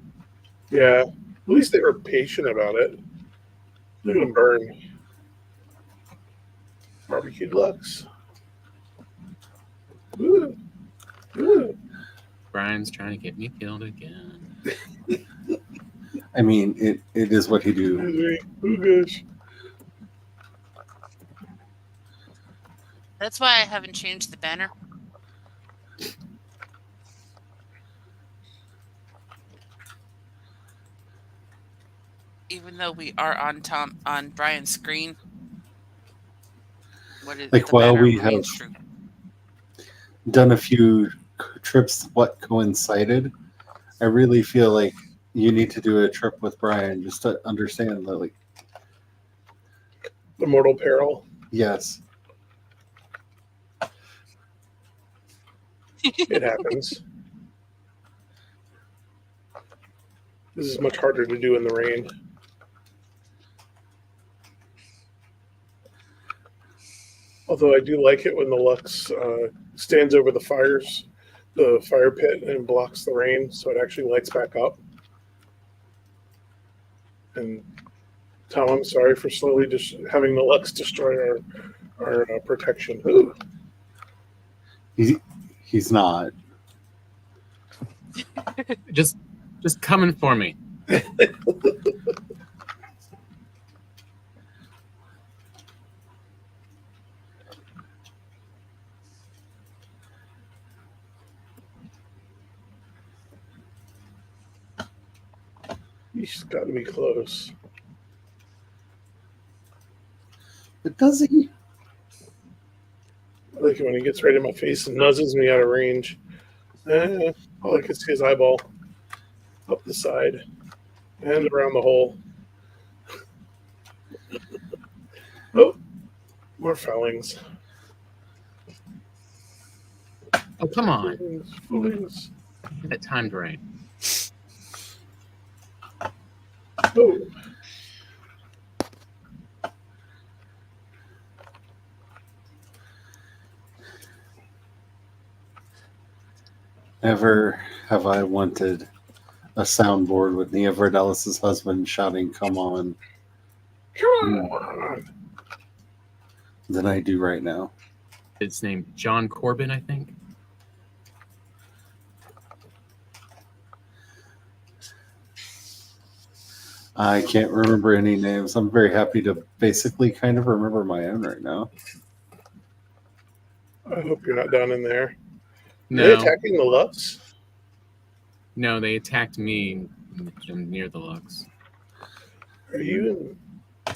yeah, at least they were patient about it. Look at them burn. Barbecued Lux. Ooh. Ooh. Brian's trying to get me killed again. I mean, it is what he do. Oh gosh. That's why I haven't changed the banner. even though we are on Brian's screen, what is Like the while matter we have remains true. done a few trips, what coincided, I really feel like you need to do a trip with Brian just to understand that, like, The mortal peril. yes, It happens. This is much harder to do in the rain. Although I do like it when the Lux stands over the fire pit, and blocks the rain, so it actually lights back up. And Tom, I'm sorry for slowly just having the Lux destroy our protection. Ooh. he's not. Just coming for me. He's got to be close. But does he? I like it when he gets right in my face and nuzzles me out of range. All I can see is eyeball up the side and around the hole. Oh, more foulings. Oh, come on. Foolings. That timed right. Oh, Never have I wanted a soundboard with Nia Vardalis' husband shouting, "Come on," come on. than I do right now. It's named John Corbin, I think. I can't remember any names. I'm very happy to basically kind of remember my own right now. I hope you're not down in there. Are they No, attacking the Lux? no, they attacked me near the Lux. Are you in?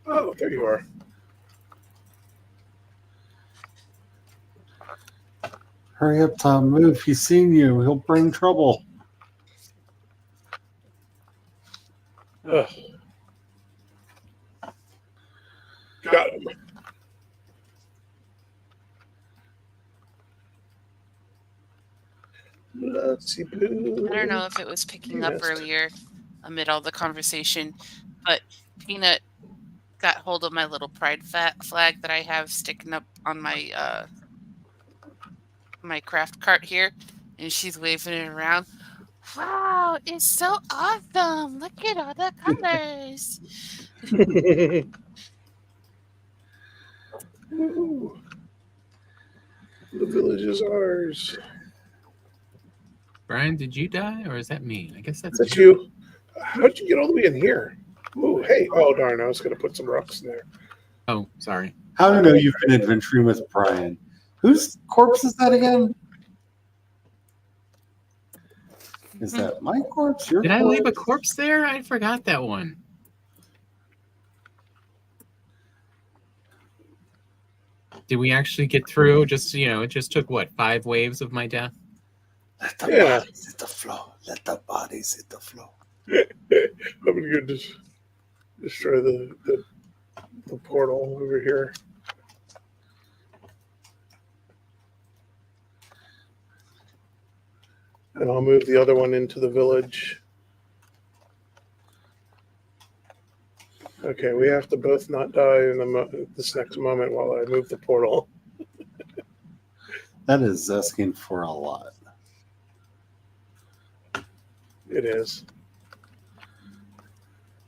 Oh, there you are. Hurry up, Tom. Move. He's seen you. He'll bring trouble. Ugh. Got him. Let's see. I don't know if it was picking up Yes. earlier amid all the conversation, but Peanut got hold of my little pride flag that I have sticking up on my my craft cart here, and she's waving it around. Wow, it's so awesome! Look at all the colors. Ooh. The village is ours. Brian, did you die, or is that me? I guess that's That's me. you. How'd you get all the way in here? Ooh, hey. Oh, darn. I was going to put some rocks in there. Oh, sorry. How do I know you've been adventuring with Brian? Whose corpse is that again? Is that my corpse? Your Did I corpse? leave a corpse there? I forgot that one. Did we actually get through? Just, it just took, what, 5 waves of my death? Let the Yeah. bodies hit the floor. Let the bodies hit the floor. I'm going to just destroy the portal over here. And I'll move the other one into the village. Okay, we have to both not die in this next moment while I move the portal. That is asking for a lot. It is.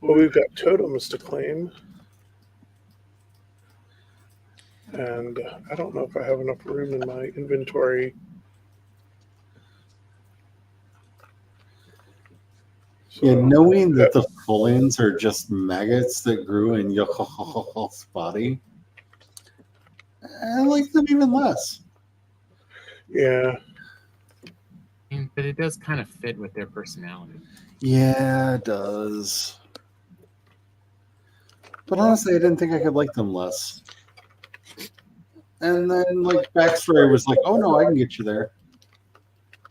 Well, we've got totems to claim. And I don't know if I have enough room in my inventory. So, Yeah, knowing that the Fullians are just maggots that grew in Yokohoho's body, I like them even less. yeah. But it does kind of fit with their personality. Yeah, it does. But honestly, I didn't think I could like them less. And then, like, backstory was like, oh no, I can get you there.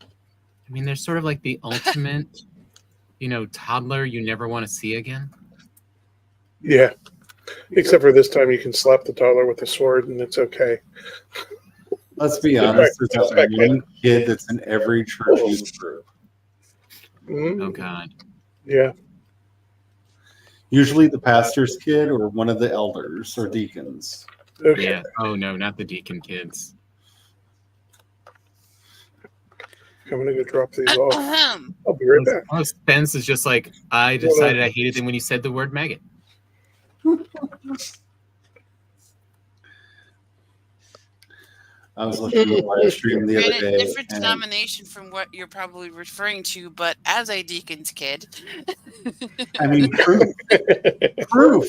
I mean, they're sort of like the ultimate, toddler you never want to see again. Yeah. Except for this time you can slap the toddler with a sword and it's okay. Let's be honest, there's that one kid that's in every church youth group. Oh, God. Yeah. Usually the pastor's kid or one of the elders or deacons. Okay. Yeah. Oh, no, not the deacon kids. I'm going to go drop these off. I'll be right back. Oh, Spence is just like, I decided I hated them when you said the word maggot. I was watching the live stream the other day. Different denomination from what you're probably referring to, but as a deacon's kid. I mean, proof.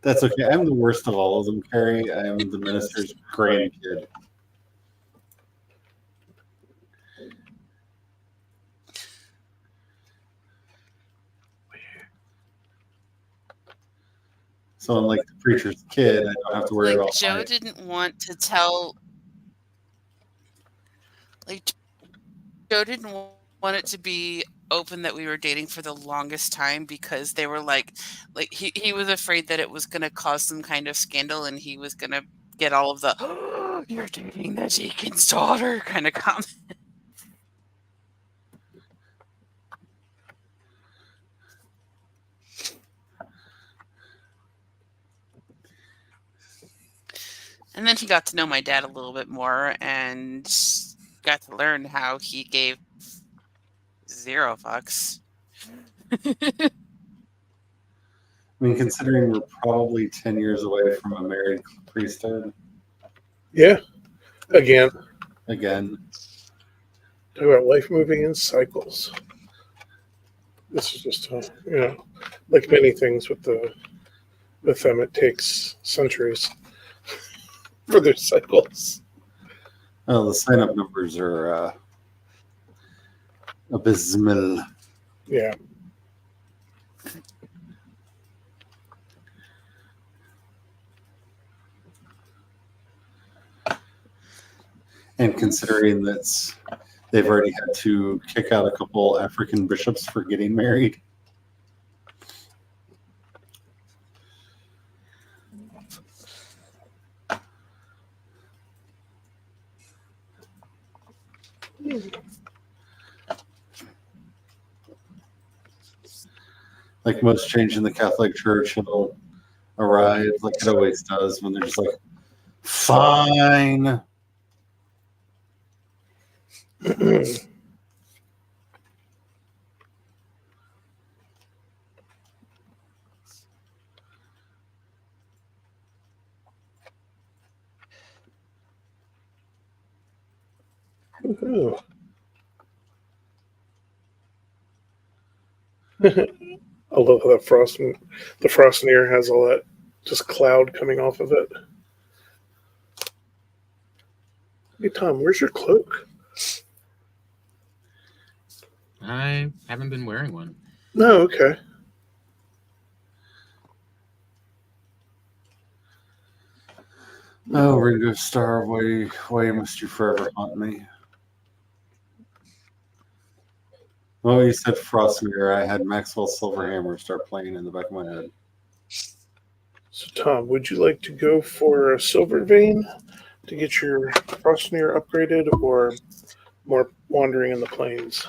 That's okay. I'm the worst of all of them, Carrie. I am the minister's grandkid. So unlike the preacher's kid, I don't have to worry about Joe didn't want to tell. Joe didn't want it to be open that we were dating for the longest time because they were like he was afraid that it was going to cause some kind of scandal and he was going to get all of the oh, you're dating the deacon's daughter kind of comment. And then he got to know my dad a little bit more and got to learn how he gave 0 fucks. I mean, considering we're probably 10 years away from a married priesthood. Yeah. Again. Talk about life moving in cycles. This is just, like many things with them, it takes centuries for their cycles. Oh, the sign-up numbers are abysmal. Yeah. And considering that they've already had to kick out a couple African bishops for getting married. Like most change in the Catholic Church, it'll arrive like it always does when they're just like, fine. I love how the Frostneer has all that just cloud coming off of it. Hey, Tom, where's your cloak? I haven't been wearing one. No, okay. Oh, Ringo Starr, why must you forever haunt me? Well, you said Frostmeyer. I had Maxwell Silverhammer start playing in the back of my head. So, Tom, would you like to go for a Silver Vein to get your Frostneer upgraded, or more Wandering in the Plains?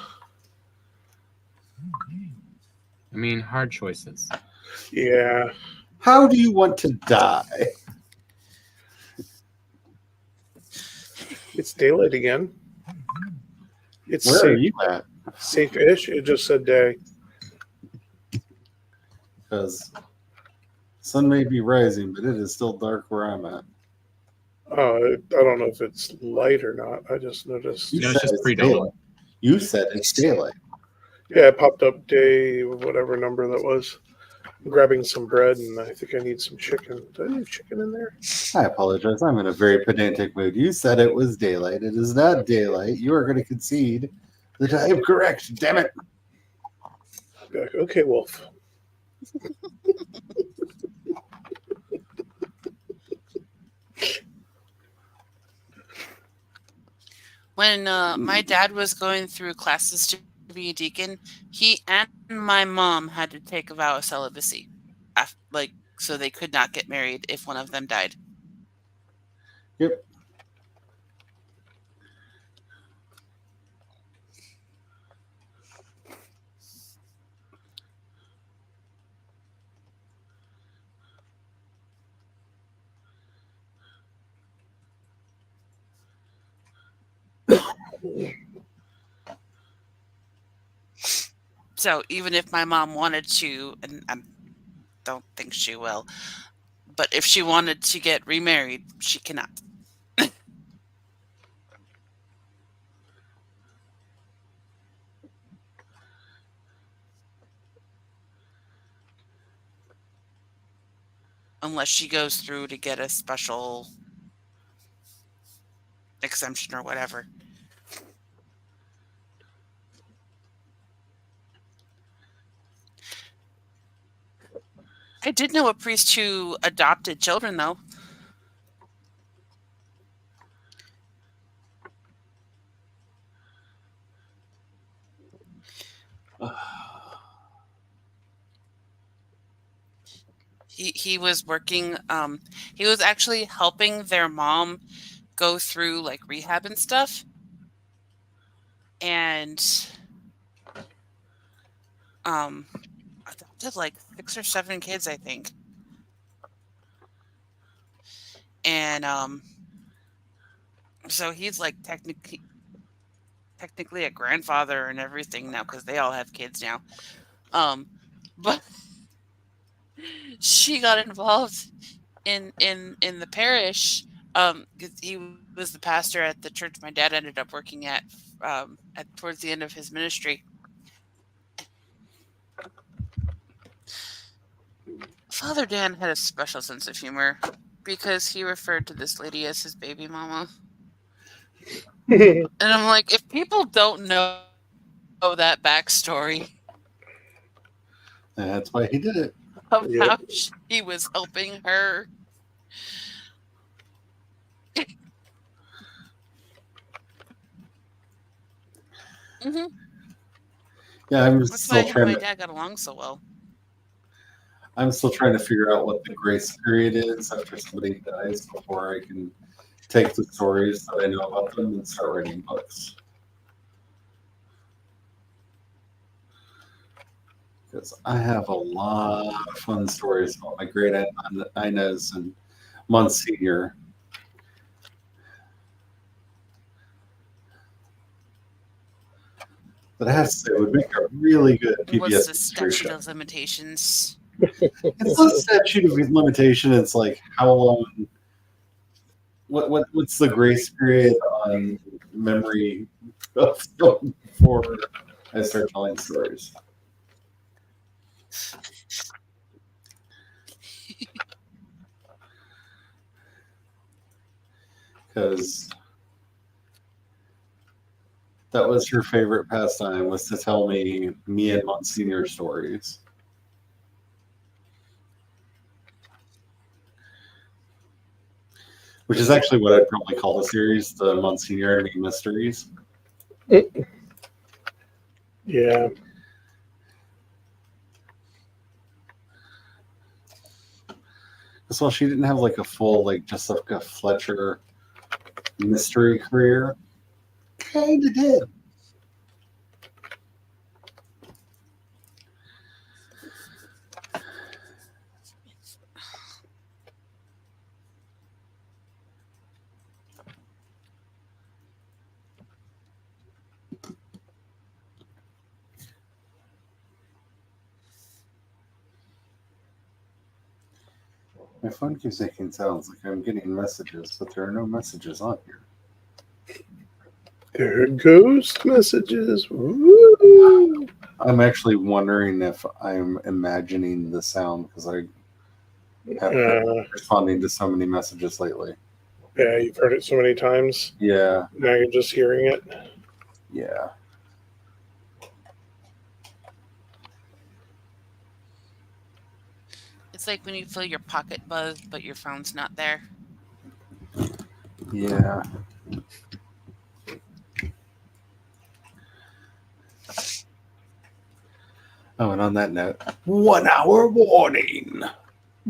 I mean, hard choices. Yeah. How do you want to die? It's daylight again. It's Where safe, are you at? Safe-ish. It just said day. Because sun may be rising, but it is still dark where I'm at. I don't know if it's light or not. I just noticed. You No, said it's just it's pre-dawn. daylight. You said it's daylight. Yeah, it popped up day, whatever number that was. I'm grabbing some bread, and I think I need some chicken. Do I leave chicken in there? I apologize. I'm in a very pedantic mood. You said it was daylight. It is not daylight. You are going to concede that I am correct. Damn it. Back. Okay, Wolf. When my dad was going through classes to be a deacon, he and my mom had to take a vow of celibacy, so they could not get married if one of them died. Yep. So even if my mom wanted to, and I don't think she will, but if she wanted to get remarried, she cannot. Unless she goes through to get a special exemption or whatever. I did know a priest who adopted children, though. He was working. He was actually helping their mom go through like rehab and stuff, and adopted like 6 or 7 kids, I think. And so he's like technically a grandfather and everything now because they all have kids now. But she got involved in the parish. 'Cause he was the pastor at the church my dad ended up working at towards the end of his ministry. Father Dan had a special sense of humor because he referred to this lady as his baby mama. And I'm like, if people don't know that backstory That's why he did it. of Yep. how he was helping her. Mm-hmm. Yeah, I'm That's why still him and trying my to. dad got along so well. I'm still trying to figure out what the grace period is after somebody dies before I can take the stories that I know about them and start writing books. Because I have a lot of fun stories about my great aunt Inez and Monsignor. That I have to say would make a really good PBS What's the mystery statute show. of limitations? It's not a statute of limitation. It's like how long. What's the grace period on memory of film before I start telling stories? Because that was her favorite pastime, was to tell me and Monsignor stories. Which is actually what I'd probably call the series, the Monsignor and Me Mysteries. Yeah. As well, she didn't have like a full, like just like a Fletcher mystery career. Kinda did. My phone keeps making sounds like I'm getting messages, but there are no messages on here. There are ghost messages. Woo! I'm actually wondering if I'm imagining the sound because I have been responding to so many messages lately. Yeah, you've heard it so many times. Yeah, Now you're just hearing it. yeah. It's like when you feel your pocket buzz, but your phone's not there. Yeah. Oh, and on that note, 1 hour warning.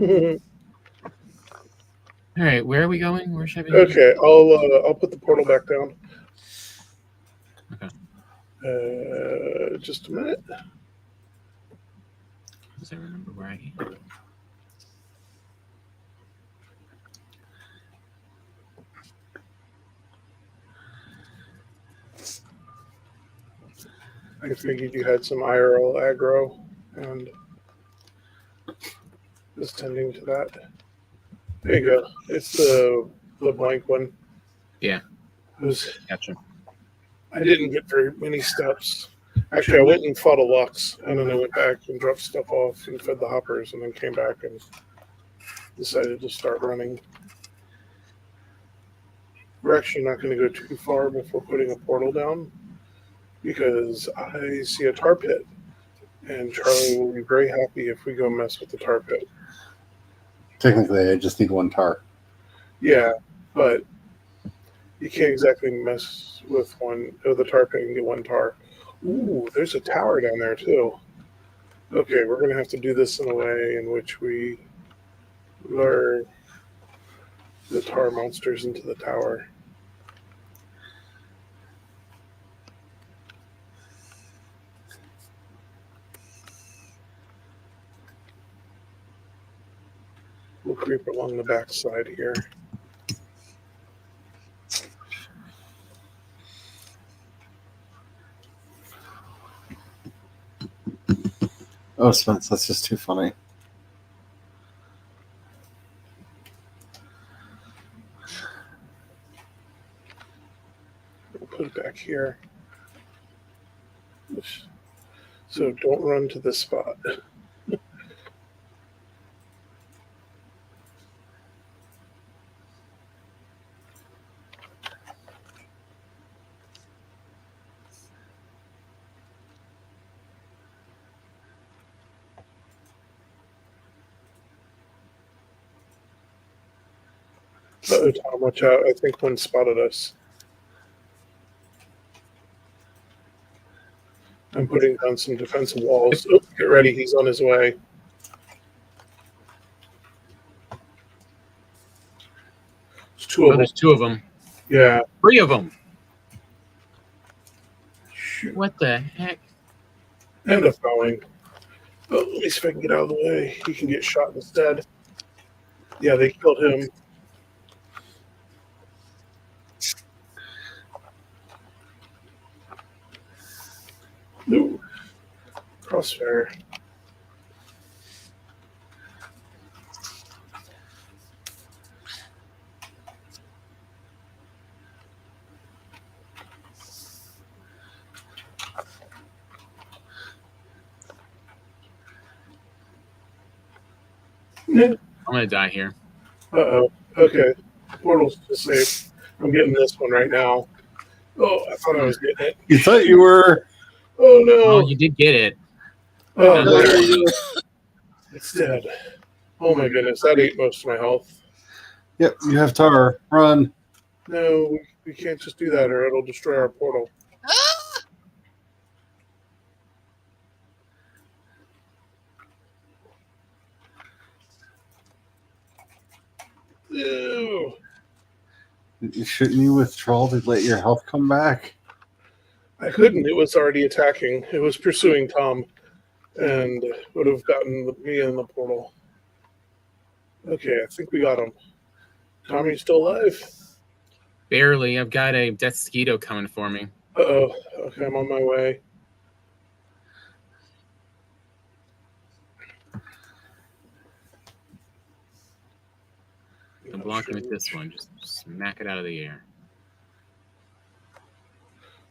All right, where are we going? Where should we? Okay, I'll put the portal back down. Okay. Just a minute. Does I remember where I am? I figured you had some IRL aggro and was tending to that. There you go. It's the blank one. Yeah. Gotcha. I didn't get very many steps. Actually, I went and fought a Lux, and then I went back and dropped stuff off and fed the hoppers, and then came back and decided to start running. We're actually not going to go too far before putting a portal down because I see a tar pit, and Charlie will be very happy if we go mess with the tar pit. Technically, I just need 1 tar. Yeah, but you can't exactly mess with the tar pit and get 1 tar. Ooh, there's a tower down there too. Okay, we're going to have to do this in a way in which we lure the tar monsters into the tower. We'll creep along the back side here. Oh, Spence, that's just too funny. We'll put it back here. So don't run to this spot. Uh-oh, Tom, watch out. I think one spotted us. I'm putting down some defensive walls. Oh, get ready. He's on his way. There's 2 of them. There's 2 of them. Yeah. 3 of them. Shoot. What the heck? And a throwing. Oh, let me see if I can get out of the way. He can get shot instead. Yeah, they killed him. Ooh. Crossfire. I'm gonna die here. Uh-oh. Okay. Portal's safe. I'm getting this one right now. Oh, I thought I was getting it. You thought you were. Oh, no. Oh, you did get it. Oh, No. there you go. It's dead. Oh, my goodness. That ate most of my health. Yep, you have tar. Run. No, we can't just do that or it'll destroy our portal. Ah! Ew. Shouldn't you withdraw to let your health come back? I couldn't. It was already attacking. It was pursuing Tom and would have gotten me in the portal. Okay, I think we got him. Tom, are you still alive? Barely. I've got a death mosquito coming for me. Uh-oh. Okay, I'm on my way. I'm blocking with this one. Just smack it out of the air.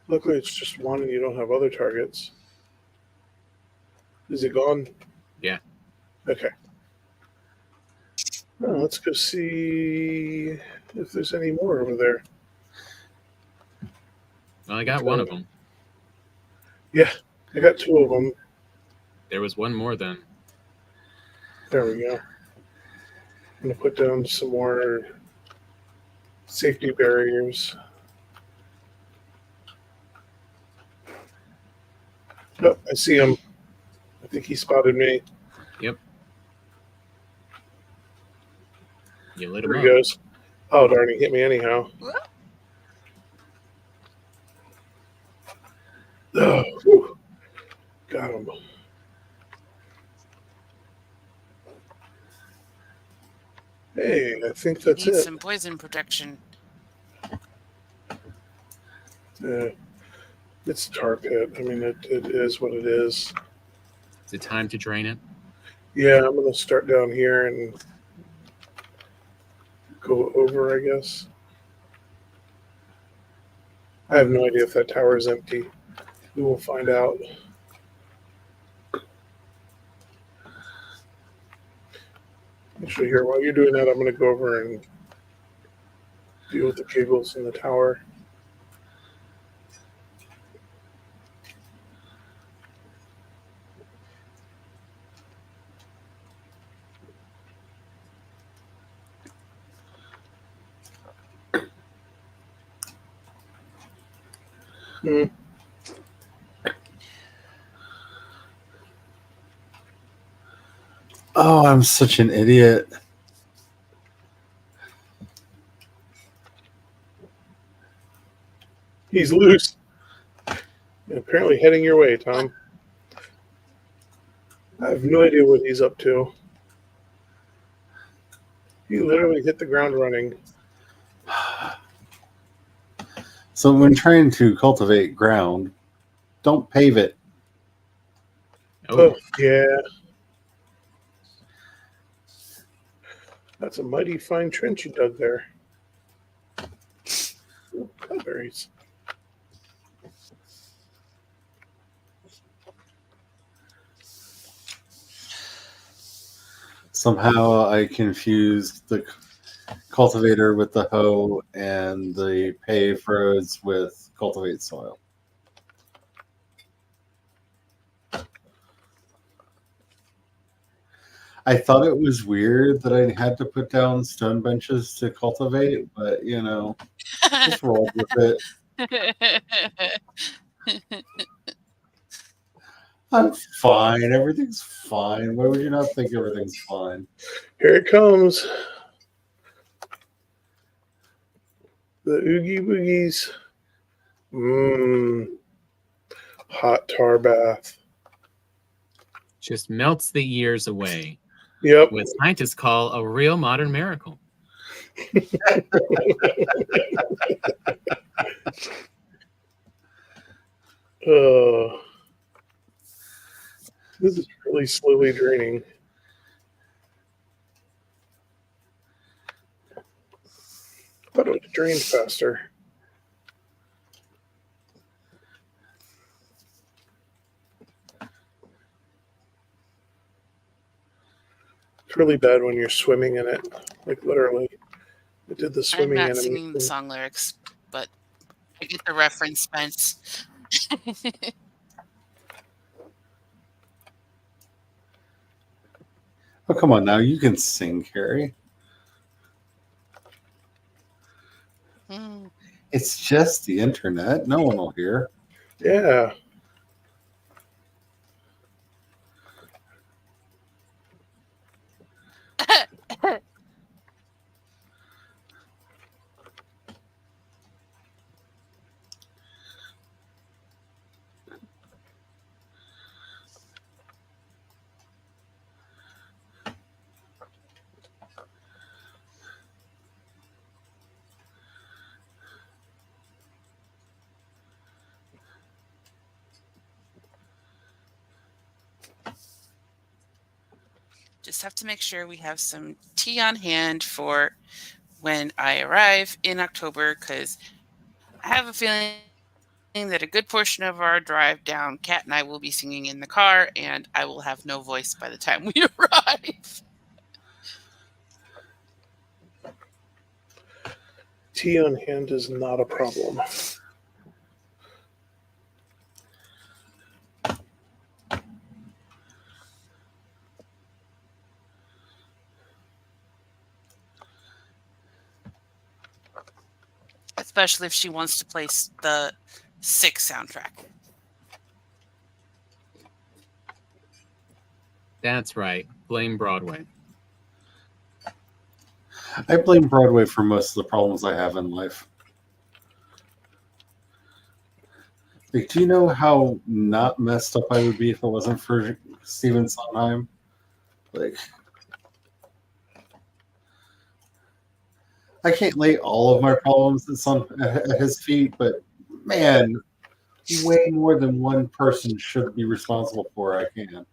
Luckily, it's just one and you don't have other targets. Is it gone? Yeah. Okay. Well, let's go see if there's any more over there. Well, I got one of them. Yeah, I got 2 of them. There was one more then. There we go. I'm going to put down some more safety barriers. Oh, I see him. I think he spotted me. Yep. You lit There him he up. goes. Oh, darn, he hit me anyhow. Oh, whew. Got him. Hey, I think that's Need it. some poison protection. It's a tar pit. I mean, it is what it is. Is it time to drain it? Yeah, I'm going to start down here and go over, I guess. I have no idea if that tower is empty. We will find out. Actually, here, while you're doing that, I'm going to go over and deal with the cables in the tower. Oh, I'm such an idiot. He's loose. Apparently heading your way, Tom. I have no idea what he's up to. He literally hit the ground running. So when trying to cultivate ground, don't pave it. Oh, yeah. That's a mighty fine trench you dug there. Ooh, cranberries. Somehow I confused the cultivator with the hoe and the pave roads with cultivate soil. I thought it was weird that I had to put down stone benches to cultivate, but just rolled with it. I'm fine. Everything's fine. Why would you not think everything's fine? Here it comes. The Oogie Boogies. Hot tar bath. Just melts the years away. Yep. What scientists call a real modern miracle. This is really slowly draining. I thought it would have drained faster. It's really bad when you're swimming in it. Like literally. I did the I'm swimming not animation. singing the song lyrics, but I get the reference, Spence. Oh, come on now. You can sing, Carrie. It's just the internet. No one will hear. Yeah. Just have to make sure we have some tea on hand for when I arrive in October, because I have a feeling that a good portion of our drive down, Kat and I will be singing in the car, and I will have no voice by the time we arrive. Tea on hand is not a problem. Especially if she wants to play the 6 soundtrack. That's right. Blame Broadway. I blame Broadway for most of the problems I have in life. Like, do you know how not messed up I would be if it wasn't for Steven Sondheim? Like, I can't lay all of my problems at his feet, but man, way more than one person should be responsible for. I can.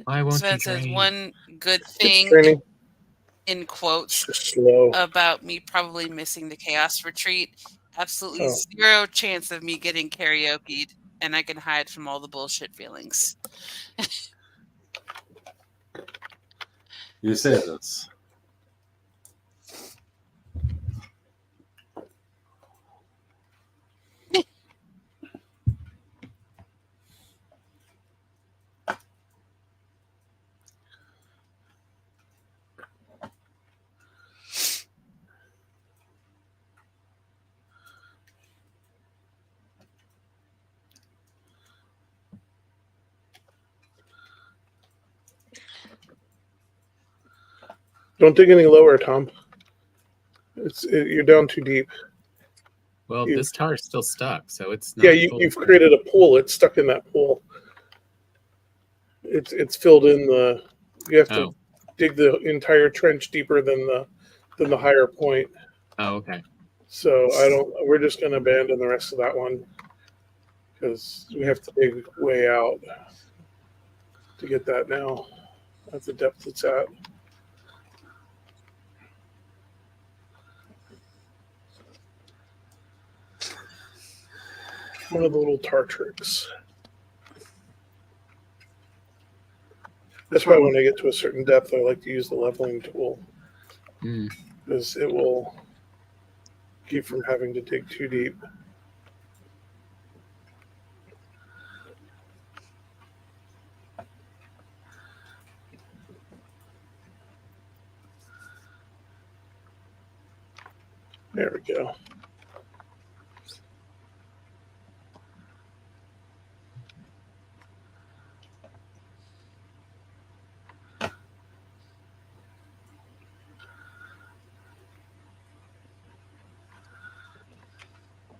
Why won't So you it says train? one good It's thing training. in It's quotes just slow. about me probably missing the chaos retreat. Absolutely Oh. 0 chance of me getting karaoke'd, and I can hide from all the bullshit feelings. You say this. Don't dig any lower, Tom. You're down too deep. Well, You- this tar is still stuck, so it's not. Yeah, you've created a pool. It's stuck in that pool. It's filled in the. You have to Oh. dig the entire trench deeper than the higher point. Oh, okay. So we're just going to abandon the rest of that one because we have to dig way out to get that now at the depth it's at. One of the little tar tricks. That's why when I get to a certain depth, I like to use the leveling tool because it will keep from having to dig too deep. There we go.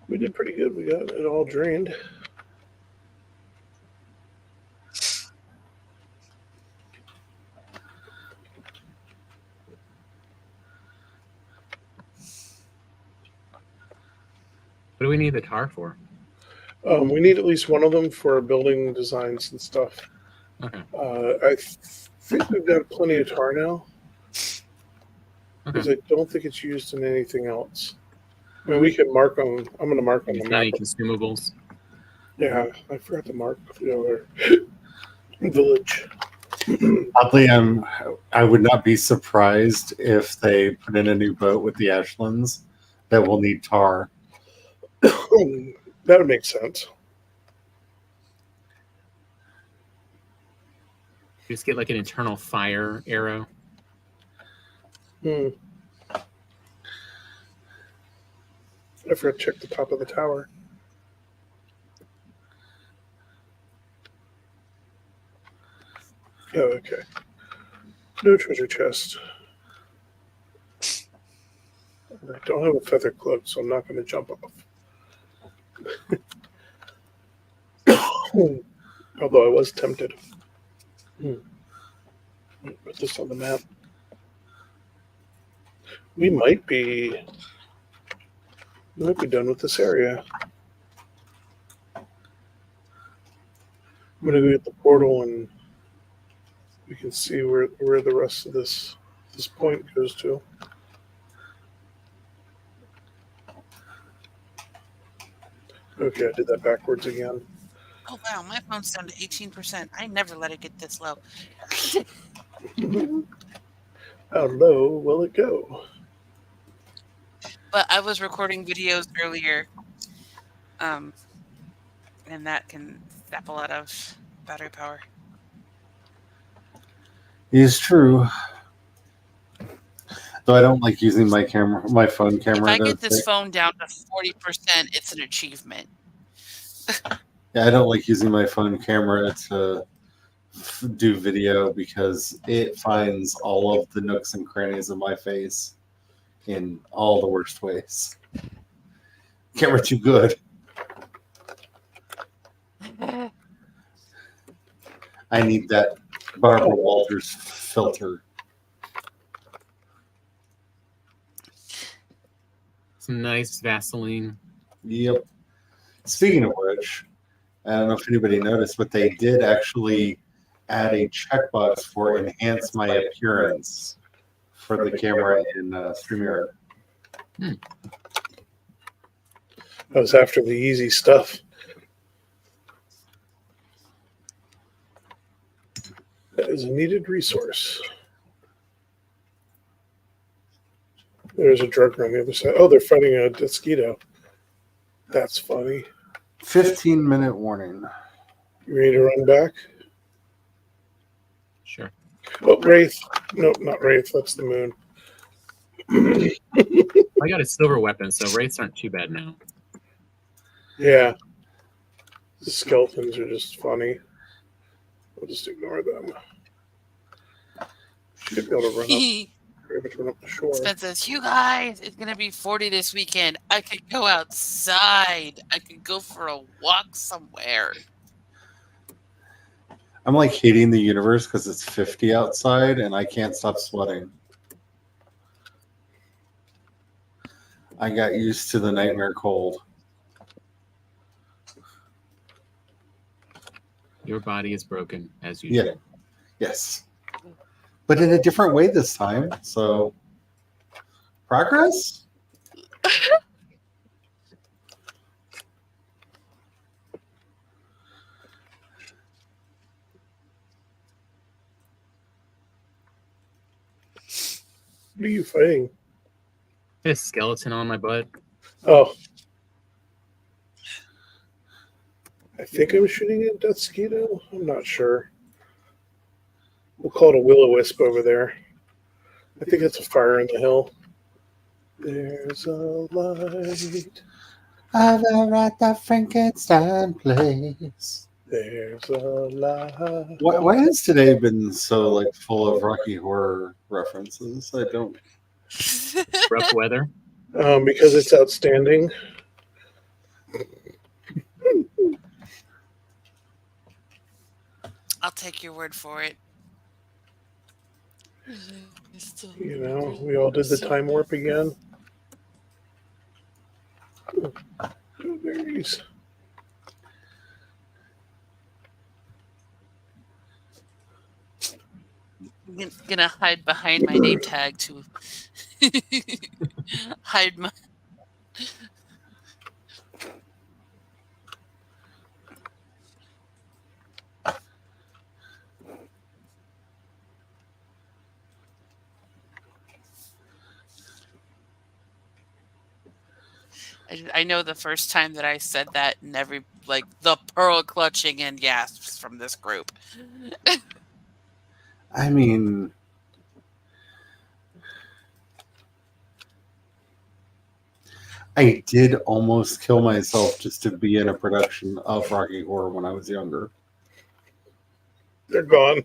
We did pretty good. We got it all drained. What do we need the tar for? We need at least one of them for building designs and stuff. Okay. I think we've got plenty of tar now because Okay. I don't think it's used in anything else. I mean, we can mark on. I'm going to mark on the It's not any map. consumables. Yeah, I forgot to mark the other village. Oddly, I would not be surprised if they put in a new boat with the Ashlands that will need tar. That would make sense. Just get like an internal fire arrow. I forgot to check the top of the tower. Oh, okay. No treasure chest. I don't have a feather cloak, so I'm not going to jump off. Although I was tempted. Put this on the map. We might be done with this area. I'm going to go get the portal and we can see where the rest of this this point goes to. Okay, I did that backwards again. Oh wow, my phone's down to 18%. I never let it get this low. How low will it go? But I was recording videos earlier, and that can sap a lot of battery power. It's true. Though I don't like using my phone camera. If I get this phone down to 40%, it's an achievement. Yeah, I don't like using my phone camera to do video because it finds all of the nooks and crannies of my face in all the worst ways. Camera too good. I need that Barbara Walters filter. Some nice Vaseline. Yep. Speaking of which, I don't know if anybody noticed, but they did actually add a checkbox for enhance my appearance for the camera in StreamYard. That was after the easy stuff. That is a needed resource. There's a drug on the other side. Oh, they're fighting a mosquito. That's funny. 15-minute warning. You ready to run back? Sure. Oh, Wraith. Nope, not Wraith. That's the moon. I got a silver weapon, so wraiths aren't too bad now. Yeah. The skeletons are just funny. We'll just ignore them. Should be able to run up the shore. Spence says, you guys, it's going to be 40 this weekend. I could go outside. I could go for a walk somewhere. I'm like hating the universe because it's 50 outside and I can't stop sweating. I got used to the nightmare cold. Your body is broken, as usual. Yeah. Yes. But in a different way this time. So, progress? What are you fighting? A skeleton on my butt. Oh. I think I'm shooting at Death Mosquito. I'm not sure. We'll call it a will-o-wisp over there. I think it's a fire in the hill. There's a light. Over at the Frankenstein place. There's a light. Why has today been so like full of Rocky Horror references? I don't. Rough weather. Because it's outstanding. I'll take your word for it. You know, we all did the time warp again. Blueberries. I'm gonna hide behind my name tag to hide my. I know the first time that I said that, and the pearl clutching and gasps from this group. I mean, I did almost kill myself just to be in a production of Rocky Horror when I was younger. They're gone.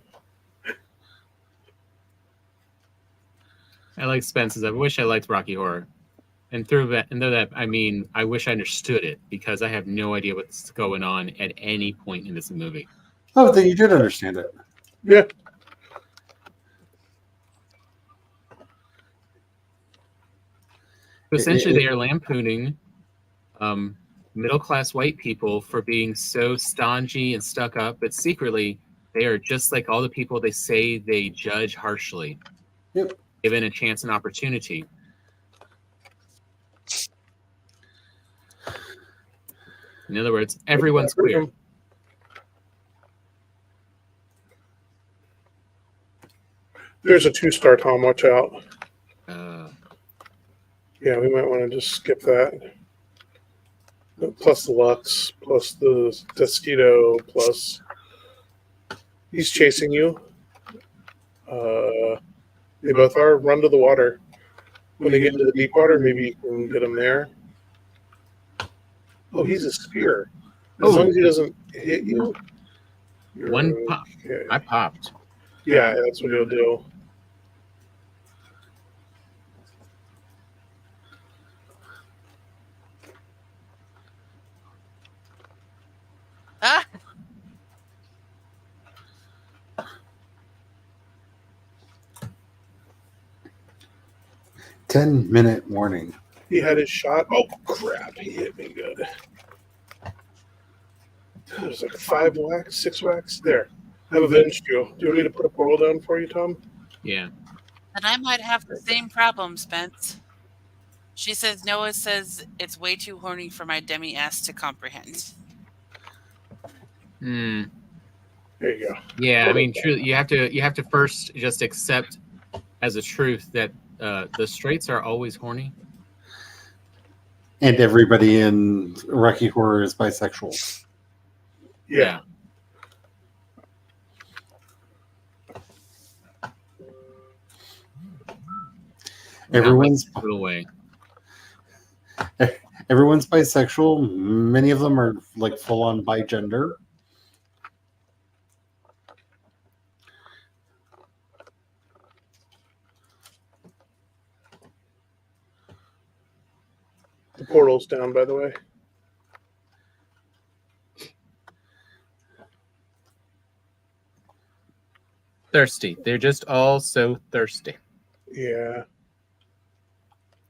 I like Spence's. I wish I liked Rocky Horror. And though that, I mean, I wish I understood it because I have no idea what's going on at any point in this movie. Oh, then you did understand it. Yeah. Essentially, they are lampooning middle-class white people for being so stodgy and stuck up, but secretly, they are just like all the people they say they judge harshly. Yep. given a chance and opportunity. In other words, everyone's queer. There's a 2-star, Tom. Watch out. Yeah, we might want to just skip that. Plus the Lux, plus the Mosquito, plus he's chasing you. They both are. Run to the water. When they get into the deep water, maybe you can get him there. Oh, he's a spear. As long as he doesn't hit you. One pop. Okay. I popped. Yeah, that's what he'll do. Ah! 10-minute warning. He had his shot. Oh, crap. He hit me good. There's like 5 whacks, 6 whacks. There. I've avenged you. Do you want me to put a portal down for you, Tom? Yeah. And I might have the same problem, Spence. She says Noah says it's way too horny for my demi-ass to comprehend. Hmm. There you go. Yeah, I mean, truly, you have to first just accept as a truth that the straights are always horny. And everybody in Rocky Horror is bisexual. Yeah. Everyone's away. Everyone's bisexual. Many of them are like full on bigender. The portal's down, by the way. Thirsty. They're just all so thirsty. Yeah.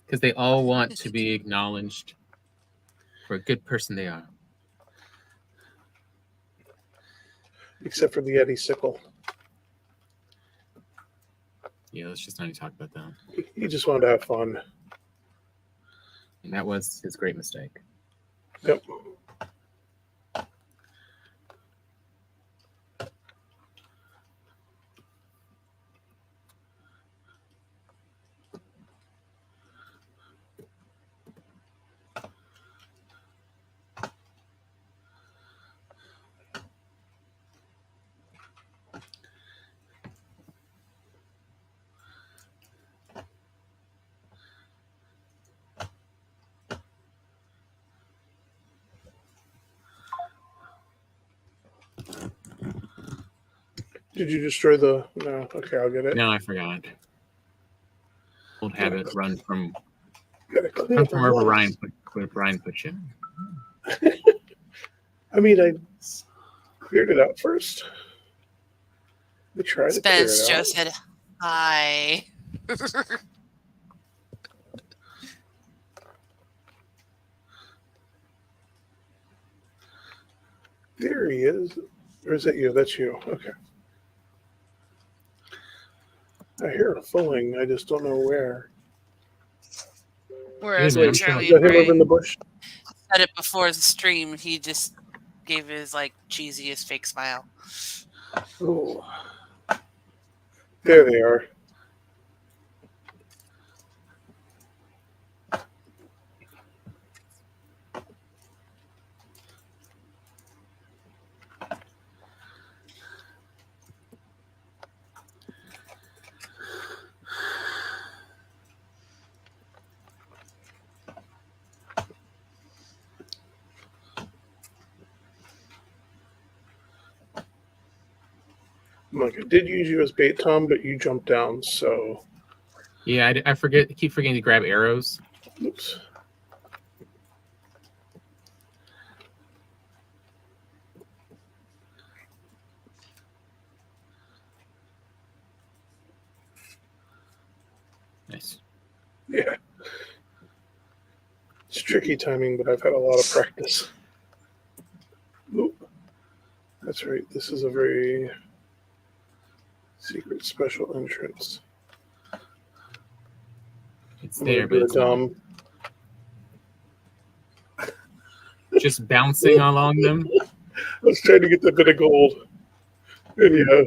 Because they all want to be acknowledged for a good person they are. Except for the Yeti sickle. Yeah, let's just not even talk about that. He just wanted to have fun. And that was his great mistake. Yep. Did you destroy the... No. Okay, I'll get it. No, I forgot. Old habit, run from Run from wherever Ryan put you. I mean, I cleared it out first. We tried to clear Spence it out. just said hi. There he is. Or is that you? That's you. Okay. I hear a fulling. I just don't know where. Whereas Hey, man, when I'm Charlie Is that him over in Gray the bush? said it before the stream, he just gave his like cheesiest fake smile. Oh. There they are. Look, I did use you as bait, Tom, but you jumped down, so... Yeah, I keep forgetting to grab arrows. Oops. Nice. Yeah. It's tricky timing, but I've had a lot of practice. Oop. That's right. This is a very secret special entrance. It's I'm there, gonna but do a it's not. Just bouncing along them. I was trying to get the bit of gold, and yeah,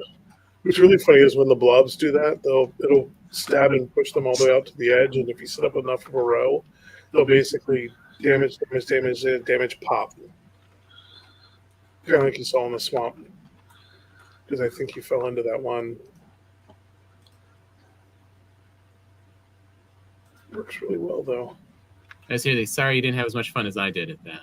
what's really funny is when the blobs do that, it'll stab and push them all the way out to the edge, and if you set up enough of a row, they'll basically damage, pop, kind of like you saw in the swamp. Because I think you fell into that one. Works really well though. I seriously, sorry you didn't have as much fun as I did at that.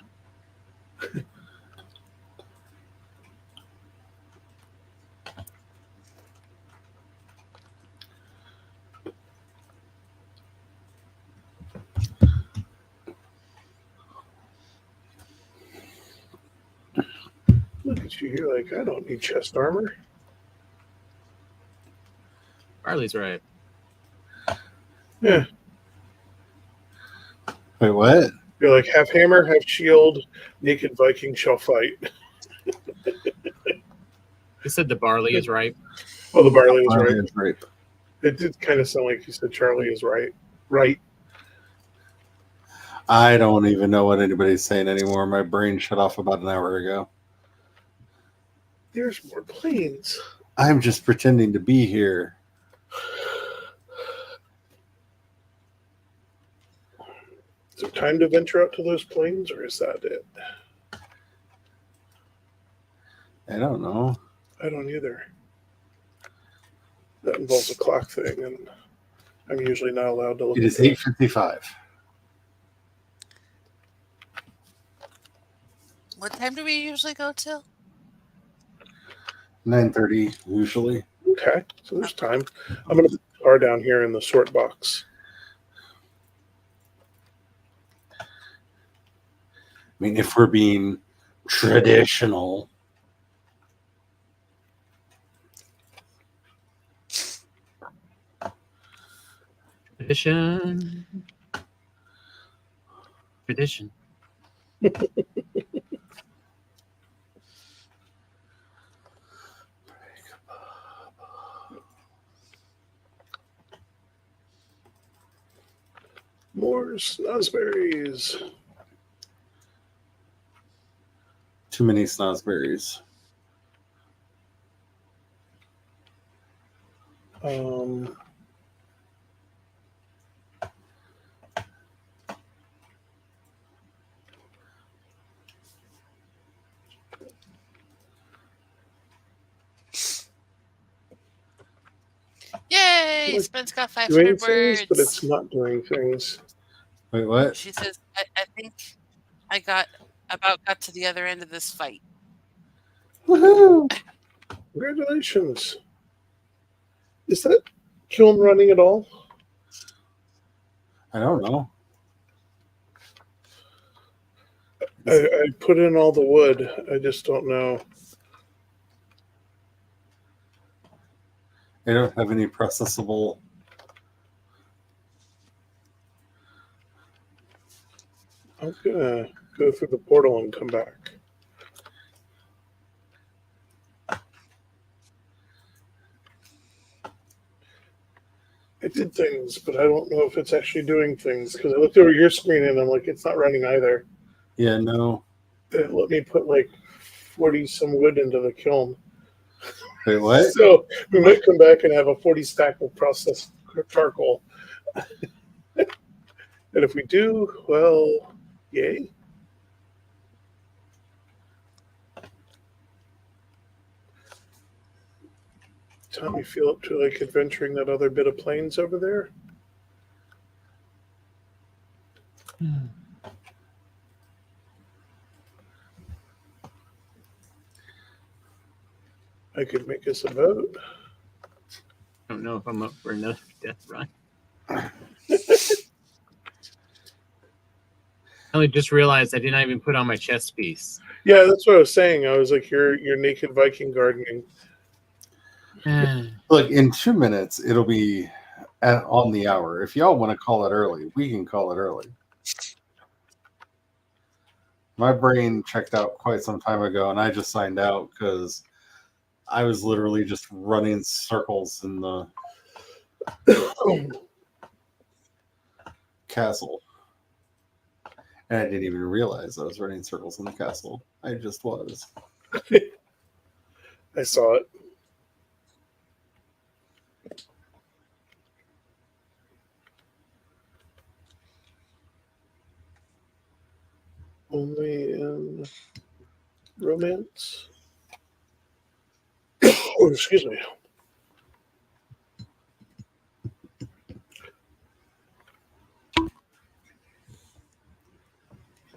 Look at you, you're like, I don't need chest armor. Barley's right. Yeah. Wait, what? You're like, half hammer, half shield, naked Viking shall fight. You said the barley is ripe. Oh, the barley was Barley right. is ripe. It did kind of sound like you said Charlie is right. Right. I don't even know what anybody's saying anymore. My brain shut off about an hour ago. There's more planes. I'm just pretending to be here. Is there time to venture out to those planes, or is that it? I don't know. I don't either. That involves a clock thing, and I'm usually not allowed to look It at is that. 8:55. What time do we usually go till? 9:30 usually. Okay, so there's time. I'm going to put the car down here in the sort box. I mean, if we're being traditional. Tradition. Tradition. More snozberries. Too many snozberries. Yay! Look, Spence got doing 500 things, but it's words. not doing things. Wait, what? She says, I think I got to the other end of this fight. Woohoo! Congratulations. Is that kiln running at all? I don't know. I put in all the wood. I just don't know. I don't have any processable. I'm gonna go through the portal and come back. I did things, but I don't know if it's actually doing things because I looked over your screen and I'm like, it's not running either. Yeah, no. It let me put like 40 some wood into the kiln. Wait, what? So we might come back and have a 40 stack of processed charcoal. And if we do, well, yay. Time you feel up to like adventuring that other bit of plains over there? I could make us a boat. I don't know if I'm up for another death run. I only just realized I did not even put on my chest piece. Yeah, that's what I was saying. I was like, you're naked Viking gardening. Look, in 2 minutes, it'll be on the hour. If y'all want to call it early, we can call it early. My brain checked out quite some time ago, and I just signed out because I was literally just running circles in the. castle. And I didn't even realize I was running circles in the castle. I just was. I saw it. Only in romance. Oh, excuse me.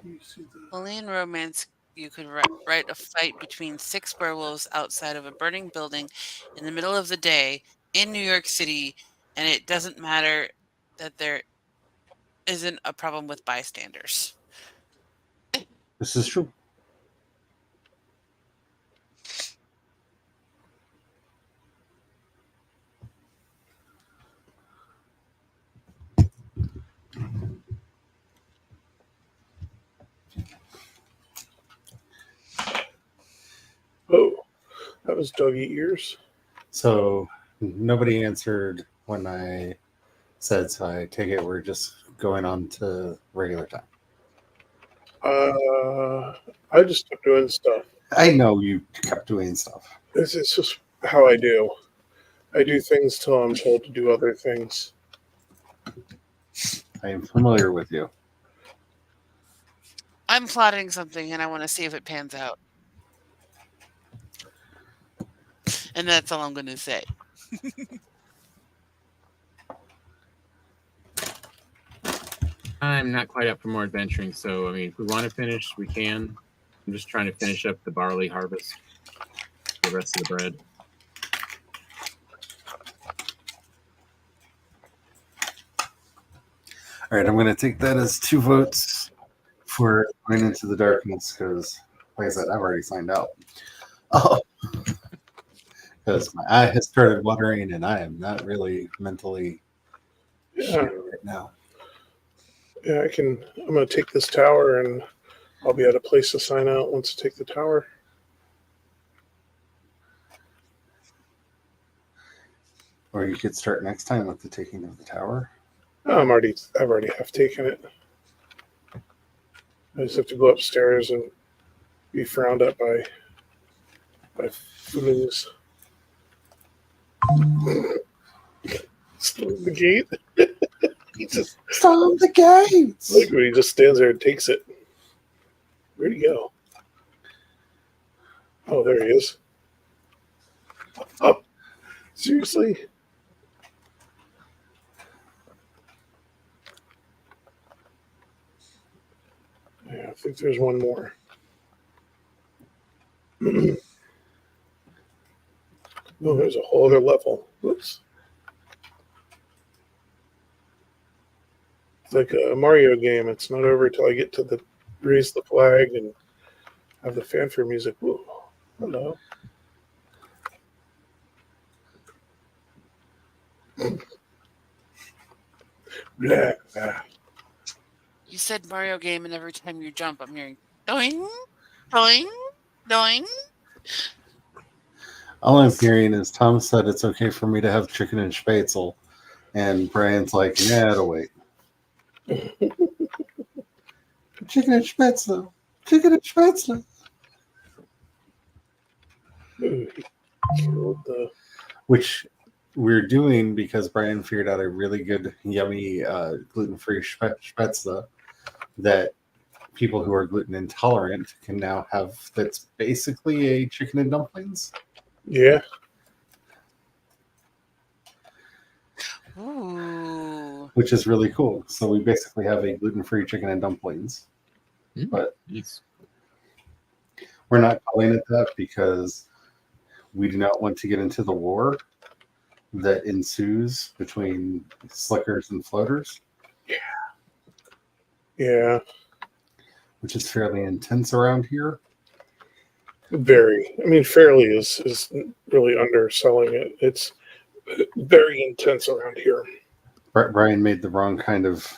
You see the Only in romance you could write a fight between 6 werewolves outside of a burning building in the middle of the day in New York City, and it doesn't matter that there isn't a problem with bystanders. This is true. oh, that was doggy ears. So nobody answered when I said, so I take it we're just going on to regular time. I just kept doing stuff. I know you kept doing stuff. It's just how I do. I do things till I'm told to do other things. I am familiar with you. I'm plotting something and I want to see if it pans out. And that's all I'm going to say. I'm not quite up for more adventuring, so I mean, if we want to finish, we can. I'm just trying to finish up the barley harvest, the rest of the bread. All right, I'm going to take that as 2 votes for going into the darkness because, like I said, I've already signed out. Oh, because my eye has started watering and I am not really mentally Yeah, right now. yeah. I'm gonna take this tower, and I'll be at a place to sign out once I take the tower. Or you could start next time with the taking of the tower. Oh, I've already half taken it. I just have to go upstairs and be frowned at by foolies. Storm the gate. He just Storm the gates! look when he just stands there and takes it. Where'd he go? Oh, there he is. Oh, seriously? Yeah, I think there's one more. Oh, there's a whole other level. Whoops. It's like a Mario game. It's not over till I get to the raise the flag and have the fanfare music. Whoa. Hello. Blah, blah. You said Mario game, and every time you jump, I'm hearing doing, doing, doing. All I'm hearing is Tom said it's okay for me to have chicken and spätzle. And Brian's like, yeah, it'll wait. Chicken and spätzle. Chicken and spätzle. Ooh, he killed the. Which we're doing because Brian figured out a really good, yummy gluten-free spätzle that people who are gluten intolerant can now have. That's basically a chicken and dumplings. Yeah. Ooh. Which is really cool. So we basically have a gluten-free chicken and dumplings. But Nice. we're not calling it that because we do not want to get into the war that ensues between slickers and floaters. Yeah. Which is fairly intense around here. Very. I mean, fairly is really underselling it. It's very intense around here. Brian made the wrong kind of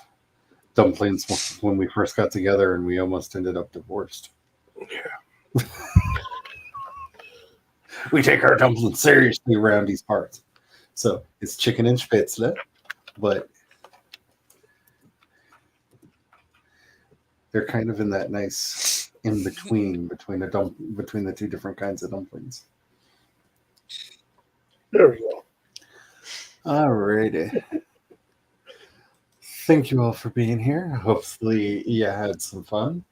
dumplings when we first got together, and we almost ended up divorced. Yeah. We take our dumplings seriously around these parts. So it's chicken and spätzle, but They're kind of in that nice in between between the two different kinds of dumplings. There we go. Alrighty. Thank you all for being here. Hopefully you had some fun.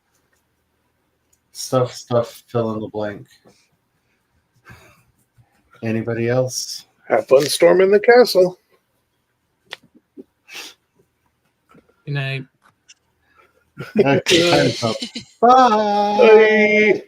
Stuff, fill in the blank. Anybody else? Have fun storming the castle. Good night. Okay, time's up. Bye. Bye.